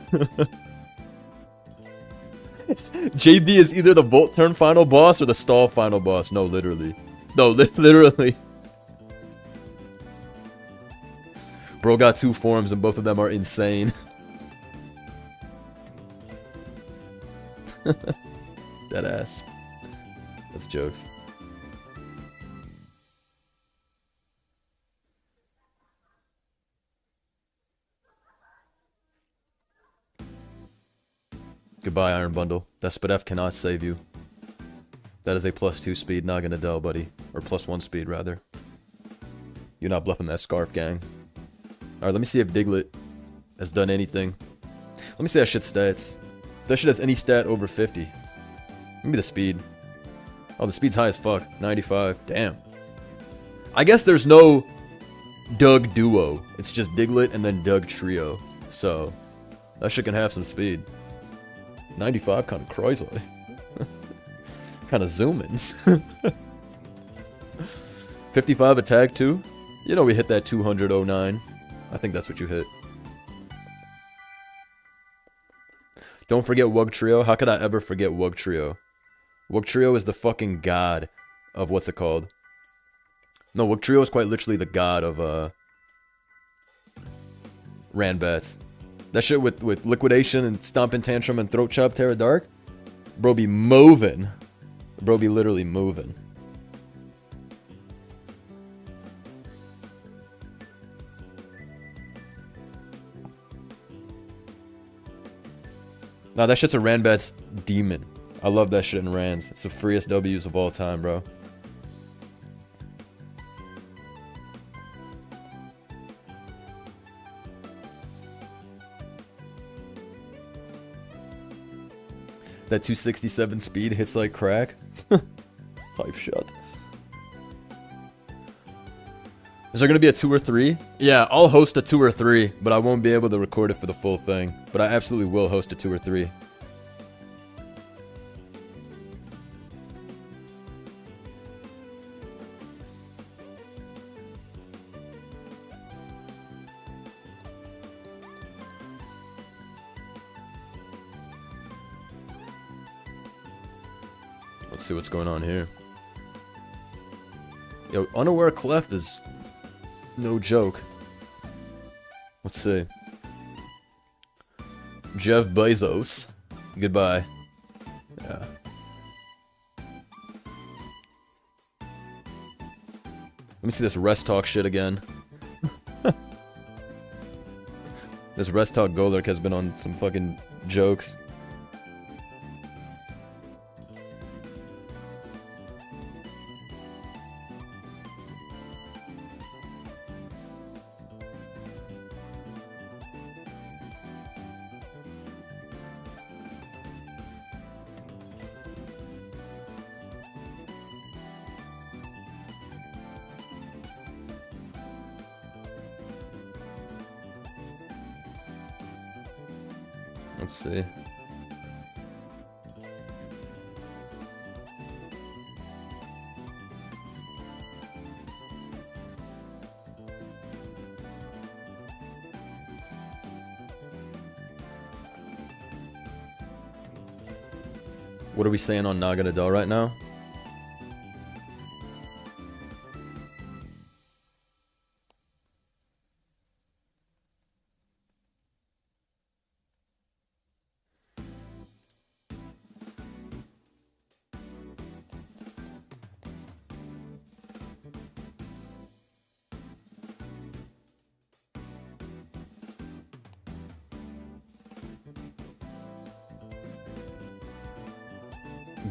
Speaker 1: JB is either the Volt Turn final boss or the Stall final boss. No, literally. No, literally. Bro got 2 forms and both of them are insane. Deadass. That's jokes. Goodbye, Iron Bundle. That Speed F cannot save you. That is a +2 speed Naganadel, buddy. Or +1 speed, rather. You're not bluffing that Scarf, gang. Alright, let me see if Diglett has done anything. Let me see that shit's stats. If that shit has any stat over 50. Maybe the speed. Oh, the speed's high as fuck. 95. Damn. I guess there's no Doug Duo. It's just Diglett and then Doug Trio. So, that shit can have some speed. 95 kind of crazy. Kind of zooming. 55 attack too. You know we hit that 209. I think that's what you hit. Don't forget Wug Trio. How could I ever forget Wug Trio? Wug Trio is the fucking god of what's it called? No, Wug Trio is quite literally the god of Ranbats. That shit with Liquidation and Stompin' Tantrum and Throat Chop Terra Dark. Bro be moving. Bro be literally moving. Nah, that shit's a Ranbat's demon. I love that shit in Rans. It's the freest W's of all time, bro. That 267 speed hits like crack. Type shit. Is there gonna be a 2 or 3? Yeah, I'll host a 2 or 3, but I won't be able to record it for the full thing. But I absolutely will host a 2 or 3. Let's see what's going on here. Yo, unaware clef is no joke. Let's see. Jeff Bezos. Goodbye. Yeah. Let me see this rest talk shit again. This rest talk Golurk has been on some fucking jokes. Let's see. What are we saying on Naganadel right now?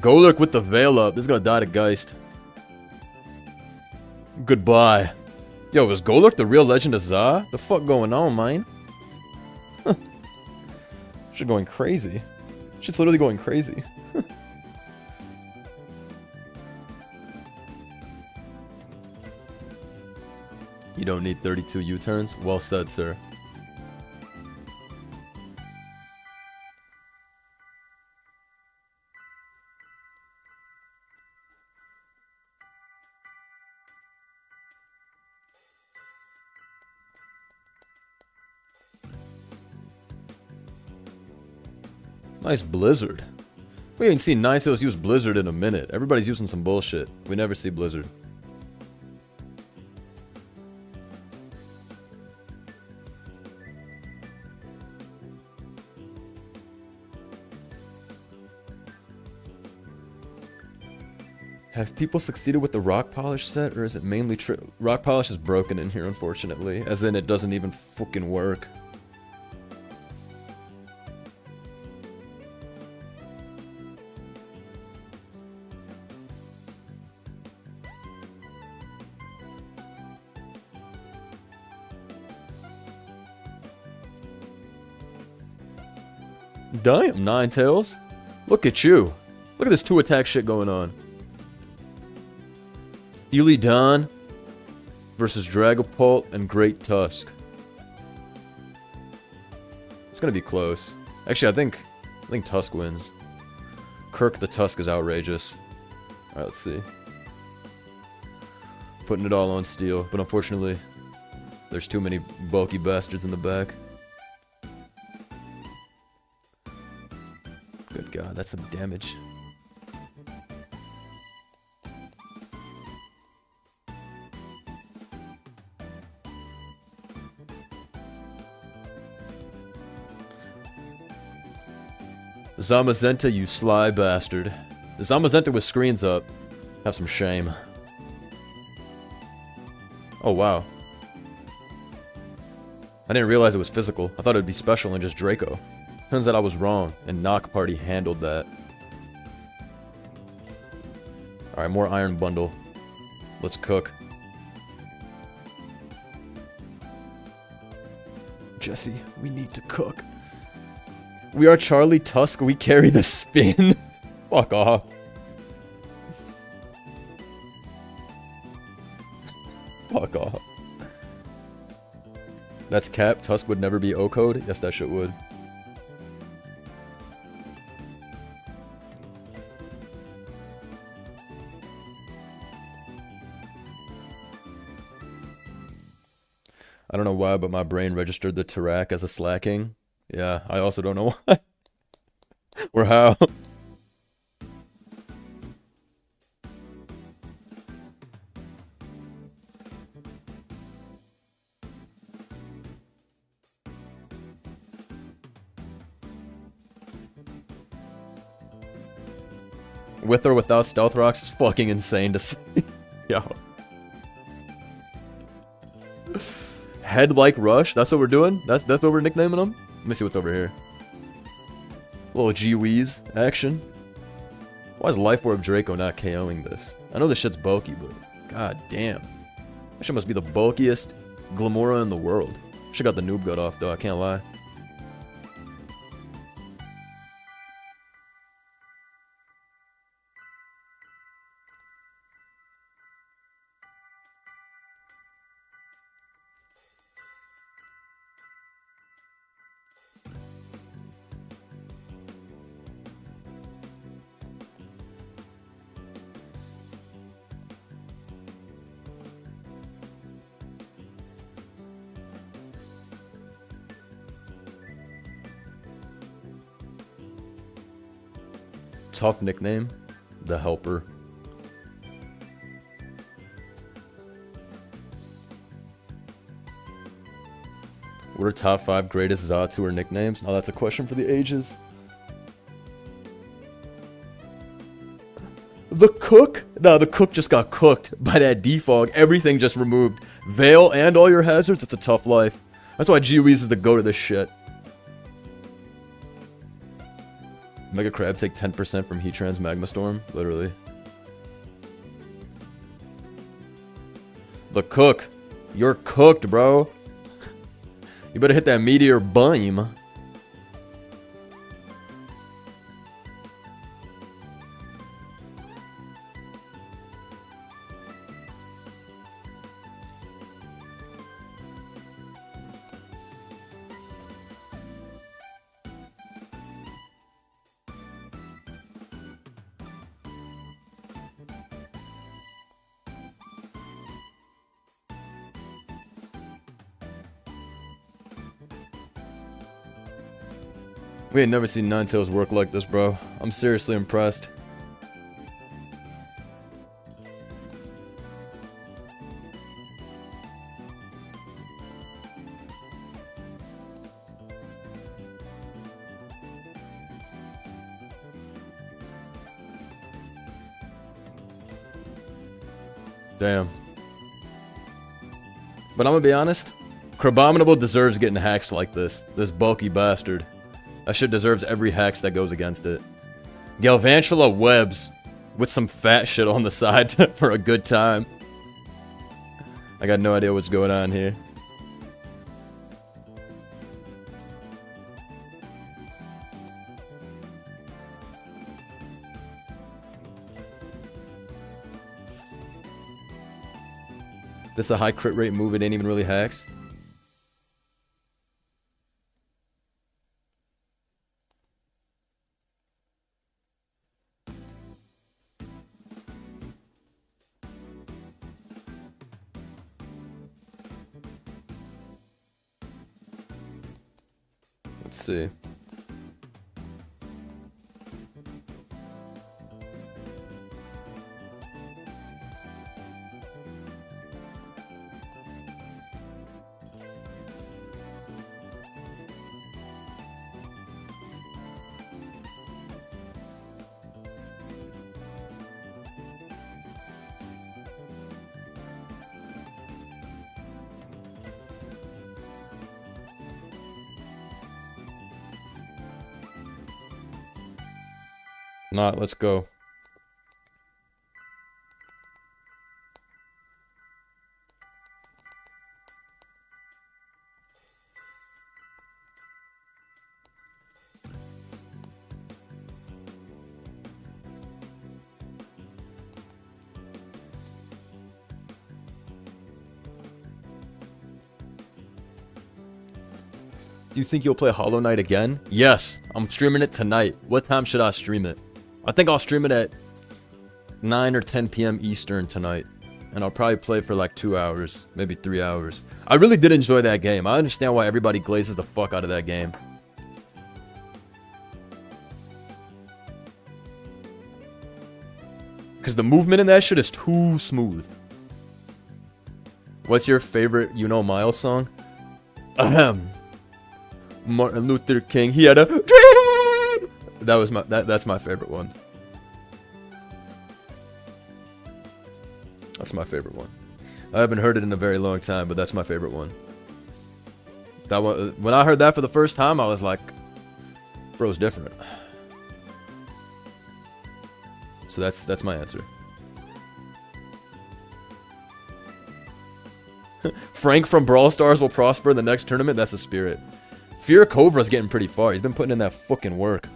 Speaker 1: Golurk with the veil up. This is gonna die to Geist. Goodbye. Yo, is Golurk the real Legend of Za? The fuck going on, man? Shit going crazy. Shit's literally going crazy. You don't need 32 U-turns? Well said, sir. Nice Blizzard. We ain't seen Nisos use Blizzard in a minute. Everybody's using some bullshit. We never see Blizzard. Have people succeeded with the rock polish set, or is it mainly true? Rock polish is broken in here, unfortunately. As in, it doesn't even fucking work. Damn, Ninetales. Look at you. Look at this 2-attack shit going on. Steely Dawn versus Dragapult and Great Tusk. It's gonna be close. Actually, I think Tusk wins. Kirk the Tusk is outrageous. Alright, let's see. Putting it all on steel, but unfortunately, there's too many bulky bastards in the back. Good God, that's some damage. Zamazenta, you sly bastard. The Zamazenta with screens up. Have some shame. Oh, wow. I didn't realize it was physical. I thought it would be special and just Draco. Turns out I was wrong, and Knock Party handled that. Alright, more Iron Bundle. Let's cook. Jesse, we need to cook. We are Charlie Tusk, we carry the spin. Fuck off. Fuck off. That's cap. Tusk would never be O code. Yes, that shit would. I don't know why, but my brain registered the Tarak as a slacking. Yeah, I also don't know why. Or how. With or without stealth rocks is fucking insane to see. Yo. Head like rush? That's what we're doing? That's what we're nicknaming them? Let me see what's over here. Little G-Weeze action. Why is Life Orb Draco not KOing this? I know this shit's bulky, but god damn. That shit must be the bulkiest Glamora in the world. Shit got the noob gut off though, I can't lie. Tough nickname, the Helper. What are top 5 greatest Zatour nicknames? Now that's a question for the ages. The Cook? No, the Cook just got cooked by that defog. Everything just removed. Veil and all your hazards, it's a tough life. That's why G-Weeze is the go to this shit. Mega Crab take 10% from Heatran's Magma Storm, literally. The Cook. You're cooked, bro. You better hit that Meteor Beam. We ain't never seen Ninetales work like this, bro. I'm seriously impressed. Damn. But I'm gonna be honest, Crabominable deserves getting hacked like this. This bulky bastard. That shit deserves every hex that goes against it. Galvantula webs with some fat shit on the side for a good time. I got no idea what's going on here. This a high crit rate move, it ain't even really hacks. Let's see. Not, let's go. Do you think you'll play Hollow Knight again? Yes, I'm streaming it tonight. What time should I stream it? I think I'll stream it at 9 or 10 p.m. Eastern tonight. And I'll probably play for like 2 hours, maybe 3 hours. I really did enjoy that game. I understand why everybody glazes the fuck out of that game. Because the movement in that shit is too smooth. What's your favorite You Know Miles song? Ahem. Martin Luther King, he had a dream! That was that's my favorite one. That's my favorite one. I haven't heard it in a very long time, but that's my favorite one. That one, when I heard that for the first time, I was like, bro's different. So that's my answer. Frank from Brawl Stars will prosper in the next tournament. That's the spirit. Fear Cobra's getting pretty far. He's been putting in that fucking work.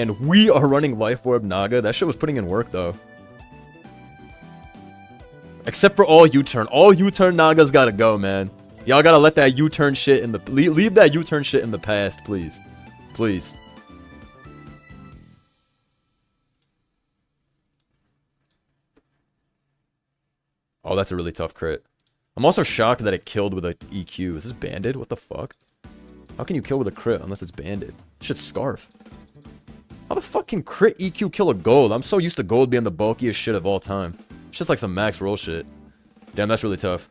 Speaker 1: We are running Life Orb Naga. That shit was putting in work though. Except for all U-turn. All U-turn Naga's gotta go, man. Y'all gotta let that U-turn shit in the leave that U-turn shit in the past, please. Please. Oh, that's a really tough crit. I'm also shocked that it killed with a EQ. Is this banded? What the fuck? How can you kill with a crit unless it's banded? Shit's Scarf. How the fuck can crit EQ kill a gold? I'm so used to gold being the bulkiest shit of all time. It's just like some max roll shit. Damn, that's really tough.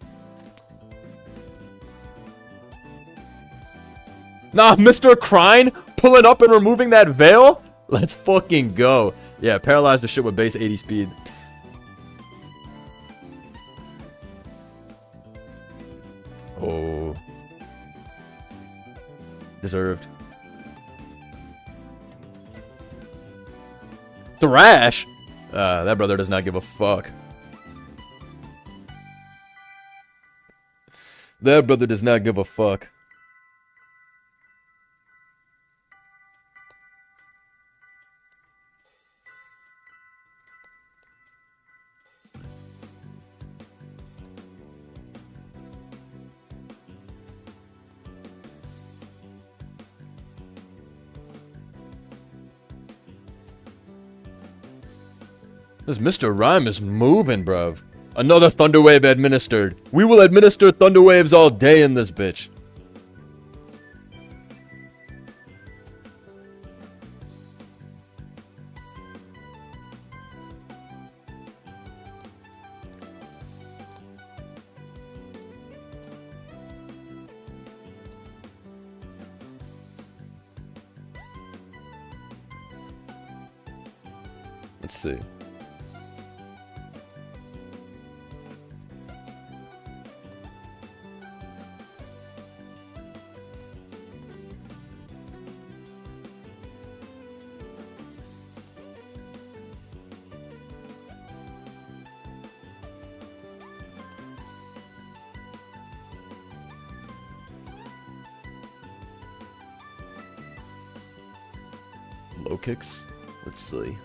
Speaker 1: Nah, Mr. Crine pulling up and removing that veil? Let's fucking go. Yeah, paralyze the shit with base 80 speed. Oh. Deserved. Thrash? That brother does not give a fuck. That brother does not give a fuck. This Mr. Rhyme is moving, bruv. Another Thunder Wave administered. We will administer Thunder Waves all day in this bitch. Let's see. Low kicks. Let's see.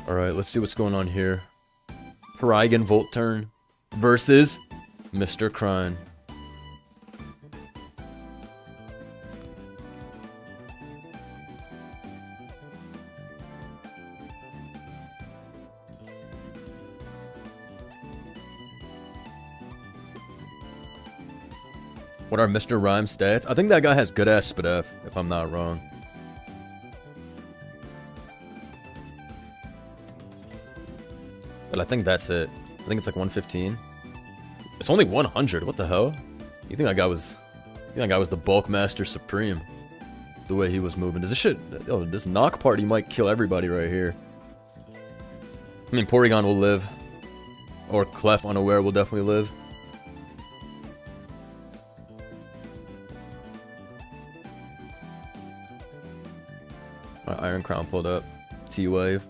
Speaker 1: Alright, let's see what's going on here. Farigan Volt Turn versus Mr. Crine. What are Mr. Rhyme's stats? I think that guy has good ass SPDF, if I'm not wrong. But I think that's it. I think it's like 115. It's only 100. What the hell? You think that guy was? You think that guy was the Bulkmaster Supreme? The way he was moving. Does this shit? Oh, this knock party might kill everybody right here. I mean, Porygon will live, or Clef Unaware will definitely live. Iron Crown pulled up. T-Wave.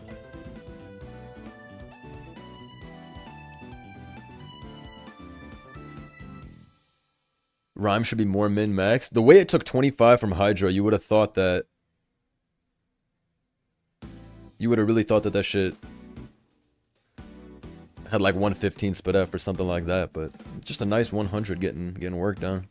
Speaker 1: Rhyme should be more min-max. The way it took 25 from Hydro, you would have thought that... You would have really thought that that shit... had like 115 SPDF or something like that, but... Just a nice 100 getting work done.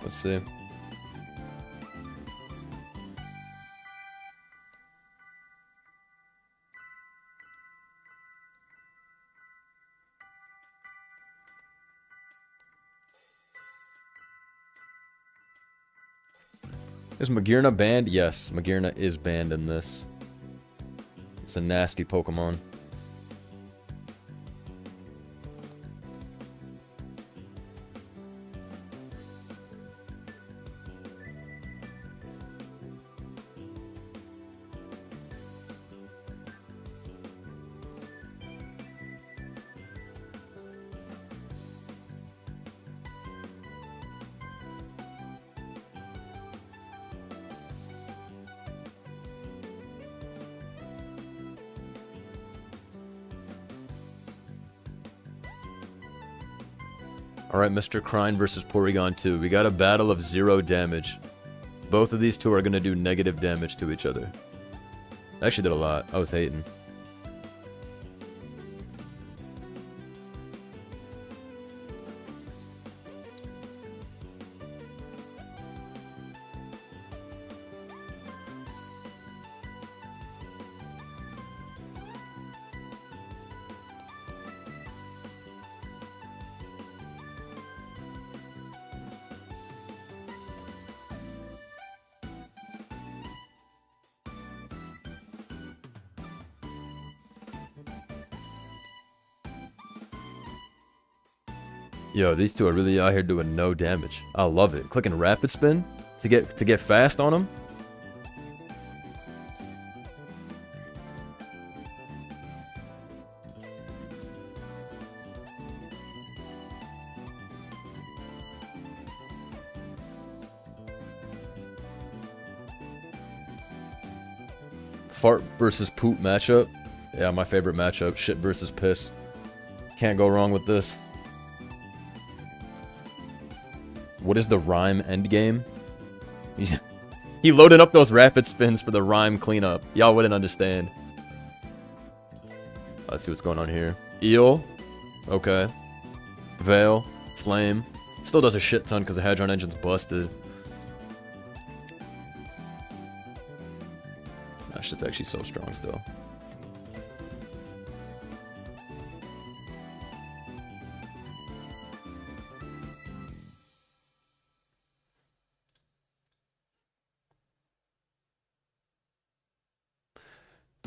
Speaker 1: Let's see. Is Magearna banned? Yes, Magearna is banned in this. It's a nasty Pokemon. Alright, Mr. Krine versus Porygon 2. We got a battle of 0 damage. Both of these two are going to do negative damage to each other. I actually did a lot. I was hating. Yo, these two are really out here doing no damage. I love it. Clicking rapid spin to get fast on them. Fart versus poop matchup. Yeah, my favorite matchup. Shit versus piss. Can't go wrong with this. What is the Rhyme endgame? He loaded up those rapid spins for the Rhyme cleanup. Y'all wouldn't understand. Let's see what's going on here. Eel. Okay. Veil. Flame. Still does a shit ton because the Hadron engine's busted. That shit's actually so strong still.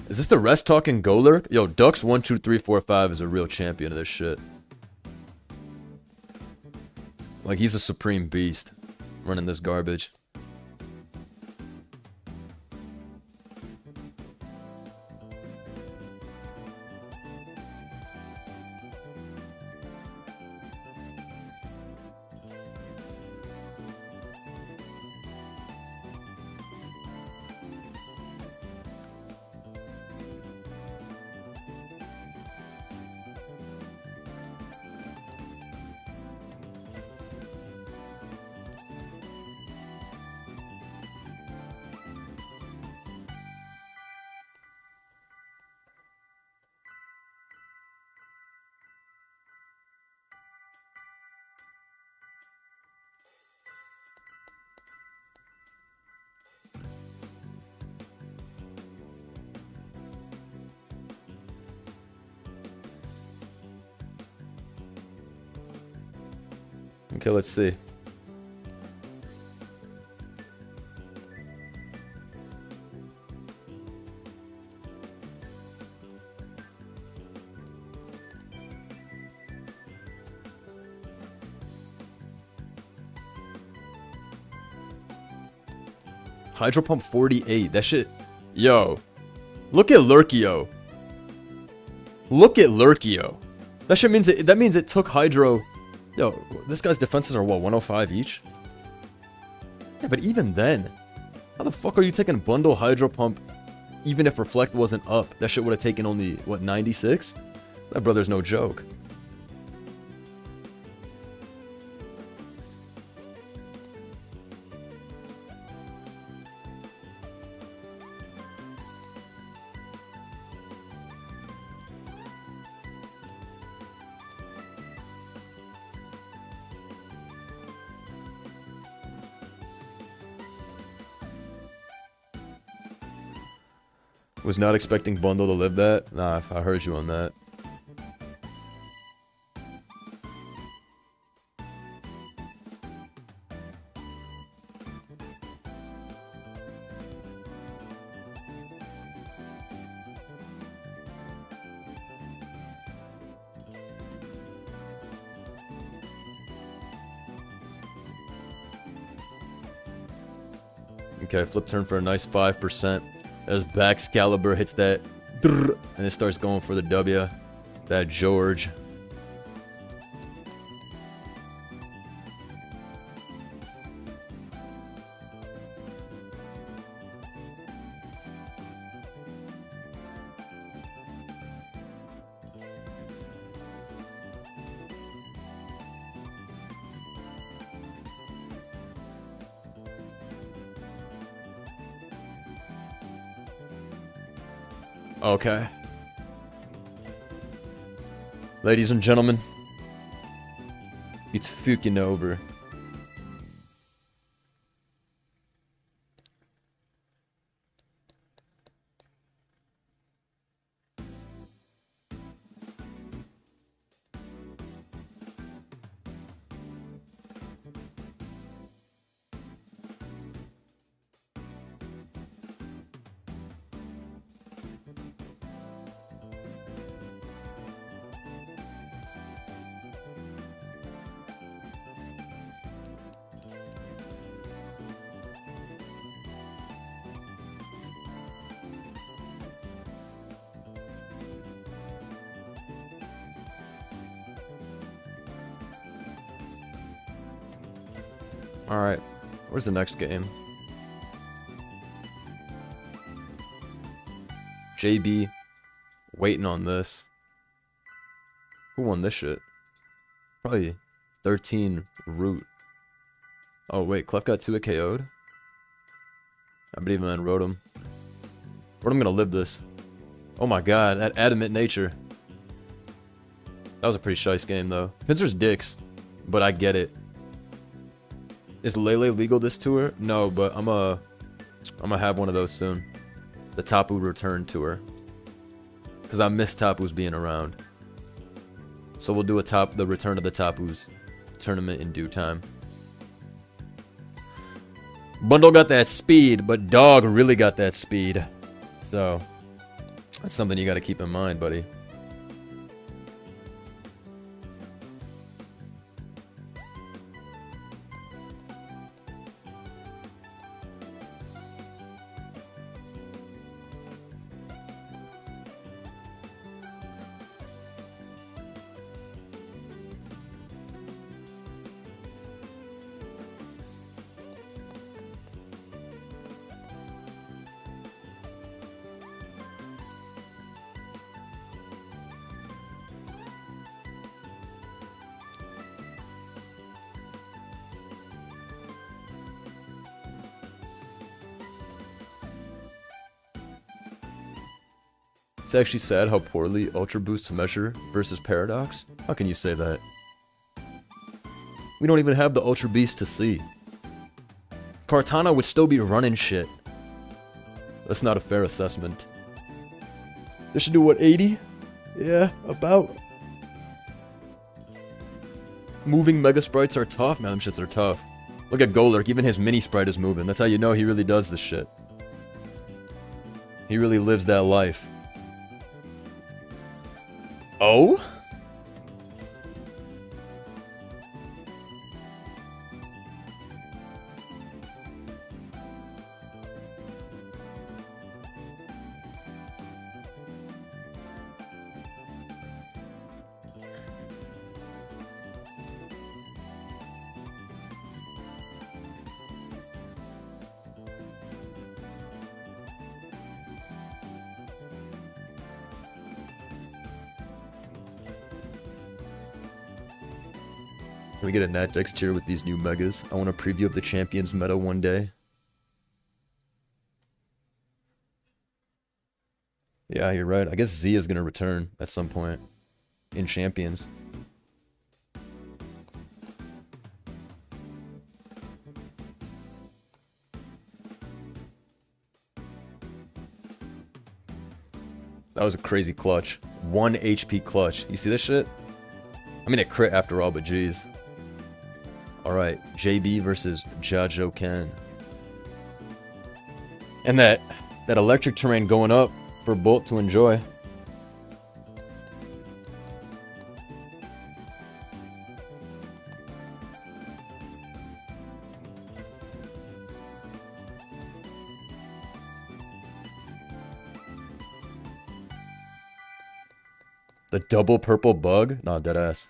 Speaker 1: Is this the rest talking Golurk? Yo, Dux 1, 2, 3, 4, 5 is a real champion of this shit. Like, he's a supreme beast running this garbage. Okay, let's see. Hydro Pump 48. That shit. Yo. Look at Lurkio. Look at Lurkio. That shit means that means it took Hydro. Yo, this guy's defenses are what, 105 each? Yeah, but even then, how the fuck are you taking Bundle Hydro Pump even if Reflect wasn't up? That shit would have taken only, what, 96? That brother's no joke. Was not expecting Bundle to live that. Nah, I heard you on that. Okay, flip turn for a nice 5%. As Baxcalibur hits that, and it starts going for the W. That George. Okay. Ladies and gentlemen, it's fucking over. Alright, where's the next game? JB, waiting on this. Who won this shit? Probably 13 Root. Oh wait, Clef got 2 KO'd? I believe man wrote him. Rotom gonna live this. Oh my god, that adamant nature. That was a pretty shice game though. Pinsir's dicks, but I get it. Is Lele legal this tour? No, but I'm gonna have one of those soon. The Tapu return tour. Cause I miss Tapu's being around. So we'll do the return of the Tapu's tournament in due time. Bundle got that speed, but Dog really got that speed. So that's something you gotta keep in mind, buddy. It's actually sad how poorly Ultra Boosts measure versus Paradox. How can you say that? We don't even have the Ultra Beast to see. Kartana would still be running shit. That's not a fair assessment. This should do what, 80? Yeah, about. Moving Mega Sprites are tough. Man, them shits are tough. Look at Golurk, even his mini sprite is moving. That's how you know he really does this shit. He really lives that life. Oh? Can we get a Nat Dex tier with these new megas? I want a preview of the Champions meta one day. Yeah, you're right. I guess Z is going to return at some point in Champions. That was a crazy clutch. 1 HP clutch. You see this shit? I mean, it crit after all, but geez. Alright, JB versus Jajo Ken. And that electric terrain going up for Bolt to enjoy. The double purple bug? Nah, deadass.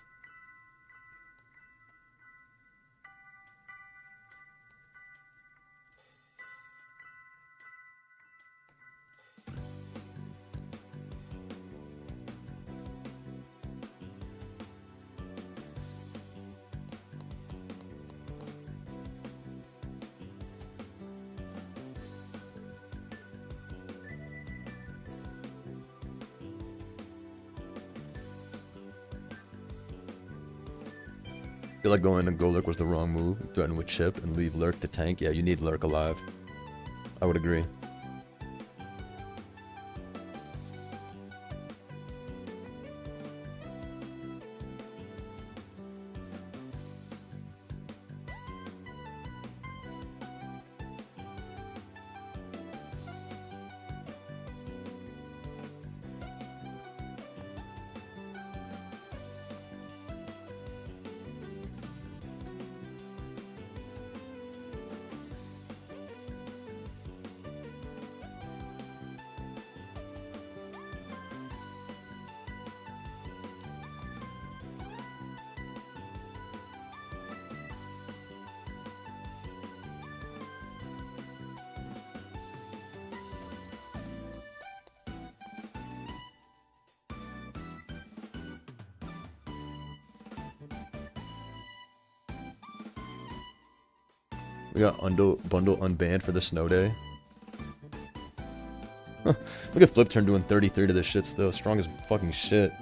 Speaker 1: I feel like going to Golurk was the wrong move. Threaten with Chip and leave Lurk to tank. Yeah, you need Lurk alive. I would agree. We got bundle unbanned for the snow day. Look at Flip Turn doing 33 to this shit still. Strong as fucking shit.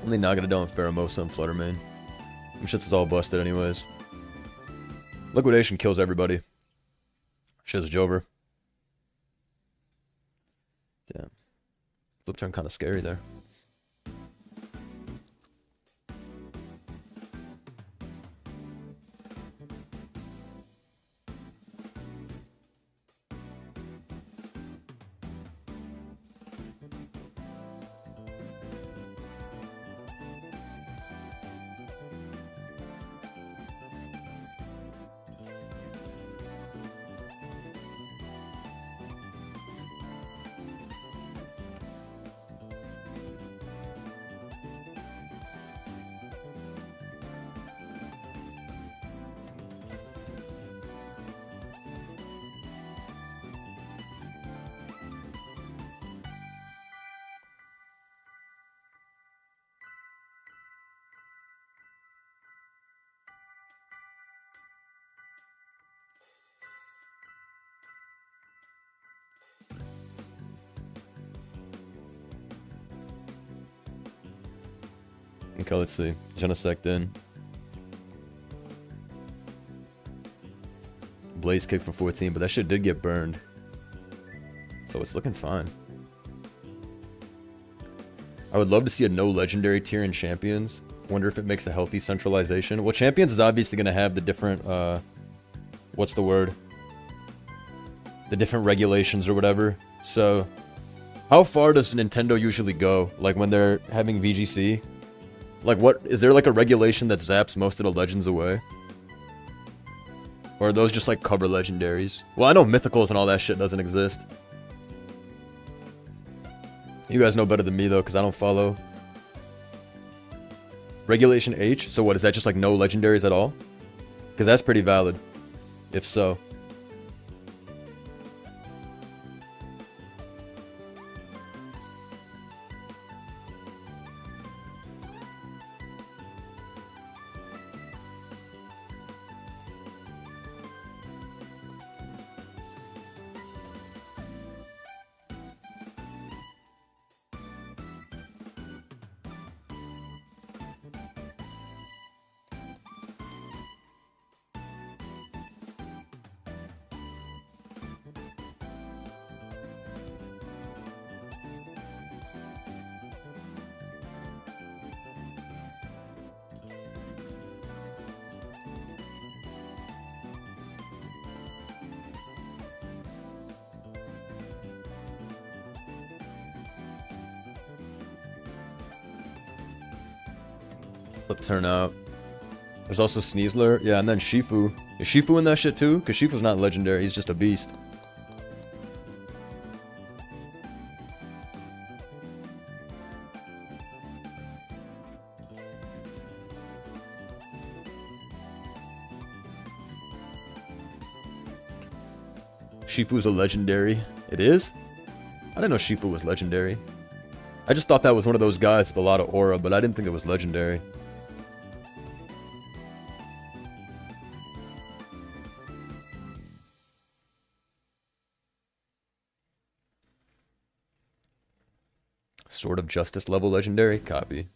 Speaker 1: Only Naganadel and Pheromosa and Fluttermane. Them shits is all busted anyways. Liquidation kills everybody. Shit's Jover. Damn. Flip turn kinda scary there. Okay, let's see. Genesect in. Blaze kick for 14, but that shit did get burned. So it's looking fine. I would love to see a no legendary tier in Champions. Wonder if it makes a healthy centralization. Well, Champions is obviously going to have the different, what's the word? The different regulations or whatever. So, how far does Nintendo usually go? Like when they're having VGC? Like what, is there like a regulation that zaps most of the legends away? Or are those just like cover legendaries? Well, I know mythicals and all that shit doesn't exist. You guys know better than me though, because I don't follow. Regulation H? So what, is that just like no legendaries at all? Because that's pretty valid. If so. Flip turn out. There's also Sneasler. Yeah, and then Shifu. Is Shifu in that shit too? Because Shifu's not legendary, he's just a beast. Shifu's a legendary. It is? I didn't know Shifu was legendary. I just thought that was one of those guys with a lot of aura, but I didn't think it was legendary. Sword of Justice level legendary? Copy.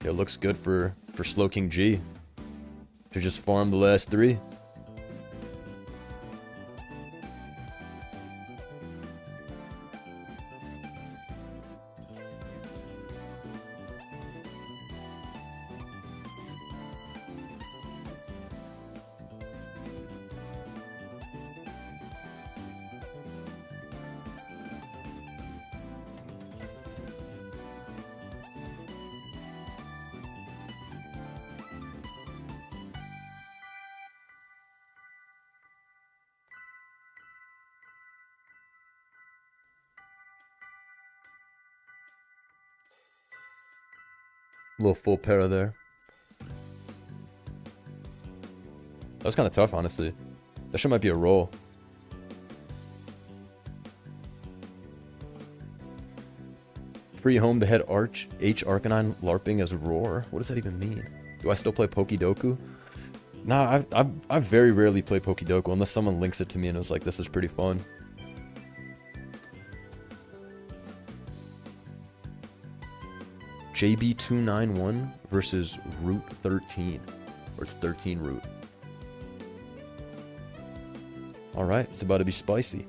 Speaker 1: Okay, looks good for Slowking G. To just farm the last 3. Little full para there. That was kind of tough, honestly. That shit might be a roll. Free home to head H Arcanine LARPing as Roar. What does that even mean? Do I still play Pokidoku? Nah, I very rarely play Pokidoku unless someone links it to me and it's like, this is pretty fun. JB291 versus Route 13. Or it's 13 Route. Alright, it's about to be spicy.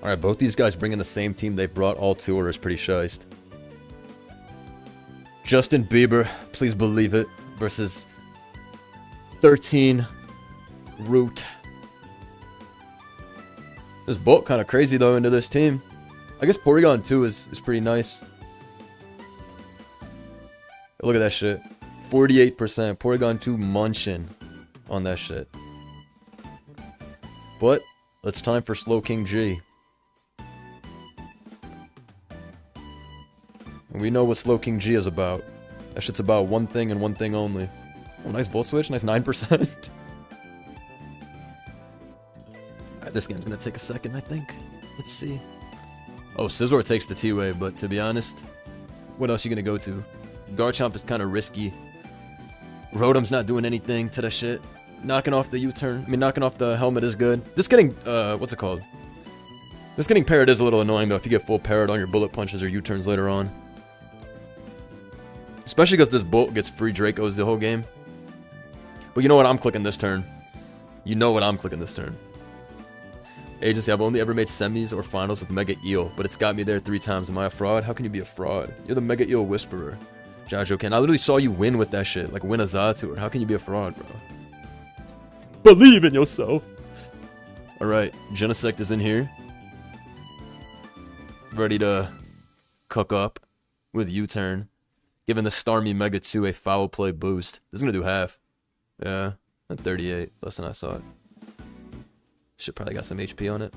Speaker 1: Alright, both these guys bringing the same team they brought all tour is pretty shiced. Justin Bieber, please believe it, versus 13 Root. This bolt kind of crazy though into this team. I guess Porygon 2 is pretty nice. Look at that shit. 48%. Porygon 2 munching on that shit. But it's time for Slowking G. And we know what Slowking G is about. That shit's about one thing and one thing only. Oh, nice Volt Switch. Nice 9%. This game's gonna take a second, I think. Let's see. Oh, Scizor takes the T-Wave, but to be honest, what else you gonna go to? Garchomp is kind of risky. Rotom's not doing anything to the shit. Knocking off the U-turn. I mean, knocking off the helmet is good. This getting, what's it called? This getting parried is a little annoying, though, if you get full parried on your bullet punches or U-turns later on. Especially because this Bolt gets free Dracos the whole game. But you know what? I'm clicking this turn. You know what I'm clicking this turn. Agency, I've only ever made semis or finals with Mega Eel, but it's got me there 3 times. Am I a fraud? How can you be a fraud? You're the Mega Eel Whisperer. Jajo Ken, I literally saw you win with that shit. Like, win a Zatour. How can you be a fraud, bro? Believe in yourself. Alright, Genesect is in here. Ready to cook up with U-turn. Giving the Starmie Mega 2 a foul play boost. This is gonna do half. Yeah, at 38. Less than I saw it. Should probably got some HP on it.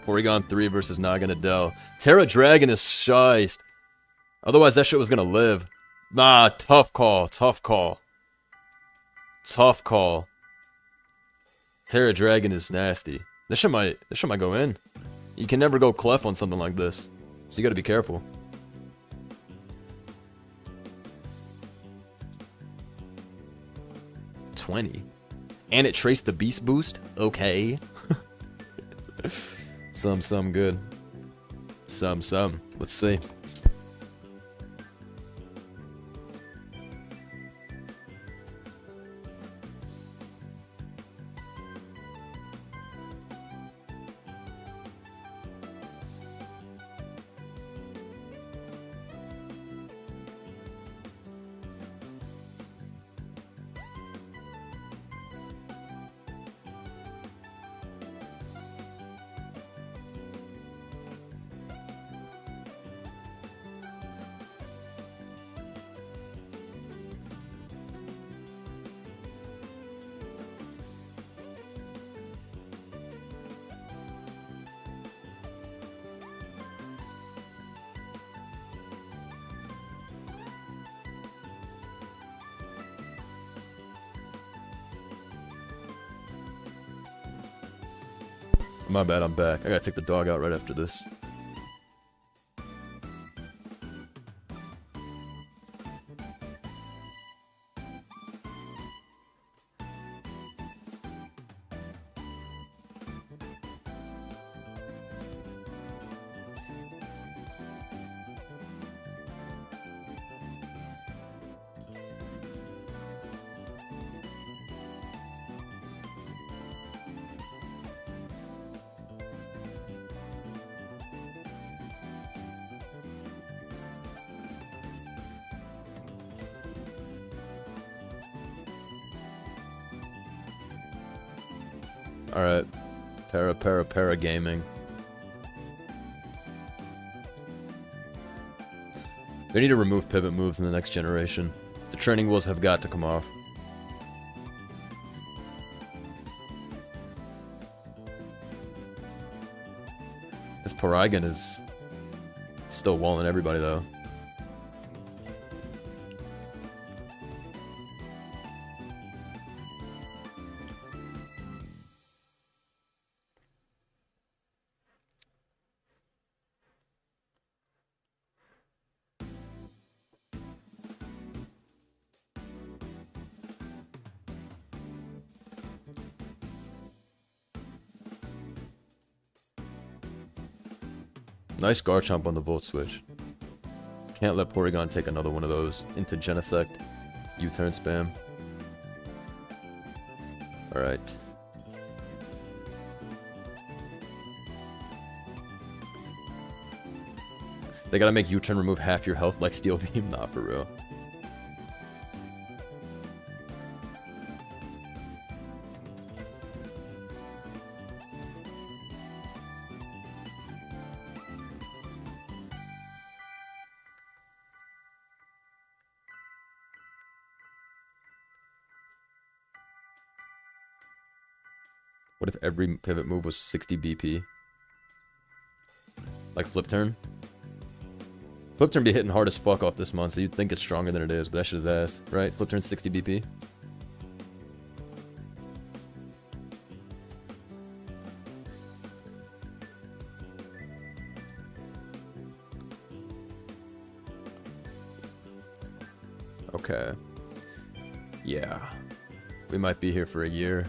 Speaker 1: Porygon 3 versus Naganadel. Terra Dragon is shiced. Otherwise, that shit was gonna live. Nah, tough call. Tough call. Tough call. Terra Dragon is nasty. This shit might go in. You can never go clef on something like this. So you gotta be careful. $20. And it traced the beast boost? Okay. Some good. Some. Let's see. My bad, I'm back. I gotta take the dog out right after this. Alright. Para gaming. They need to remove pivot moves in the next generation. The training wheels have got to come off. This Porygon is still walling everybody though. Nice Garchomp on the Volt Switch. Can't let Porygon take another one of those into Genesect. U-turn spam. Alright. They gotta make U-turn remove half your health like Steel Beam? Nah, for real. What if every pivot move was 60 BP? Like flip turn? Flip turn be hitting hard as fuck off this month, so you'd think it's stronger than it is, but that shit is ass, right? Flip turn 60 BP. Okay. Yeah. We might be here for a year.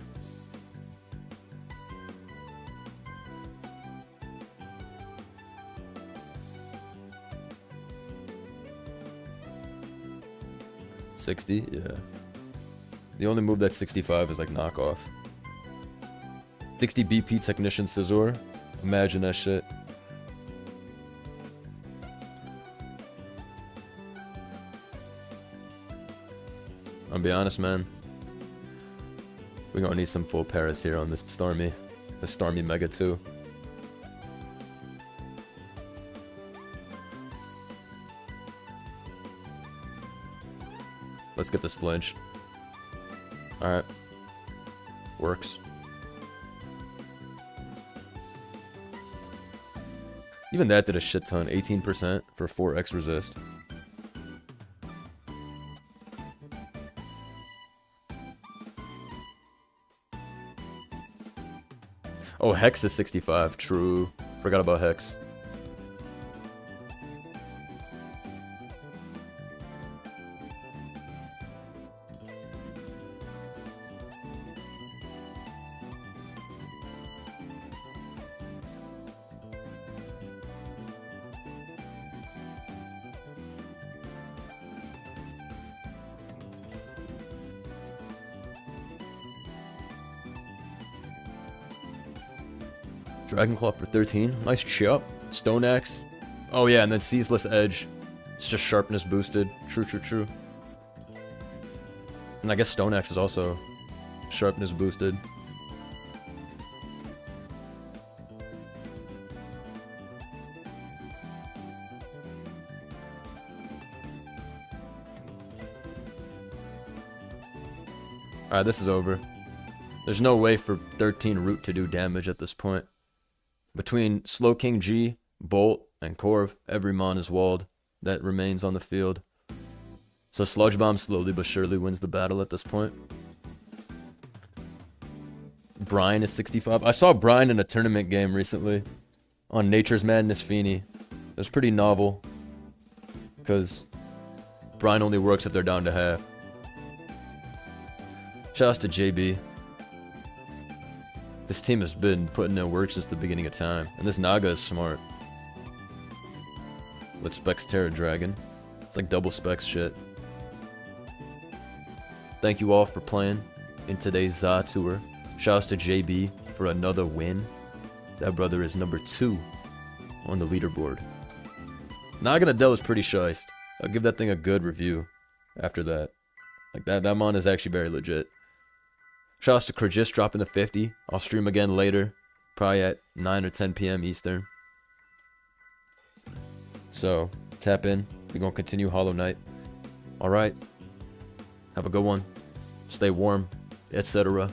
Speaker 1: $60? Yeah. The only move that's 65 is like knockoff. 60 BP Technician Scizor. Imagine that shit. I'll be honest, man. We're gonna need some full Paras here on this Stormy. The Stormy Mega 2. Let's get this flinch. Alright. Works. Even that did a shit ton. 18% for 4x resist. Oh, Hex is 65. True. Forgot about Hex. Dragonclaw for 13. Nice chip. Stone Axe. Oh yeah, and then Ceaseless Edge. It's just sharpness boosted. True, true, true. And I guess Stone Axe is also sharpness boosted. Alright, this is over. There's no way for 13 Root to do damage at this point. Between Slowking G, Bolt, and Corv, every Mon is walled that remains on the field. So Sludge Bomb slowly but surely wins the battle at this point. Brine is 65. I saw Brine in a tournament game recently on Nature's Madness Feeny. It was pretty novel, because Brine only works if they're down to half. Shoutouts to JB. This team has been putting in work since the beginning of time, and this Naga is smart. With Specs Terra Dragon. It's like double Specs shit. Thank you all for playing in today's ZA Tour. Shoutouts to JB for another win. That brother is number 2 on the leaderboard. Naganadel is pretty shiced. I'll give that thing a good review after that. Like that mon is actually very legit. Shoutouts to Krajis dropping to 50. I'll stream again later, probably at 9 or 10 p.m. Eastern. So, tap in. We're going to continue Hollow Knight. Alright. Have a good one. Stay warm, etc.